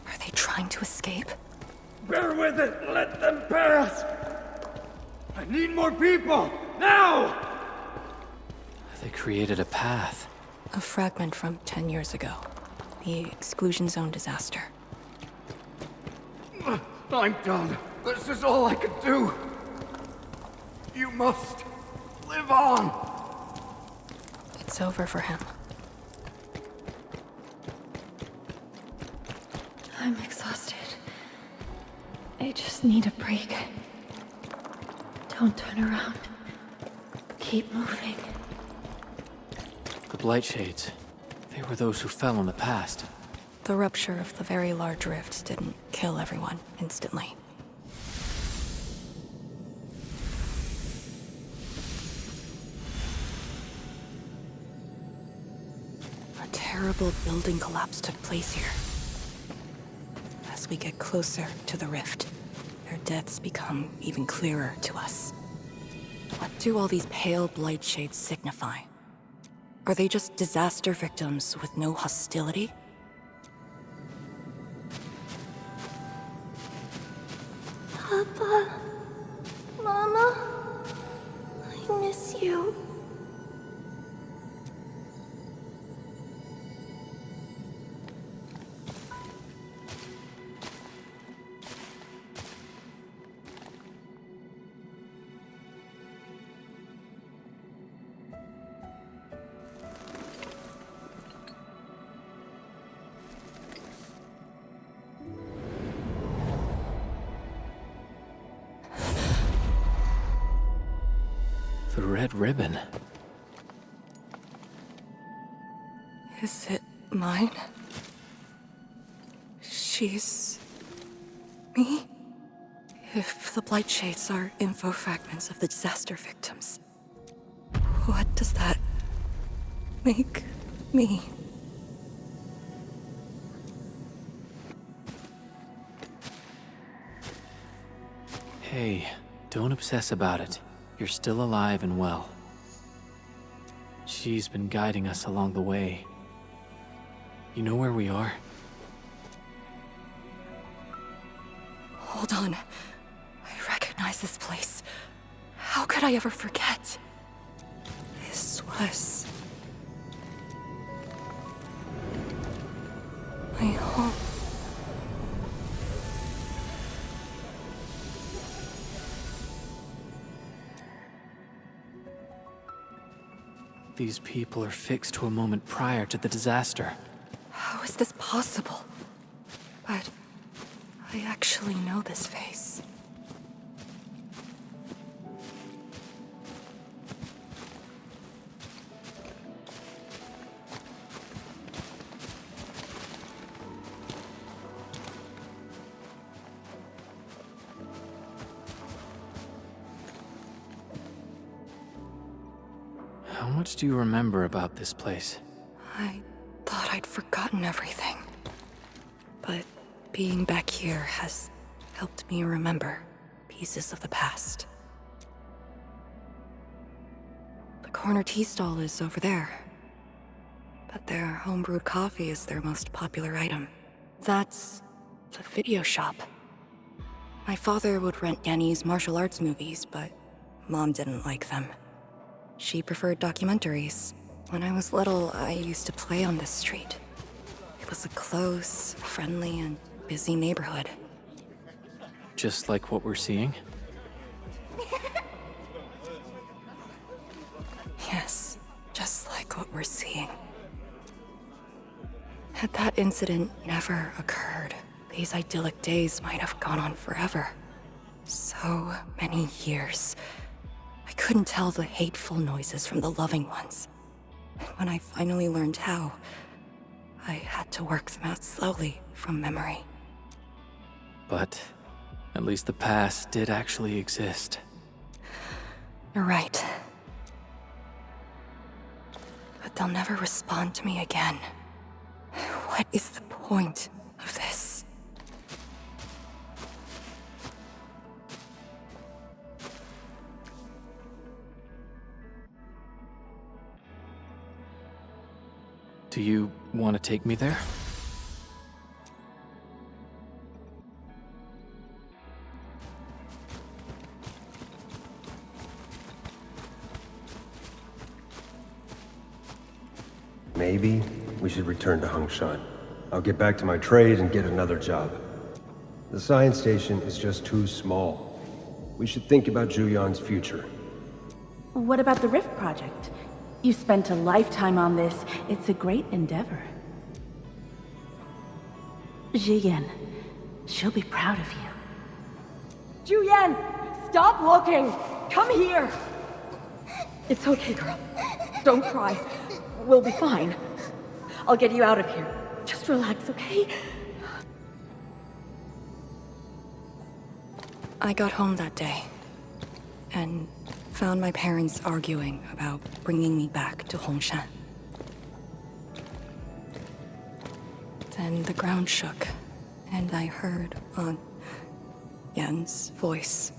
Are they trying to escape? Bear with it! Let them pass! I need more people! Now! They created a path. A fragment from 10 years ago. The Exclusion Zone disaster. I'm done. This is all I could do. You must live on. It's over for him. I'm exhausted. I just need a break. Don't turn around. Keep moving. The Blight Shades. They were those who fell in the past. The rupture of the very large rift didn't kill everyone instantly. A terrible building collapse took place here. As we get closer to the rift, their deaths become even clearer to us. What do all these pale blight shades signify? Are they just disaster victims with no hostility? Papa, Mama, I miss you. The red ribbon. Is it mine? She's... me? If the Blight Shades are info fragments of the disaster victims, what does that make me? Hey, don't obsess about it. You're still alive and well. She's been guiding us along the way. You know where we are? Hold on. I recognize this place. How could I ever forget? This was... my home. These people are fixed to a moment prior to the disaster. How is this possible? But I actually know this face. How much do you remember about this place? I thought I'd forgotten everything. But being back here has helped me remember pieces of the past. The corner tea stall is over there. But their homebrewed coffee is their most popular item. That's the video shop. My father would rent Yanni's martial arts movies, but Mom didn't like them. She preferred documentaries. When I was little, I used to play on this street. It was a close, friendly, and busy neighborhood. Just like what we're seeing? Yes, just like what we're seeing. Had that incident never occurred, these idyllic days might have gone on forever. So many years. I couldn't tell the hateful noises from the loving ones. And when I finally learned how, I had to work them out slowly from memory. But at least the past did actually exist. You're right. But they'll never respond to me again. What is the point of this? Do you want to take me there? Maybe we should return to Hongshan. I'll get back to my trade and get another job. The science station is just too small. We should think about Zhuyan's future. What about the Rift Project? You spent a lifetime on this. It's a great endeavor. Zhiyan, she'll be proud of you. Zhuyan, stop looking! Come here! It's okay, girl. Don't cry. We'll be fine. I'll get you out of here. Just relax, okay? I got home that day, and found my parents arguing about bringing me back to Hongshan. Then the ground shook, and I heard Aunt Yan's voice.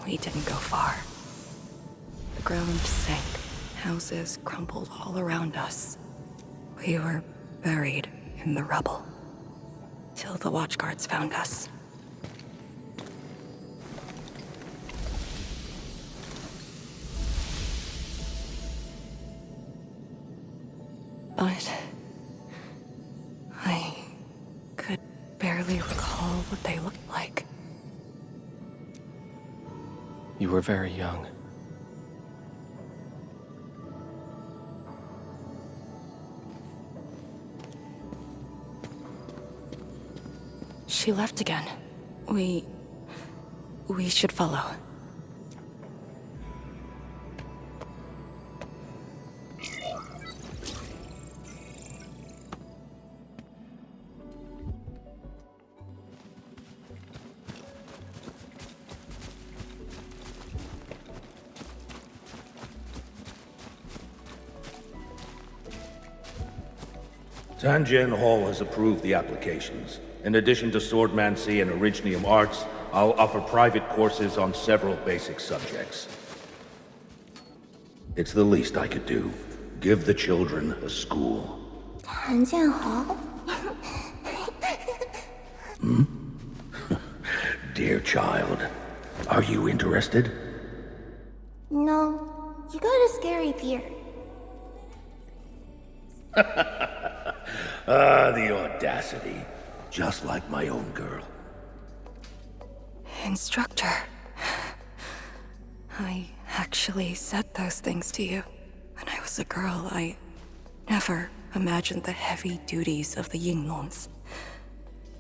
We didn't go far. The ground sank. Houses crumbled all around us. We were buried in the rubble. Till the watchguards found us. But I could barely recall what they looked like. You were very young. She left again. We should follow. Tanjian Hall has approved the applications. In addition to swordmancy and originium arts, I'll offer private courses on several basic subjects. It's the least I could do. Give the children a school. Tanjian Hall? Dear child, are you interested? No, you got a scary beard. The audacity. Just like my own girl. Instructor. I actually said those things to you. When I was a girl, I never imagined the heavy duties of the Yinglungs.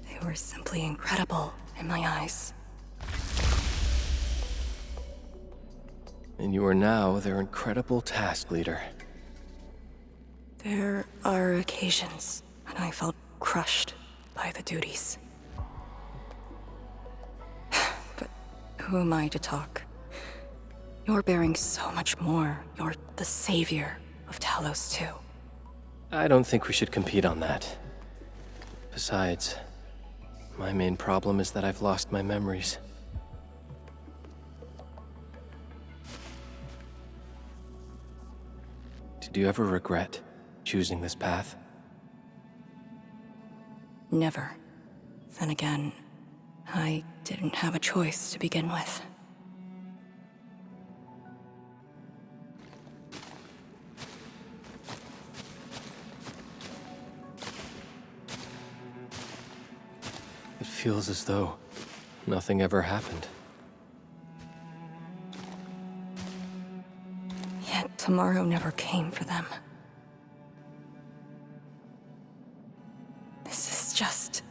They were simply incredible in my eyes. And you are now their incredible task leader. There are occasions when I felt crushed by the duties. But who am I to talk? You're bearing so much more. You're the savior of Talos too. I don't think we should compete on that. Besides, my main problem is that I've lost my memories. Did you ever regret choosing this path? Never. Then again, I didn't have a choice to begin with. It feels as though nothing ever happened. Yet tomorrow never came for them. This is just...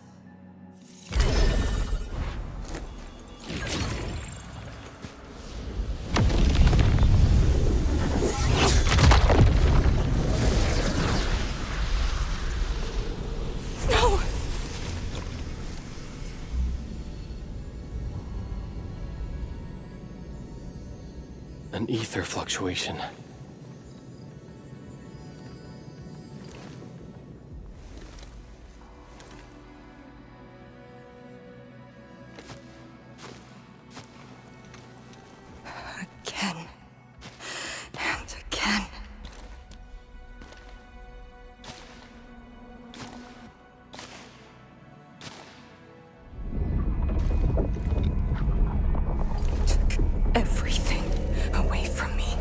No! An ether fluctuation. Again. And again. Took everything away from me.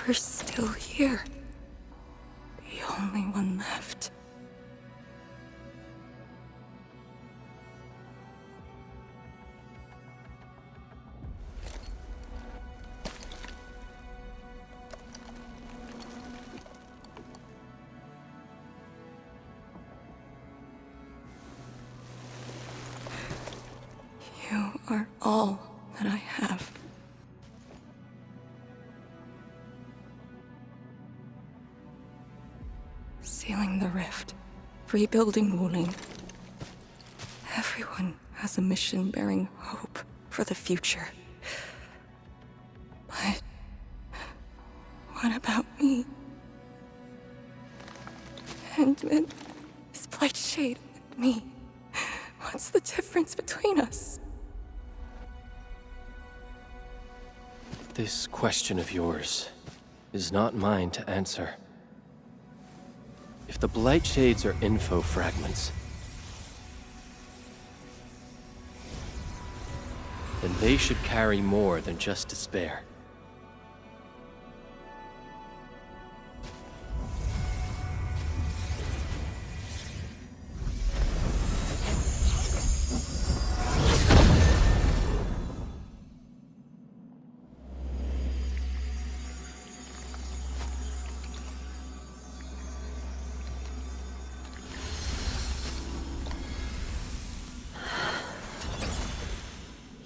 You're still here. The only one left. You are all that I have. Sealing the rift, rebuilding Wuling. Everyone has a mission bearing hope for the future. But what about me? Endmin, this Blightshade, and me. What's the difference between us? This question of yours is not mine to answer. If the Blightshades are info fragments, then they should carry more than just despair.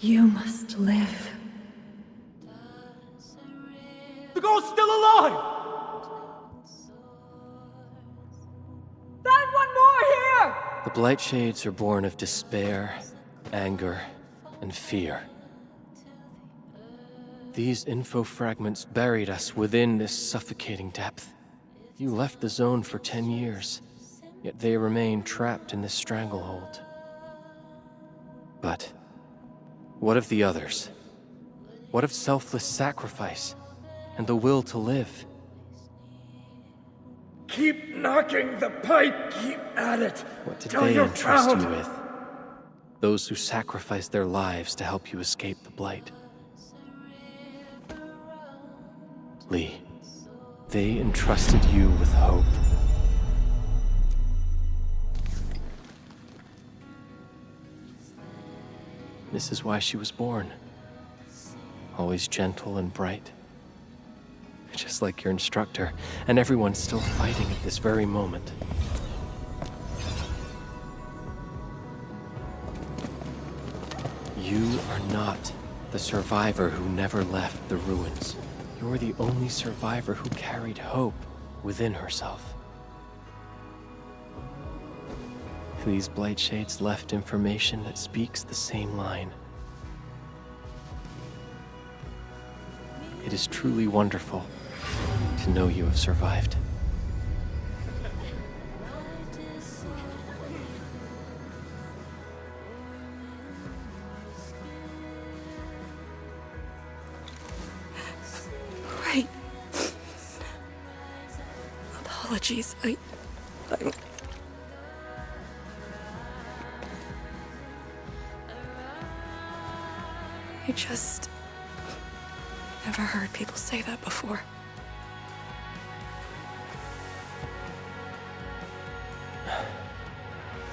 You must live. The girl's still alive! Blightshades are born of despair, anger, and fear. These info fragments buried us within this suffocating depth. You left the zone for 10 years, yet they remain trapped in this stranglehold. But what of the others? What of selfless sacrifice and the will to live? Keep knocking the pipe, keep at it. What did till they you're entrust found. you with? Those who sacrificed their lives to help you escape the Blight. Lee, they entrusted you with hope. This is why she was born. Always gentle and bright. Just like your instructor, and everyone's still fighting at this very moment. You are not the survivor who never left the ruins. You're the only survivor who carried hope within herself. These Blightshades left information that speaks the same line. It is truly wonderful to know you have survived. Right. Apologies, I'm... I just... never heard people say that before.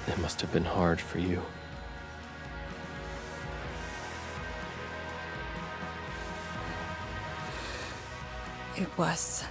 It must have been hard for you. It was.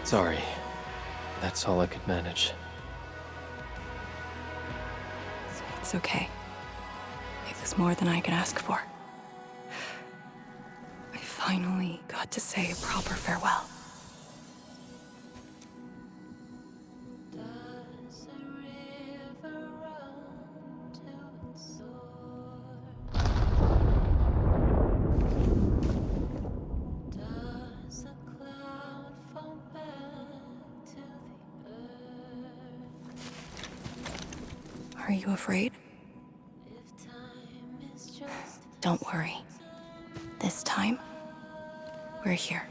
Sorry. That's all I could manage. It's okay. It was more than I could ask for. I finally got to say a proper farewell. Are you afraid? Don't worry. This time, we're here.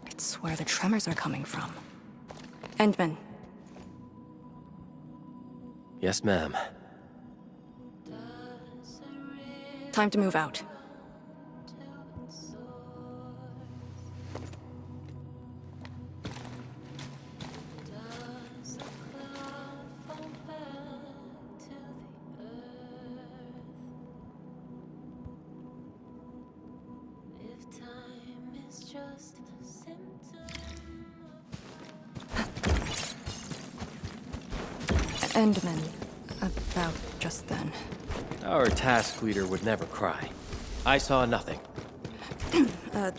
It's where the tremors are coming from. Endmin. Yes, ma'am. Time to move out. Endmin. About just then. Our task leader would never cry. I saw nothing.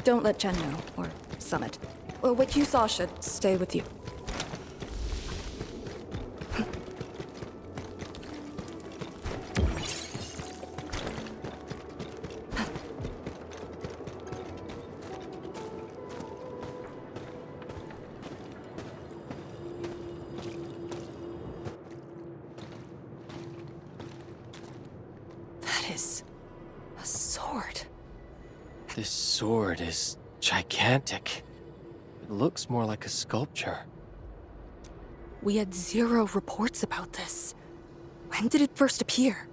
Don't let Chen know, or Summit. Well, what you saw should stay with you. is a sword. This sword is gigantic. It looks more like a sculpture. We had 0 reports about this. When did it first appear?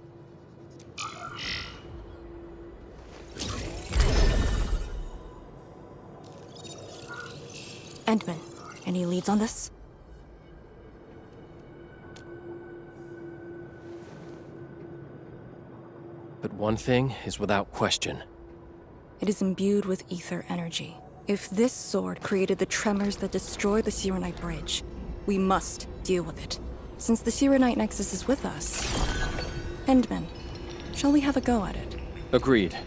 Endmin, any leads on this? But one thing is without question. It is imbued with ether energy. If this sword created the tremors that destroy the Sirenite Bridge, we must deal with it. Since the Sirenite Nexus is with us. Endmin, shall we have a go at it? Agreed.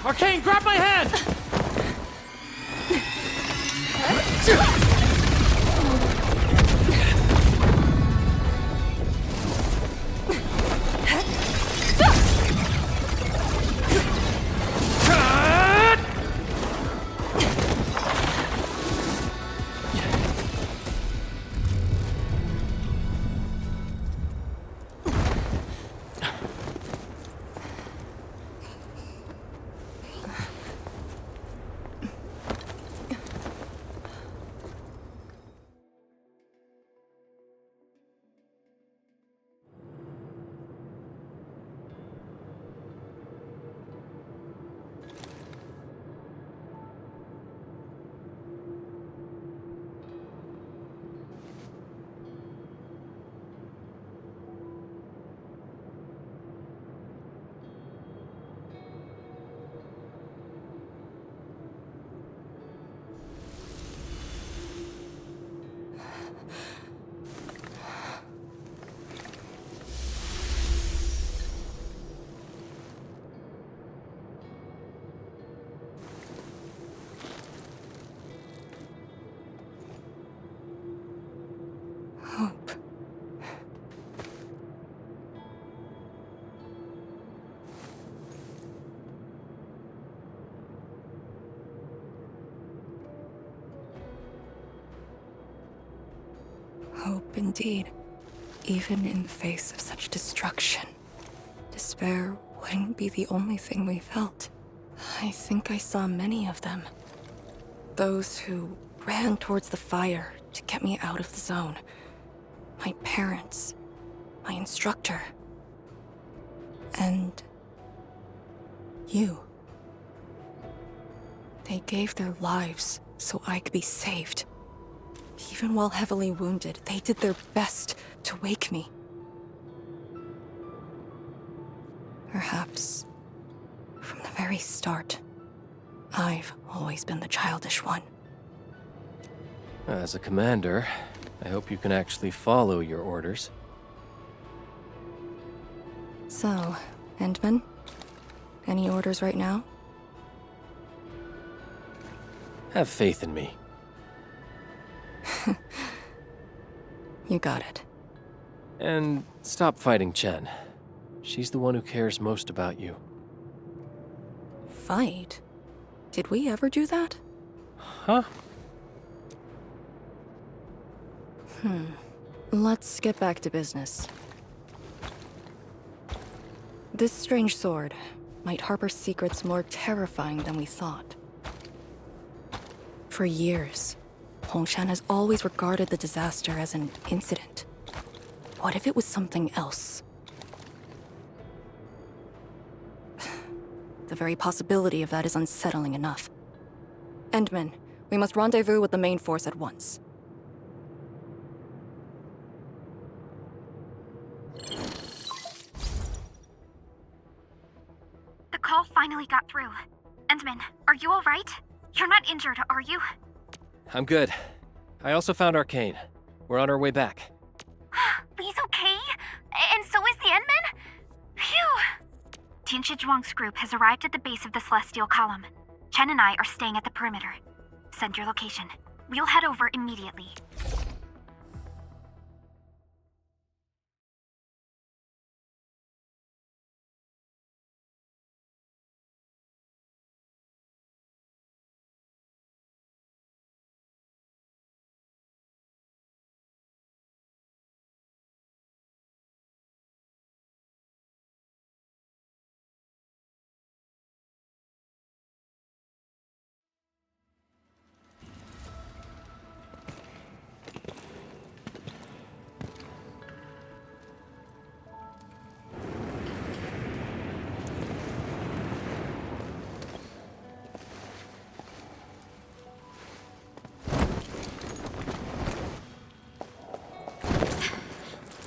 Arcane, grab my hand! Hope. Hope indeed. Even in the face of such destruction, despair wouldn't be the only thing we felt. I think I saw many of them. Those who ran towards the fire to get me out of the zone. My parents, my instructor, and you. They gave their lives so I could be saved. Even while heavily wounded, they did their best to wake me. Perhaps, from the very start, I've always been the childish one. As a commander, I hope you can actually follow your orders. So, Endmin? Any orders right now? Have faith in me. You got it. And stop fighting Chen. She's the one who cares most about you. Fight? Did we ever do that? Huh? Let's get back to business. This strange sword might harbor secrets more terrifying than we thought. For years, Hongshan has always regarded the disaster as an incident. What if it was something else? The very possibility of that is unsettling enough. Endmin, we must rendezvous with the main force at once. The call finally got through. Endmin, are you alright? You're not injured, are you? I'm good. I also found Arcane. We're on our way back. Lee's okay? And so is the Endmin? Phew! Tianshi Zhuang's group has arrived at the base of the Celestial Column. Chen and I are staying at the perimeter. Send your location. We'll head over immediately.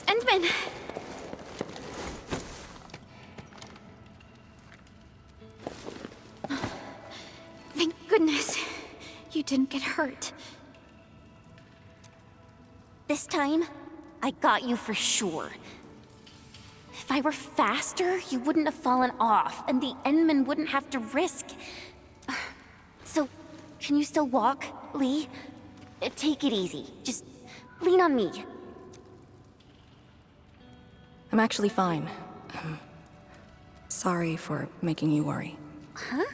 Endmin! Thank goodness you didn't get hurt. This time, I got you for sure. If I were faster, you wouldn't have fallen off, and the Endmin wouldn't have to risk. So, can you still walk, Lee? Take it easy. Just lean on me. I'm actually fine. Sorry for making you worry. Huh?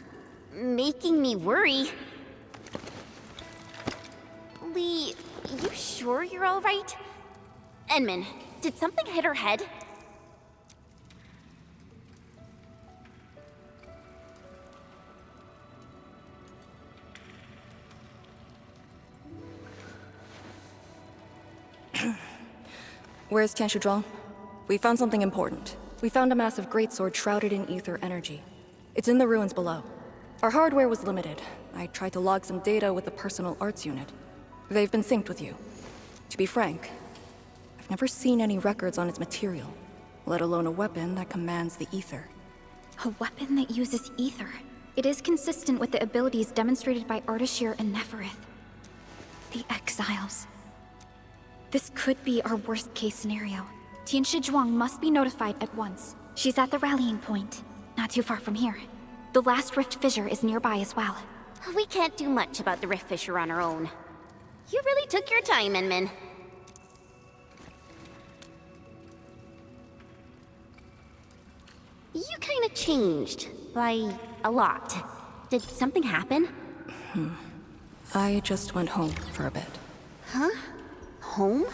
Making me worry? Lee, you sure you're all right? Endmin, did something hit her head? Where's Qianyu Zhuang? We found something important. We found a massive greatsword shrouded in ether energy. It's in the ruins below. Our hardware was limited. I tried to log some data with the personal arts unit. They've been synced with you. To be frank, I've never seen any records on its material, let alone a weapon that commands the ether. A weapon that uses ether. It is consistent with the abilities demonstrated by Ardashir and Nefarith. The Exiles. This could be our worst-case scenario. Tianshi Zhuang must be notified at once. She's at the rallying point, not too far from here. The last rift fissure is nearby as well. We can't do much about the rift fissure on our own. You really took your time, Endmin. You kinda changed. By a lot. Did something happen? I just went home for a bit. Huh? Home?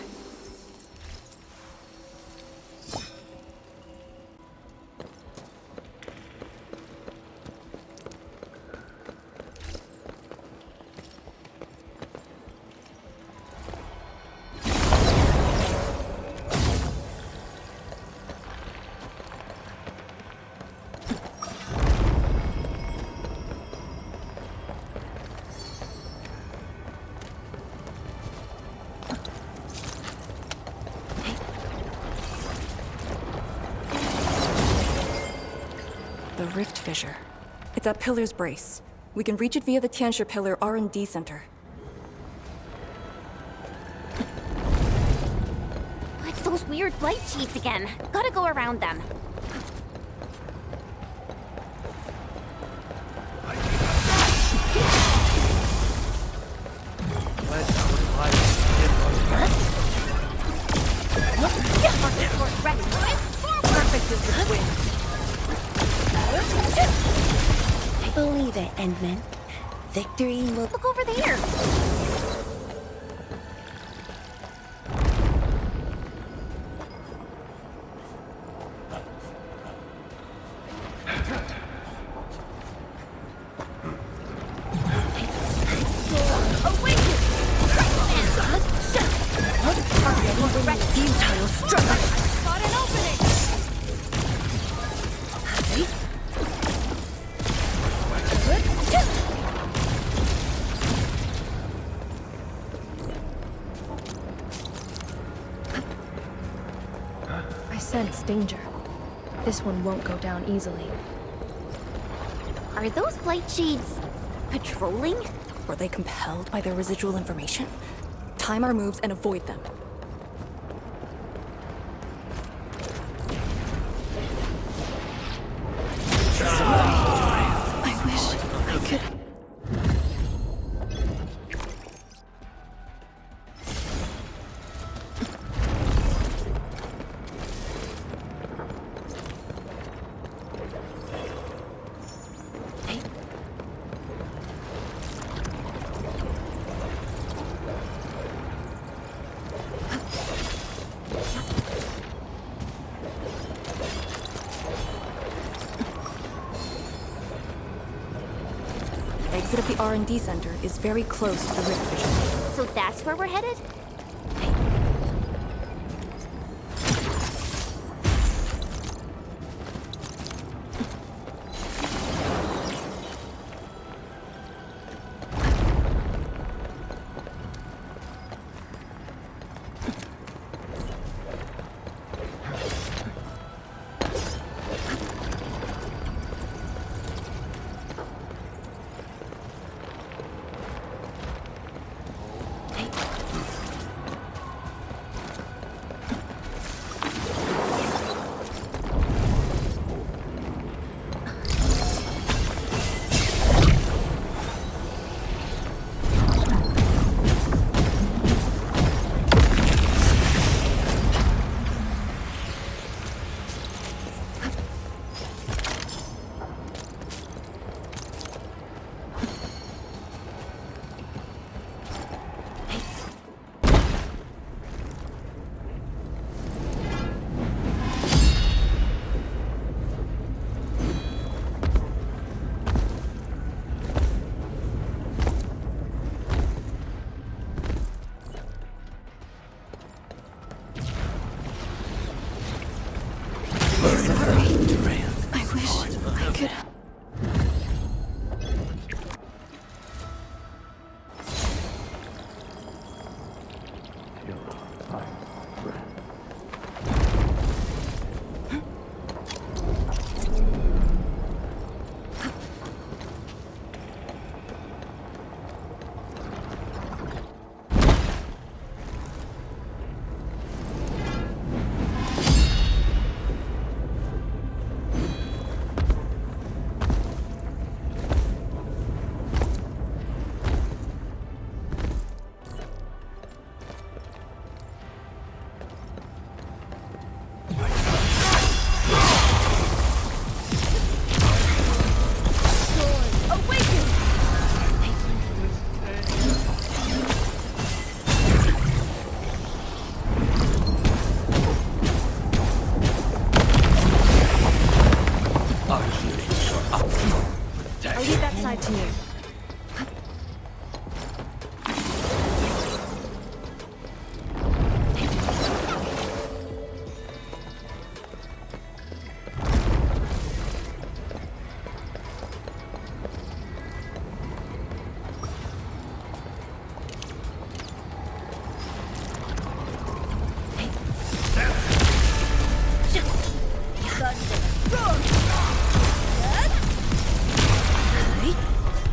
The rift fissure. It's at Pillar's Brace. We can reach it via the Tianshi Pillar R&D Center. It's those weird blight sheets again. Gotta go around them. Perfect as the wind. Believe it, Endmin. Victory will... Look over there! I sense danger. This one won't go down easily. Are those Blight Shades patrolling? Were they compelled by their residual information? Time our moves and avoid them. I wish I could... Exit of the R&D center is very close to the rift vision. So that's where we're headed?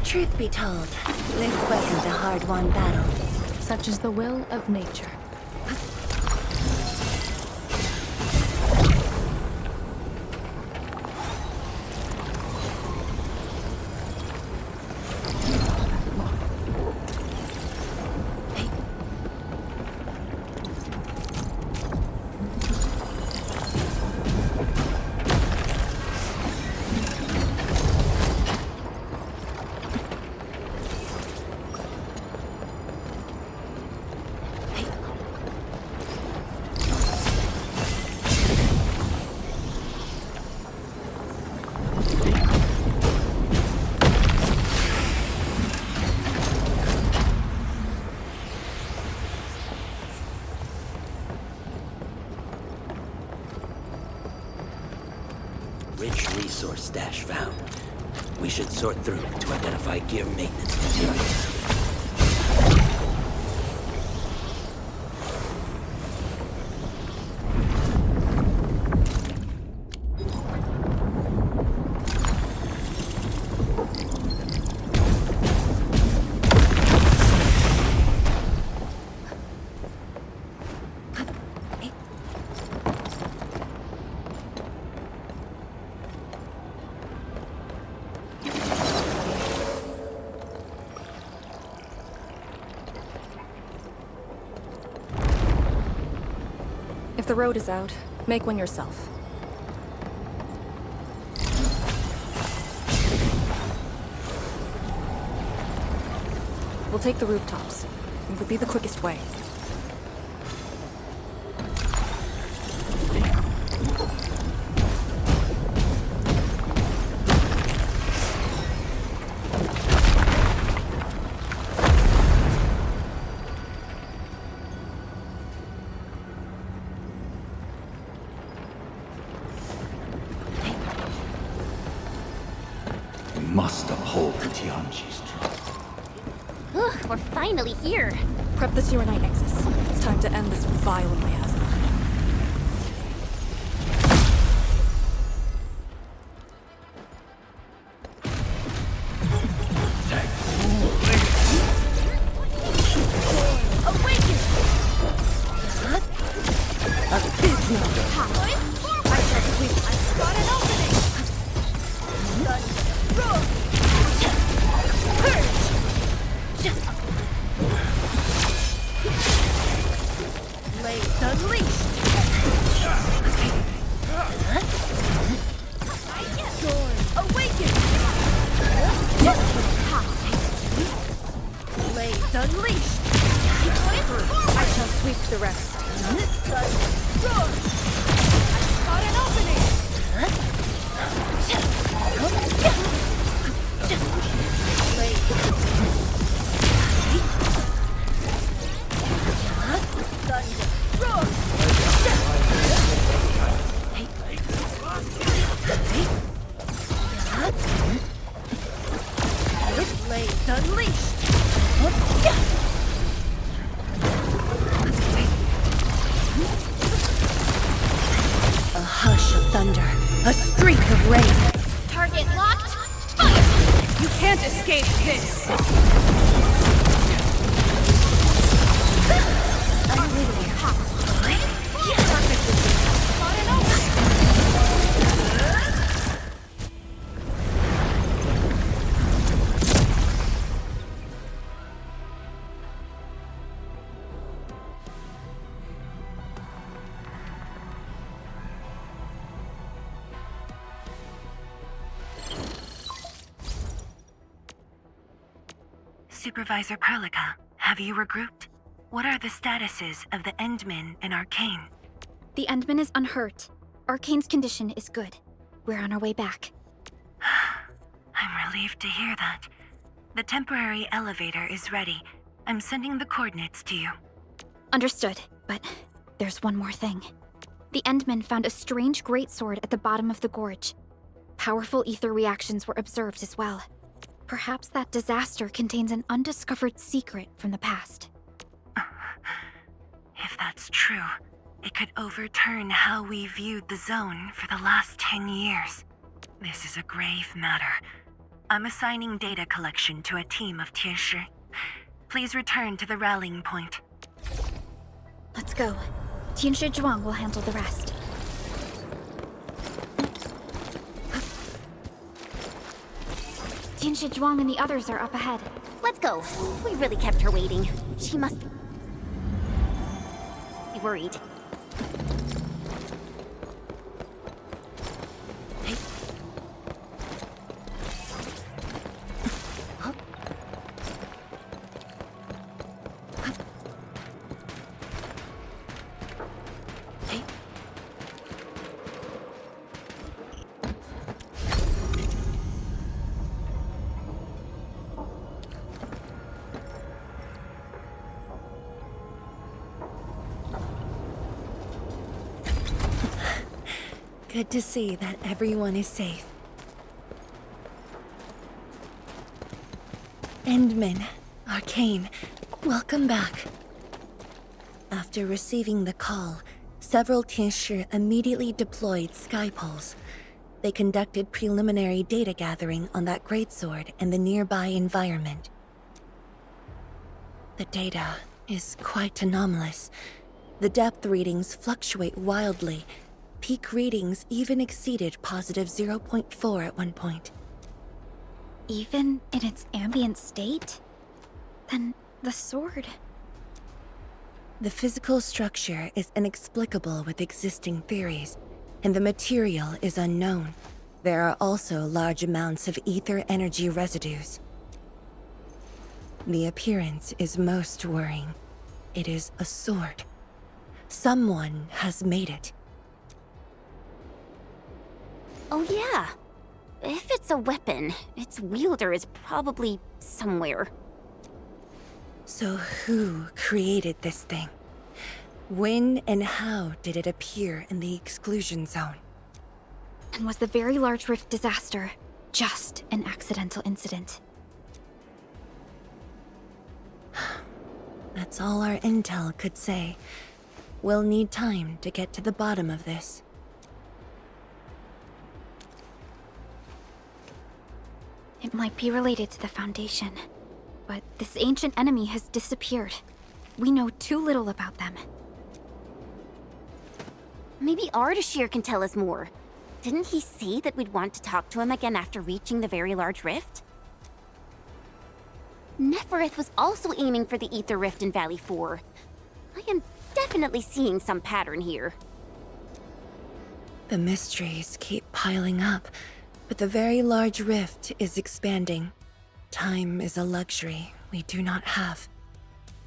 Truth be told, this wasn't a hard-won battle. Such is the will of nature. Rich resource stash found. We should sort through to identify gear maintenance materials. the road is out, make one yourself. We'll take the rooftops. It would be the quickest way. We must uphold the Tianji's trust. We're finally here. Prep the Qianyu Nexus. It's time to end this vile miasma. Awaken! Abysmal! I shall sweep. I've got an opening! Purge! Blades unleashed! Storm, awaken! Blades unleashed! I shall sweep the rest. Roar! I've got an opening! Blades unleashed! A hush of thunder, a streak of rain. Target locked! Fire! You can't escape this! Supervisor Perlica, have you regrouped? What are the statuses of the Endmin and Arcane? The Endmin is unhurt. Arcane's condition is good. We're on our way back. I'm relieved to hear that. The temporary elevator is ready. I'm sending the coordinates to you. Understood, but there's one more thing. The Endmin found a strange greatsword at the bottom of the gorge. Powerful ether reactions were observed as well. Perhaps that disaster contains an undiscovered secret from the past. If that's true, it could overturn how we viewed the zone for the last 10 years. This is a grave matter. I'm assigning data collection to a team of Tianshi. Please return to the rallying point. Let's go. Tianshi Zhuang will handle the rest. Tianshi Zhuang and the others are up ahead. Let's go. We really kept her waiting. She must be worried. Good to see that everyone is safe. Endmin, Arcane, welcome back. After receiving the call, several Tianshi immediately deployed skypoles. They conducted preliminary data gathering on that greatsword and the nearby environment. The data is quite anomalous. The depth readings fluctuate wildly. Peak readings even exceeded positive 0.4 at one point. Even in its ambient state? Then the sword... The physical structure is inexplicable with existing theories, and the material is unknown. There are also large amounts of ether energy residues. The appearance is most worrying. It is a sword. Someone has made it. Oh yeah. If it's a weapon, its wielder is probably somewhere. So who created this thing? When and how did it appear in the Exclusion Zone? And was the Very Large Rift disaster just an accidental incident? That's all our intel could say. We'll need time to get to the bottom of this. It might be related to the Foundation, but this ancient enemy has disappeared. We know too little about them. Maybe Ardashir can tell us more. Didn't he say that we'd want to talk to him again after reaching the Very Large Rift? Nefarith was also aiming for the Ether Rift in Valley 4. I am definitely seeing some pattern here. The mysteries keep piling up, but the Very Large Rift is expanding. Time is a luxury we do not have.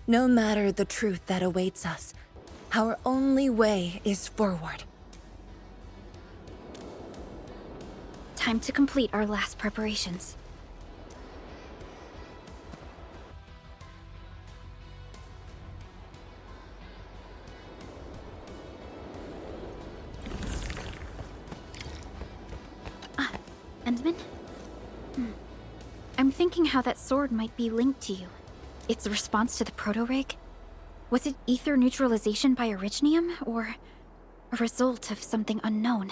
No matter the truth that awaits us, our only way is forward. Time to complete our last preparations. Endmin? I'm thinking how that sword might be linked to you. Its response to the proto-rig? Was it ether neutralization by Originium, or a result of something unknown?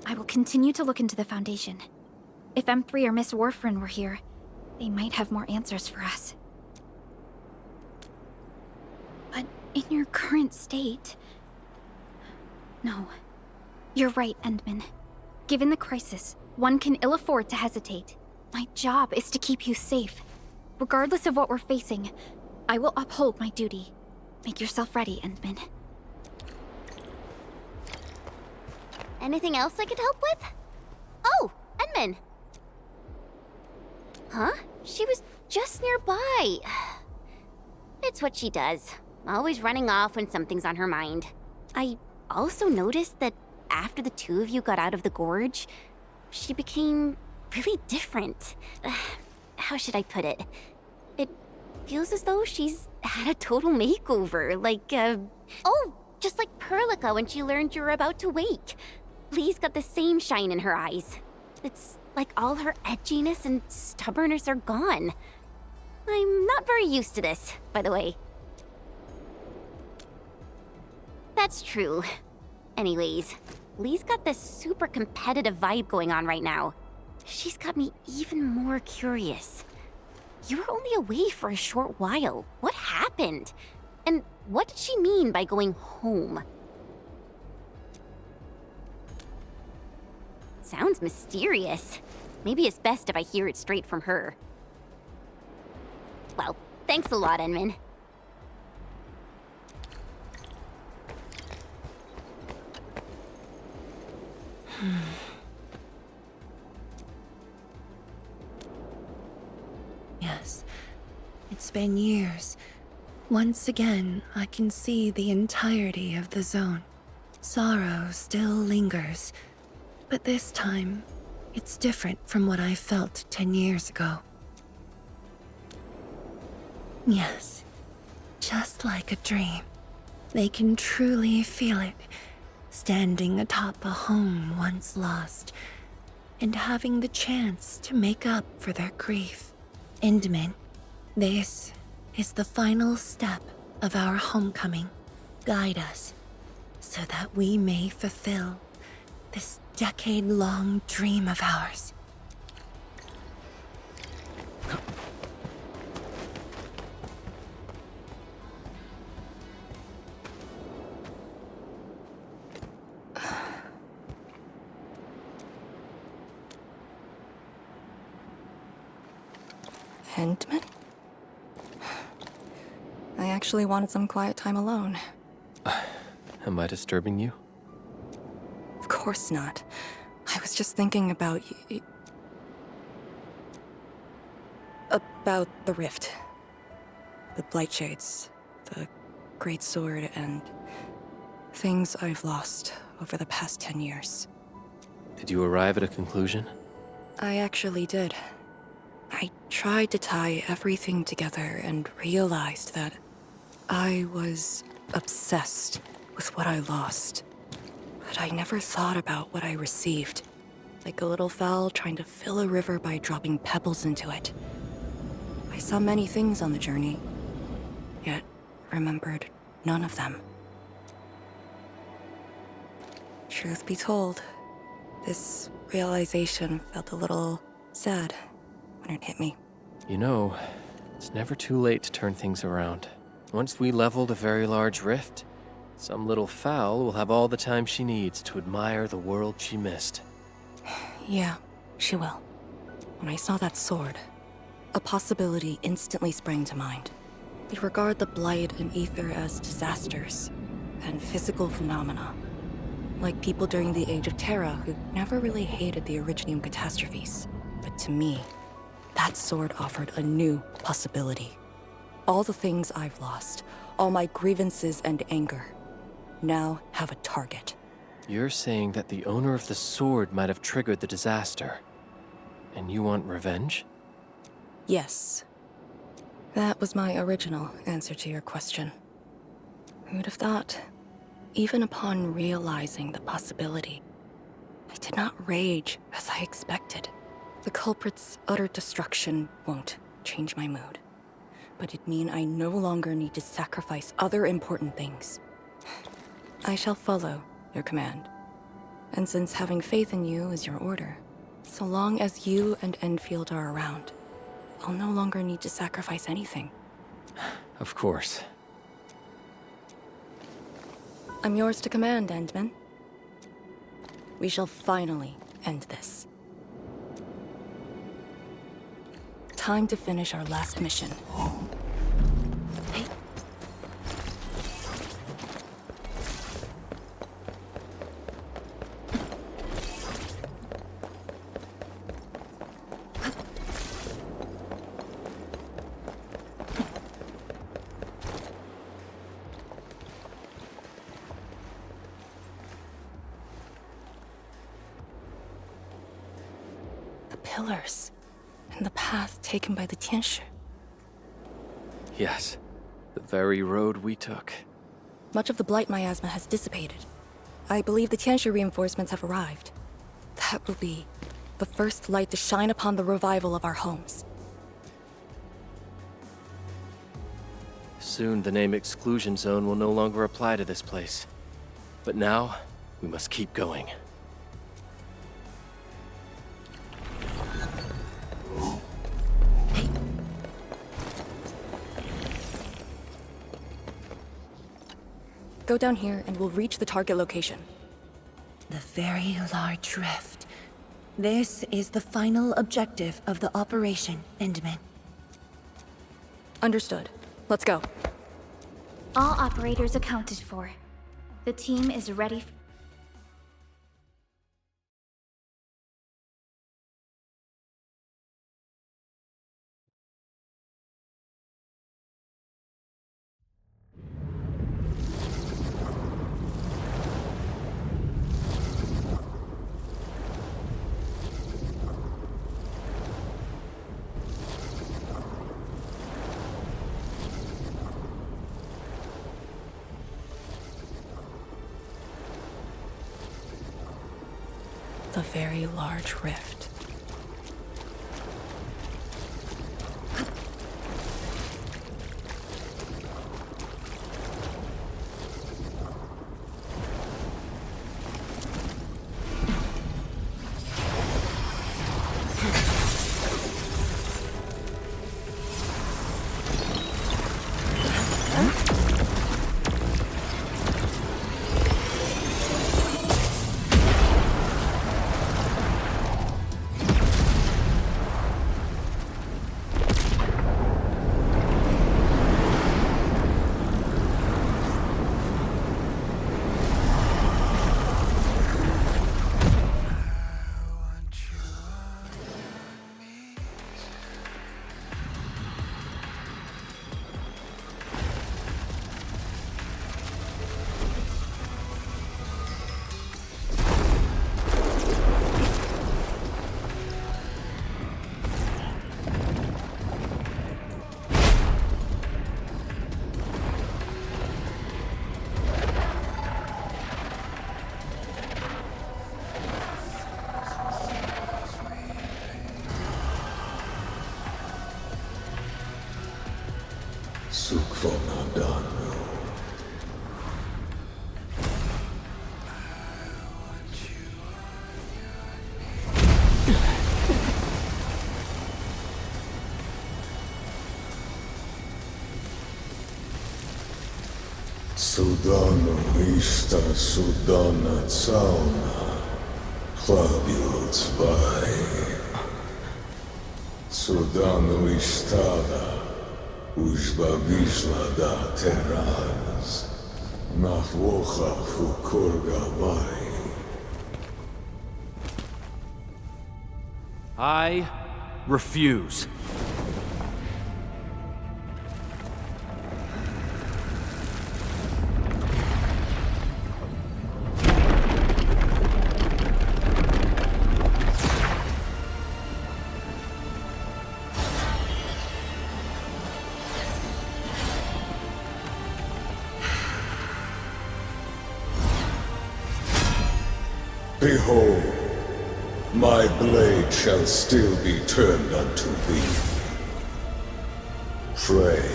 I will continue to look into the Foundation. If M3 or Miss Warfarin were here, they might have more answers for us. But in your current state... No. You're right, Endmin. Given the crisis, one can ill afford to hesitate. My job is to keep you safe. Regardless of what we're facing, I will uphold my duty. Make yourself ready, Endmin. Anything else I could help with? Oh, Endmin! Huh? She was just nearby. It's what she does. Always running off when something's on her mind. I also noticed that after the two of you got out of the gorge, she became really different. How should I put it? It feels as though she's had a total makeover, like, oh, just like Perlica when she learned you were about to wake. Lee's got the same shine in her eyes. It's like all her edginess and stubbornness are gone. I'm not very used to this, by the way. That's true. Anyways, Lee's got this super competitive vibe going on right now. She's got me even more curious. You were only away for a short while. What happened? And what did she mean by going home? Sounds mysterious. Maybe it's best if I hear it straight from her. Well, thanks a lot, Endmin. Yes, it's been years. Once again, I can see the entirety of the zone. Sorrow still lingers, but this time, it's different from what I felt 10 years ago. Yes, just like a dream. They can truly feel it, standing atop a home once lost, and having the chance to make up for their grief. Endmin, this is the final step of our homecoming. Guide us, so that we may fulfill this decade-long dream of ours. Endmin? I actually wanted some quiet time alone. Am I disturbing you? Of course not. I was just thinking about about the rift. The Blightshades, the Great Sword, and things I've lost over the past 10 years. Did you arrive at a conclusion? I actually did. I tried to tie everything together and realized that I was obsessed with what I lost. But I never thought about what I received. Like a little fowl trying to fill a river by dropping pebbles into it. I saw many things on the journey, yet remembered none of them. Truth be told, this realization felt a little sad when it hit me. You know, it's never too late to turn things around. Once we leveled a very large rift, some little fowl will have all the time she needs to admire the world she missed. Yeah, she will. When I saw that sword, a possibility instantly sprang to mind. We regard the Blight and Aether as disasters and physical phenomena. Like people during the Age of Terra who never really hated the Originium catastrophes. But to me, that sword offered a new possibility. All the things I've lost, all my grievances and anger, now have a target. You're saying that the owner of the sword might have triggered the disaster, and you want revenge? Yes. That was my original answer to your question. Who'd have thought? Even upon realizing the possibility, I did not rage as I expected. The culprit's utter destruction won't change my mood, but it'd mean I no longer need to sacrifice other important things. I shall follow your command. And since having faith in you is your order, so long as you and Endfield are around, I'll no longer need to sacrifice anything. Of course. I'm yours to command, Endmin. We shall finally end this. Time to finish our last mission. Hey. Pillars, and the path taken by the Tianshi. Yes, the very road we took. Much of the Blight miasma has dissipated. I believe the Tianshi reinforcements have arrived. That will be the first light to shine upon the revival of our homes. Soon the name Exclusion Zone will no longer apply to this place. But now, we must keep going. Go down here and we'll reach the target location. The very large rift. This is the final objective of the operation, Endmin. Understood. Let's go. All operators accounted for. The team is ready. The very large rift. Sudana ista Sudana Zauna, Klaviot 2. Sudanu istada, Ujba Vishla da Teraz, Nahwocha Fukurgawai. I refuse. Behold, my blade shall still be turned unto thee. Pray,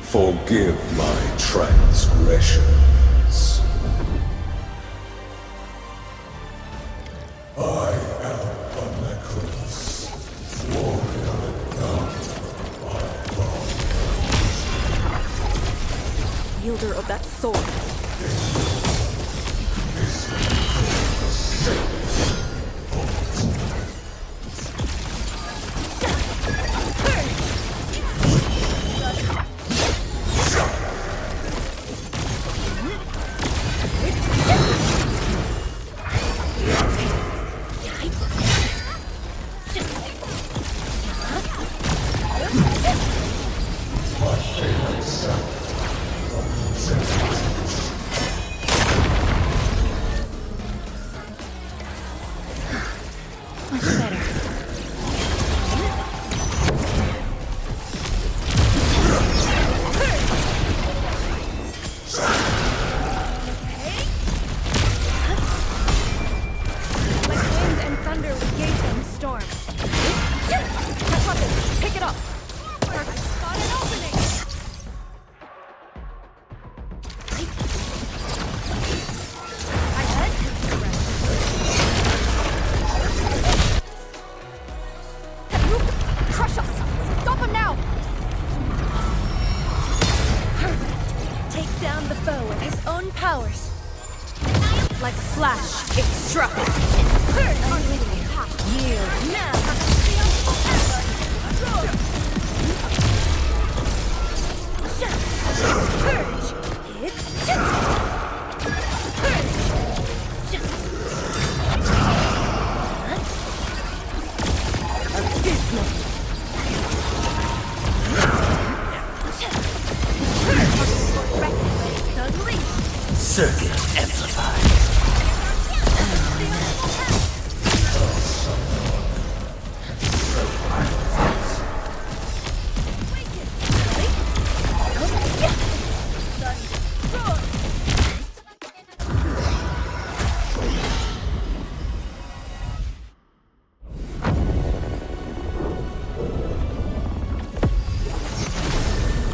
forgive my transgressions. I am Alleikhreos, warrior God of my Wielder of that sword. Circuit amplified.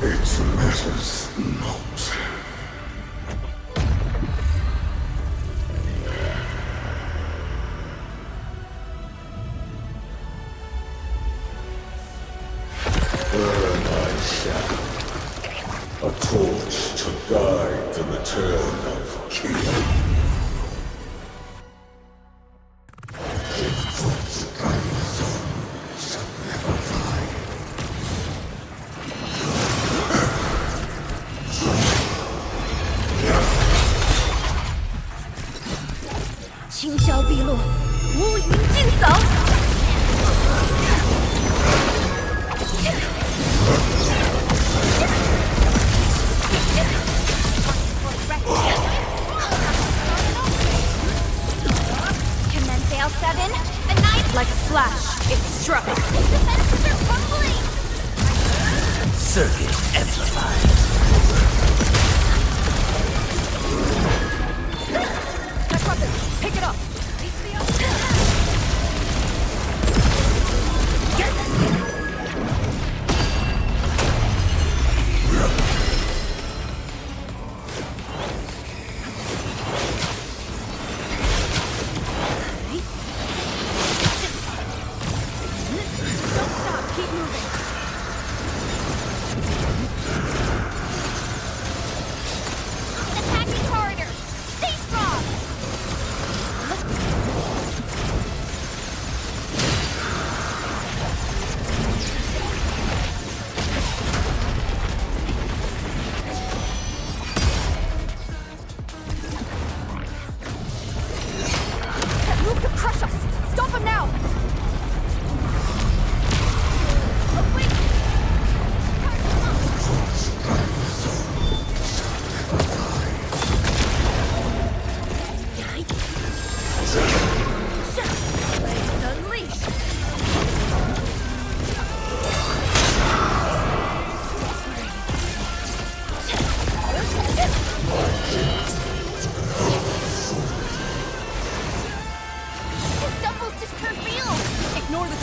It matters not. Burn I shall. A torch to guide the return of Qianyu. Circuit amplified. Pick it up!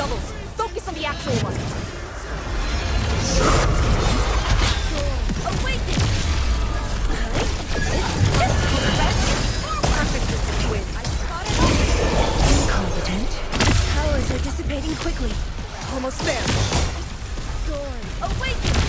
doubles. Focus on the actual one. Awaken! Incompetent. Powers are dissipating quickly. Almost there. Awaken!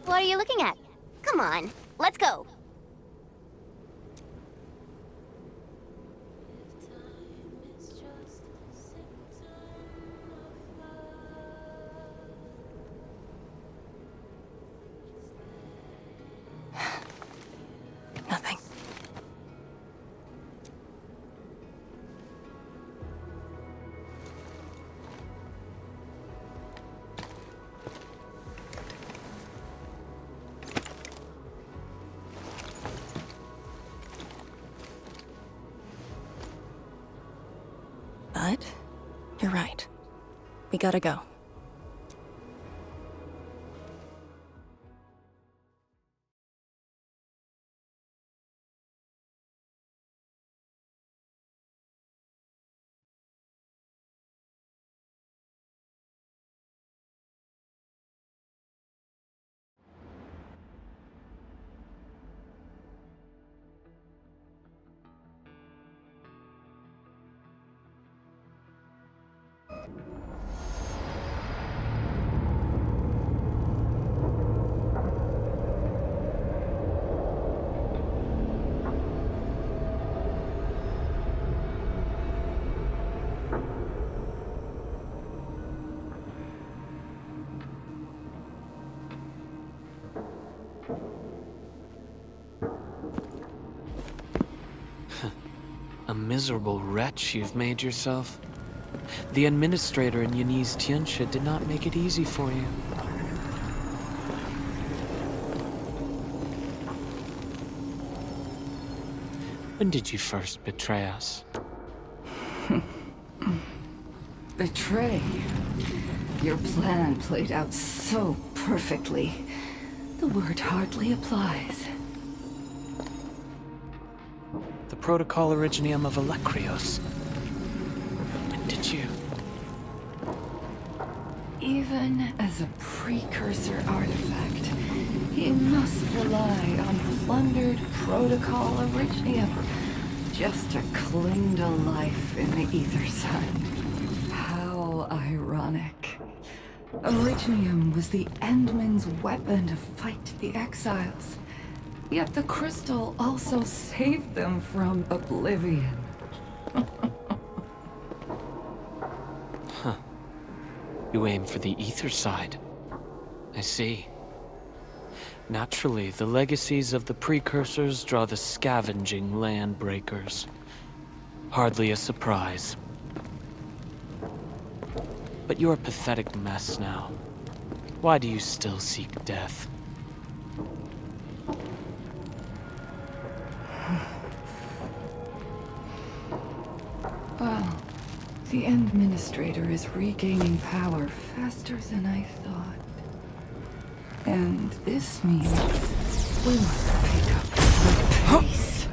What are you looking at? Come on, let's go. Nothing. But you're right. We gotta go. A miserable wretch you've made yourself. The administrator in Yin's Tianxia did not make it easy for you. When did you first betray us? Betray? Your plan played out so perfectly. The word hardly applies. The Protocol Originium of Alleikhreos. When did you... Even as a precursor artifact, he must rely on plundered Protocol Originium just to cling to life in the Ether Sun. How ironic. Originium was the Endmin's weapon to fight the Exiles. Yet the crystal also saved them from oblivion. Huh. You aim for the ether side. I see. Naturally, the legacies of the precursors draw the scavenging landbreakers. Hardly a surprise. But you're a pathetic mess now. Why do you still seek death? Well, the Administrator is regaining power faster than I thought. And this means we must pick up the pace.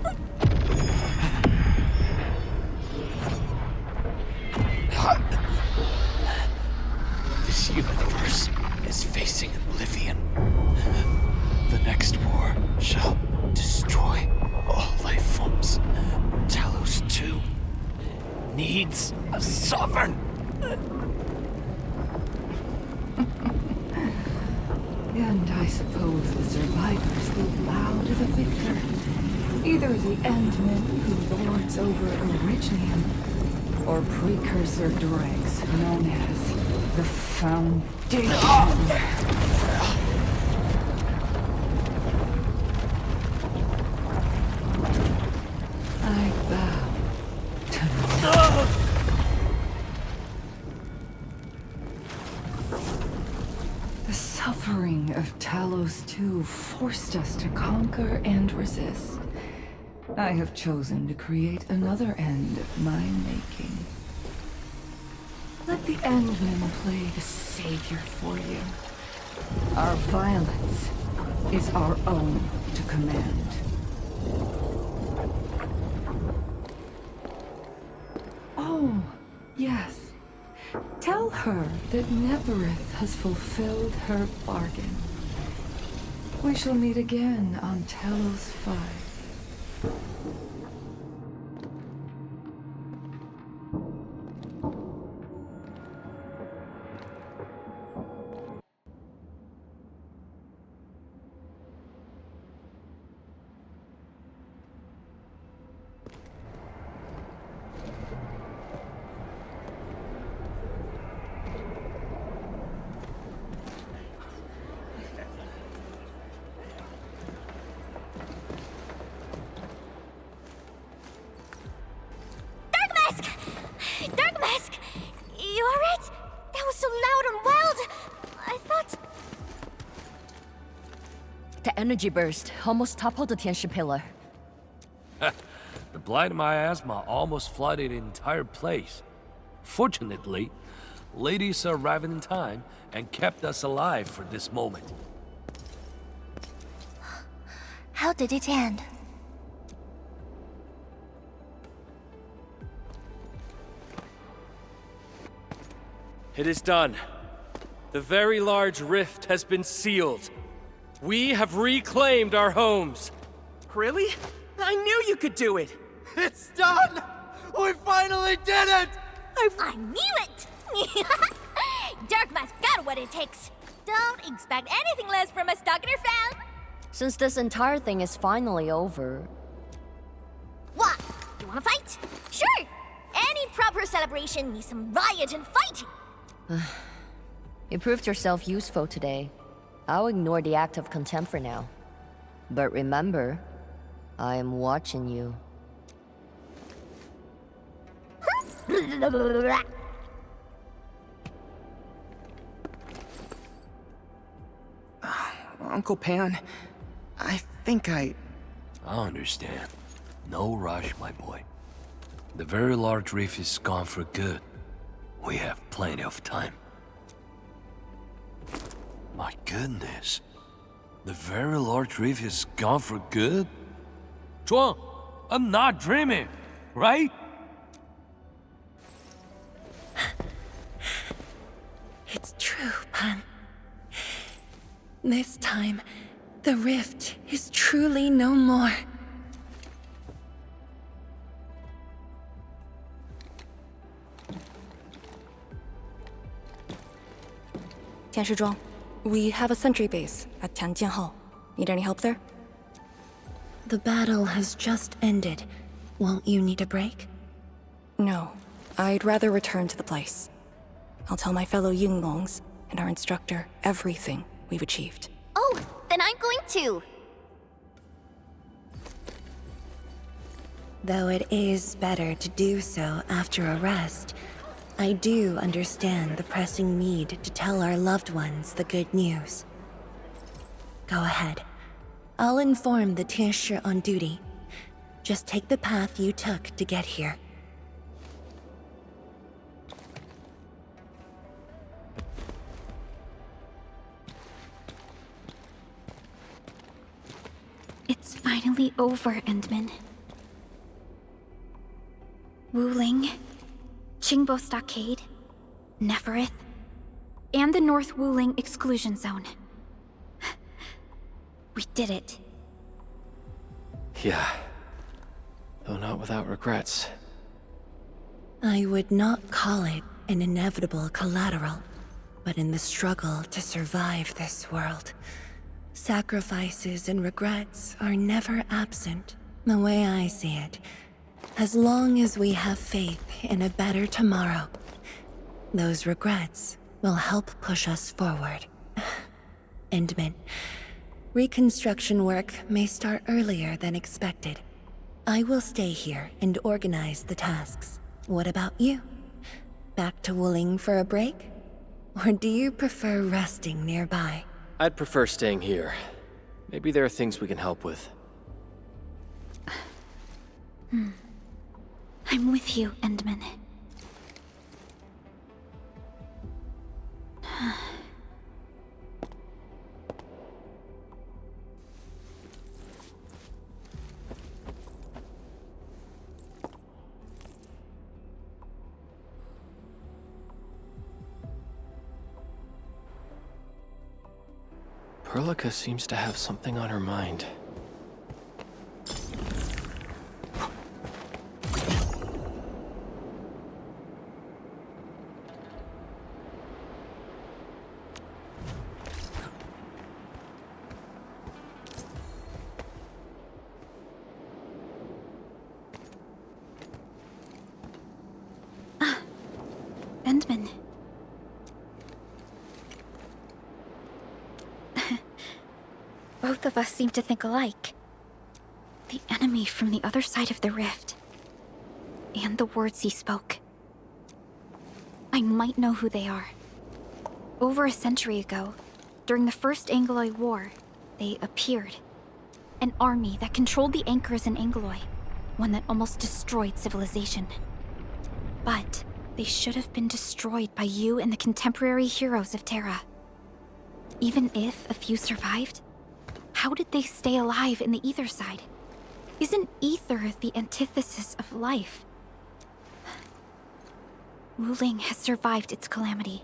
This universe is facing oblivion. The next war shall destroy all life forms. Talos 2 needs a sovereign. And I suppose the survivors will bow to the victor. Either the Endmin who lords over Originium, or precursor dregs known as the Foundation. I bow to no. The suffering of Talos 2 forced us to conquer and resist. I have chosen to create another end of my making. Let the Endmin play the savior for you. Our violence is our own to command. Oh, yes. Tell her that Nefarith has fulfilled her bargain. We shall meet again on Talos 5. Energy burst almost toppled the Tianshi pillar. The blight miasma almost flooded the entire place. Fortunately, ladies arrived in time and kept us alive for this moment. How did it end? It is done. The very large rift has been sealed. We have reclaimed our homes. Really? I knew you could do it! It's done! We finally did it! I knew it! Darkmask got what it takes. Don't expect anything less from a Stalker fan. Since this entire thing is finally over... What? You wanna fight? Sure! Any proper celebration needs some riot and fighting! You proved yourself useful today. I'll ignore the act of contempt for now. But remember, I am watching you. Uncle Pan, I think I understand. No rush, my boy. The very large reef is gone for good. We have plenty of time. My goodness. The very large reef is gone for good? Zhuang, I'm not dreaming, right? It's true, This time, the rift is truly no more. Zhuang, we have a sentry base at Tanjian Hall. Need any help there? The battle has just ended. Won't you need a break? No. I'd rather return to the place. I'll tell my fellow Yinglungs and our instructor everything we've achieved. Oh, then I'm going to. Though it is better to do so after a rest, I do understand the pressing need to tell our loved ones the good news. Go ahead. I'll inform the Tianshi on duty. Just take the path you took to get here. It's finally over, Endmin. Wuling, Qingbo Stockade, Nefarith, and the North Wuling Exclusion Zone. We did it. Yeah. Though not without regrets. I would not call it an inevitable collateral, but in the struggle to survive this world, sacrifices and regrets are never absent, the way I see it. As long as we have faith in a better tomorrow, those regrets will help push us forward. Endmin, reconstruction work may start earlier than expected. I will stay here and organize the tasks. What about you? Back to Wuling for a break? Or do you prefer resting nearby? I'd prefer staying here. Maybe there are things we can help with. I'm with you, Endmin. Perlica seems to have something on her mind. Endmin. Both of us seem to think alike. The enemy from the other side of the rift. And the words he spoke. I might know who they are. Over a century ago, during the First Angloy War, they appeared. An army that controlled the anchors in Angloy. One that almost destroyed civilization. But they should have been destroyed by you and the contemporary heroes of Terra. Even if a few survived, how did they stay alive in the ether side? Isn't ether the antithesis of life? Wuling has survived its calamity,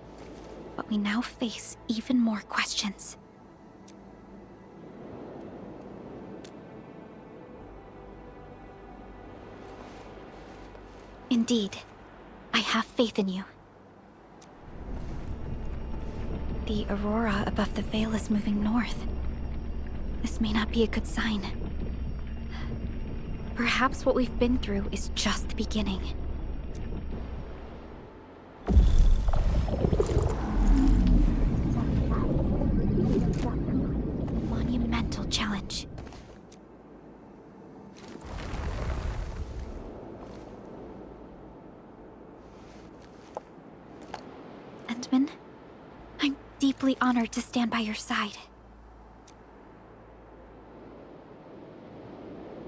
but we now face even more questions. Indeed, I have faith in you. The aurora above the veil is moving north. This may not be a good sign. Perhaps what we've been through is just the beginning. Monumental challenge. Endmin, I'm deeply honored to stand by your side.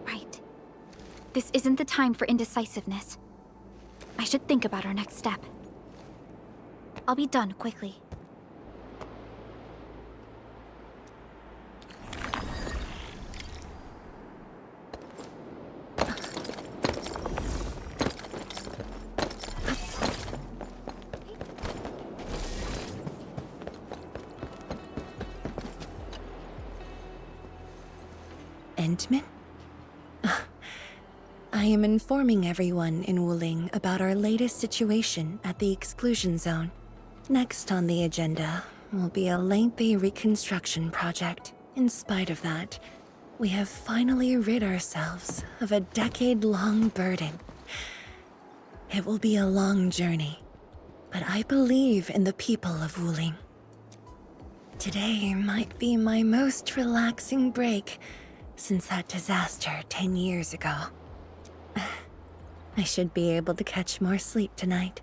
Right. This isn't the time for indecisiveness. I should think about our next step. I'll be done quickly. Endmin? I am informing everyone in Wuling about our latest situation at the Exclusion Zone. Next on the agenda will be a lengthy reconstruction project. In spite of that, we have finally rid ourselves of a decade-long burden. It will be a long journey, but I believe in the people of Wuling. Today might be my most relaxing break since that disaster 10 years ago. I should be able to catch more sleep tonight.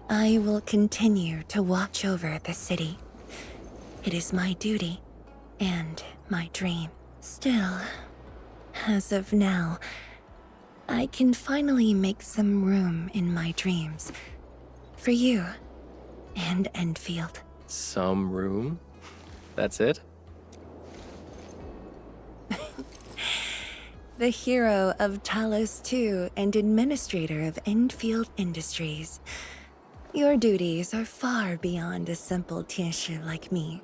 I will continue to watch over the city. It is my duty and my dream. Still, as of now, I can finally make some room in my dreams for you and Endfield. Some room? That's it? The hero of Talos II and administrator of Endfield Industries. Your duties are far beyond a simple Tianshi like me.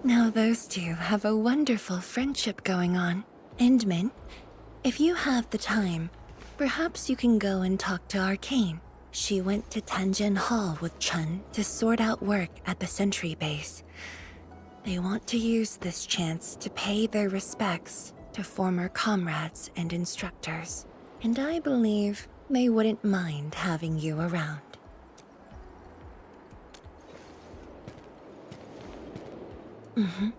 Now those two have a wonderful friendship going on. Endmin, if you have the time, perhaps you can go and talk to Arcane. She went to Tanjian Hall with Chen to sort out work at the sentry base. They want to use this chance to pay their respects to former comrades and instructors. And I believe they wouldn't mind having you around. Mm-hmm.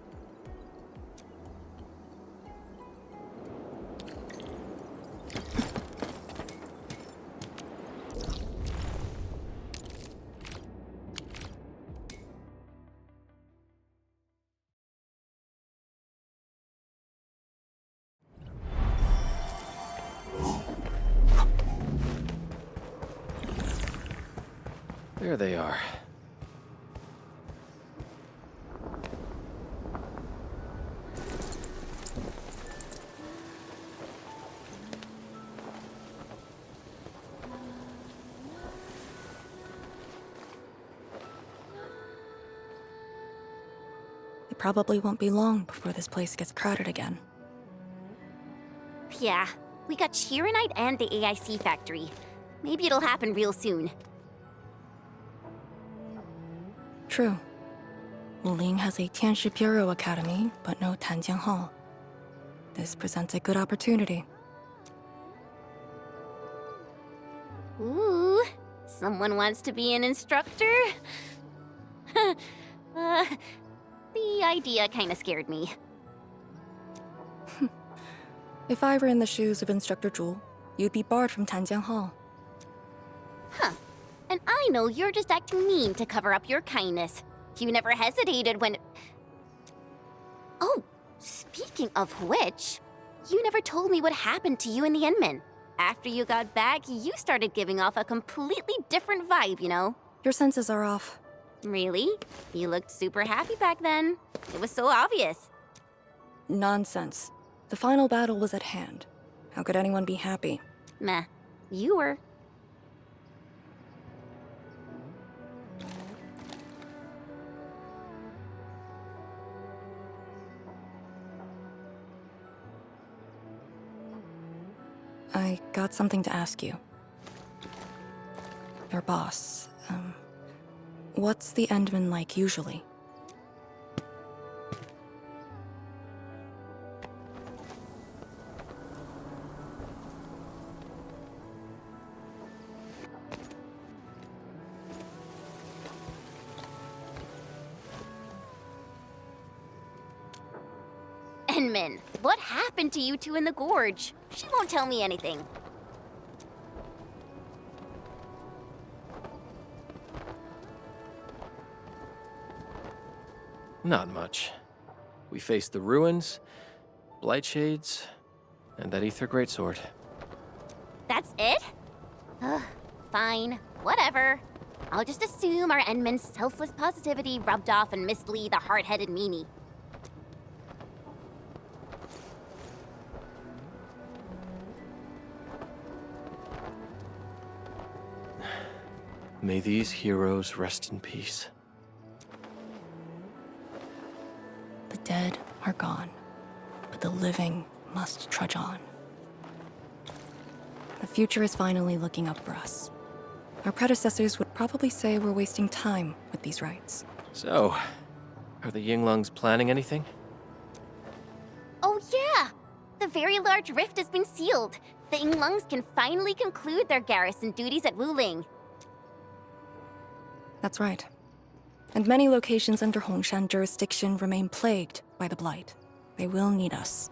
There they are. It probably won't be long before this place gets crowded again. Yeah, we got Chironite and the AIC factory. Maybe it'll happen real soon. True. Wuling has a Tianshi Bureau Academy, but no Tanjian Hall. This presents a good opportunity. Ooh, someone wants to be an instructor? The idea kinda scared me. If I were in the shoes of Instructor Zhu, you'd be barred from Tanjian Hall. Huh. And I know you're just acting mean to cover up your kindness. You never hesitated when... Oh, speaking of which, you never told me what happened to you in the Endmin. After you got back, you started giving off a completely different vibe, you know? Your senses are off. Really? You looked super happy back then. It was so obvious. Nonsense. The final battle was at hand. How could anyone be happy? Meh. You were. I got something to ask you. Your boss, what's the Endmin like usually? Endmin, what happened to you two in the gorge? She won't tell me anything. Not much. We faced the ruins, Blightshades, and that Ether Greatsword. That's it? Ugh, fine, whatever. I'll just assume our Endmin's selfless positivity rubbed off on Miss Lee, the hard-headed meanie. May these heroes rest in peace. The dead are gone, but the living must trudge on. The future is finally looking up for us. Our predecessors would probably say we're wasting time with these rites. So, are the Yinglungs planning anything? Oh yeah! The very large rift has been sealed. The Yinglungs can finally conclude their garrison duties at Wuling. That's right. And many locations under Hongshan jurisdiction remain plagued by the Blight. They will need us.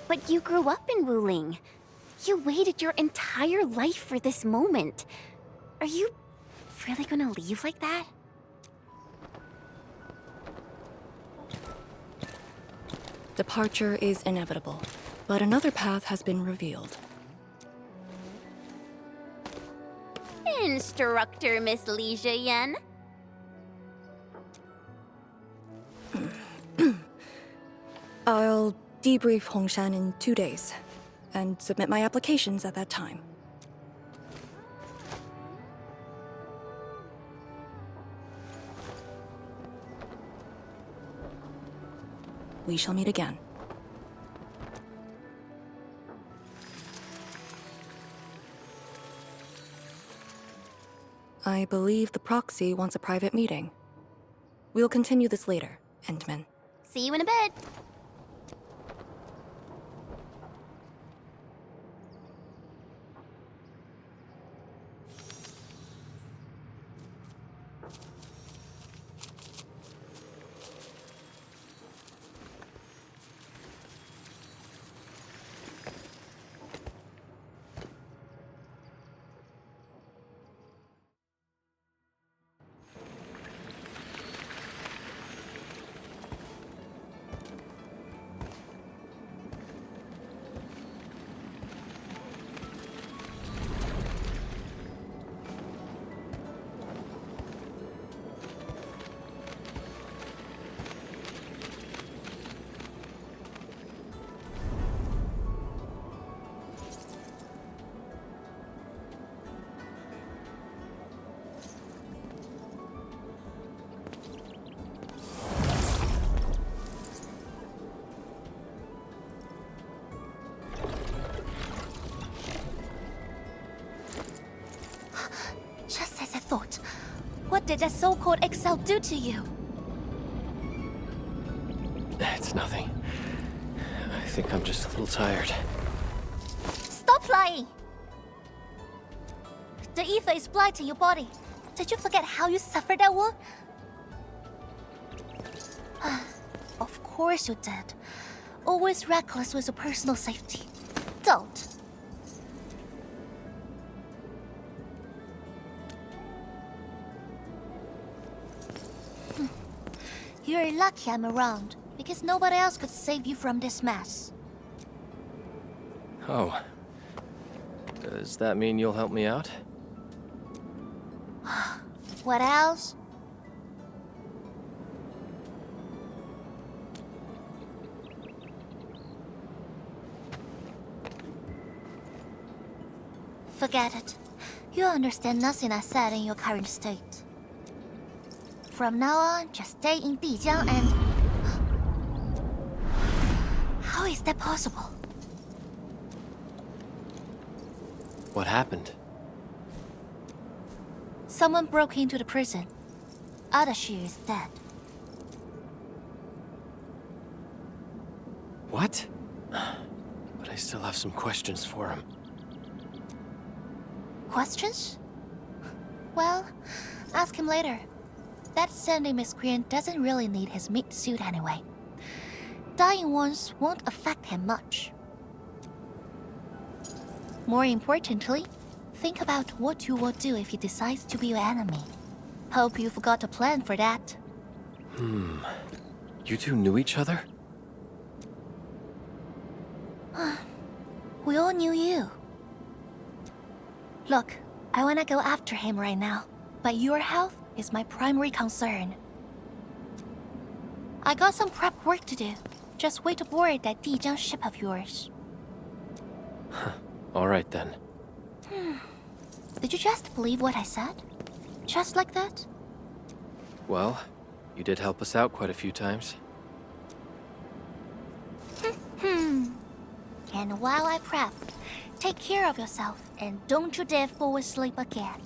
But you grew up in Wuling. You waited your entire life for this moment. Are you really gonna leave like that? Departure is inevitable, but another path has been revealed. Instructor Miss Li Zheyan. I'll debrief Hongshan in 2 days, and submit my applications at that time. We shall meet again. I believe the proxy wants a private meeting. We'll continue this later, Endmin. See you in a bit. What did that so-called Excel do to you? It's nothing. I think I'm just a little tired. Stop lying! The ether is blighting your body. Did you forget how you suffered that wound? Of course you did. Always reckless with your personal safety. Don't. You're lucky I'm around, because nobody else could save you from this mess. Oh. Does that mean you'll help me out? What else? Forget it. You understand nothing I said in your current state. From now on, just stay in Dijiang and... How is that possible? What happened? Someone broke into the prison. Ardashir is dead. What? But I still have some questions for him. Questions? Well, ask him later. That sandy miscreant doesn't really need his meat suit anyway. Dying ones won't affect him much. More importantly, think about what you will do if he decides to be your enemy. Hope you forgot a plan for that. You two knew each other? We all knew you. Look, I wanna go after him right now, but your health is my primary concern. I got some prep work to do. Just wait aboard that Dijiang ship of yours. All right then. Did you just believe what I said? Just like that? Well, you did help us out quite a few times. And while I prep, take care of yourself and don't you dare fall asleep again.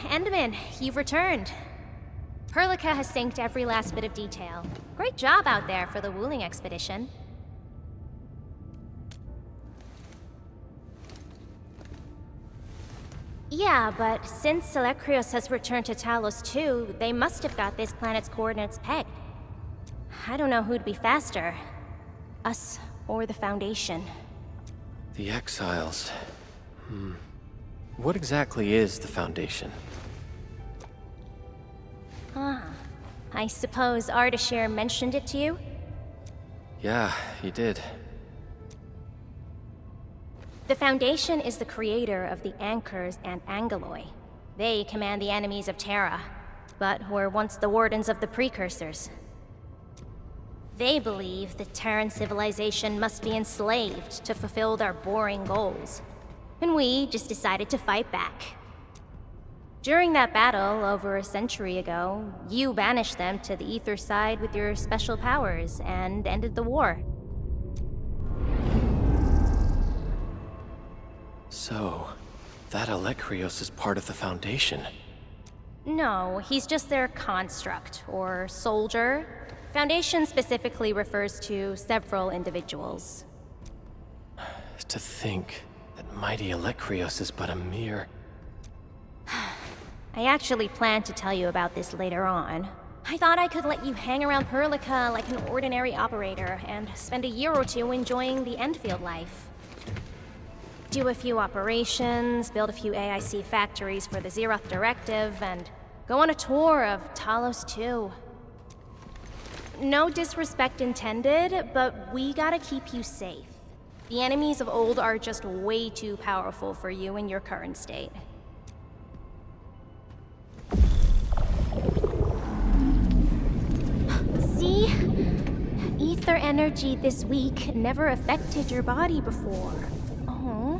Endmin, you've returned. Perlica has synced every last bit of detail. Great job out there for the Wuling expedition. Yeah, but since Alleikhreos has returned to Talos too, they must have got this planet's coordinates pegged. I don't know who'd be faster. Us or the Foundation. The Exiles. What exactly is the Foundation? I suppose Ardashir mentioned it to you? Yeah, he did. The Foundation is the creator of the Anchors and Angeloi. They command the enemies of Terra, but were once the wardens of the Precursors. They believe the Terran civilization must be enslaved to fulfill their boring goals. And we just decided to fight back. During that battle, over a century ago, you banished them to the Ether side with your special powers and ended the war. So, that Alleikhreos is part of the Foundation. No, he's just their construct, or soldier. Foundation specifically refers to several individuals. To think that mighty Alleikhreos is but a mere... I actually planned to tell you about this later on. I thought I could let you hang around Perlica like an ordinary operator and spend a year or two enjoying the Endfield life. Do a few operations, build a few AIC factories for the Zeroth Directive, and go on a tour of Talos 2. No disrespect intended, but we gotta keep you safe. The enemies of old are just way too powerful for you in your current state. See? Ether energy this week never affected your body before. Oh.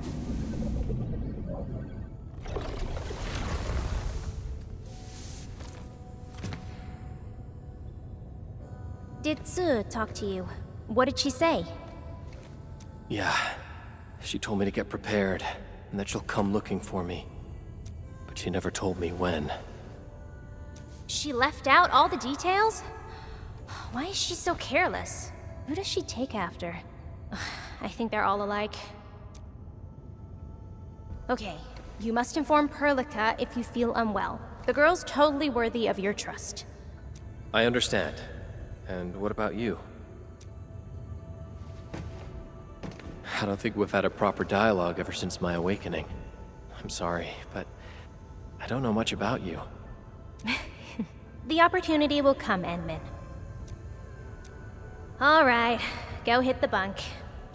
Did Zhu talk to you? What did she say? Yeah. She told me to get prepared, and that she'll come looking for me. But she never told me when. She left out all the details? Why is she so careless? Who does she take after? I think they're all alike. Okay, you must inform Perlica if you feel unwell. The girl's totally worthy of your trust. I understand. And what about you? I don't think we've had a proper dialogue ever since my awakening. I'm sorry, but I don't know much about you. The opportunity will come, Endmin. All right, go hit the bunk.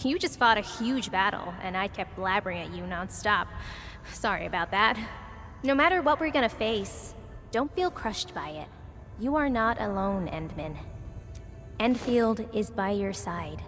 You just fought a huge battle, and I kept blabbering at you nonstop. Sorry about that. No matter what we're gonna face, don't feel crushed by it. You are not alone, Endmin. Endfield is by your side.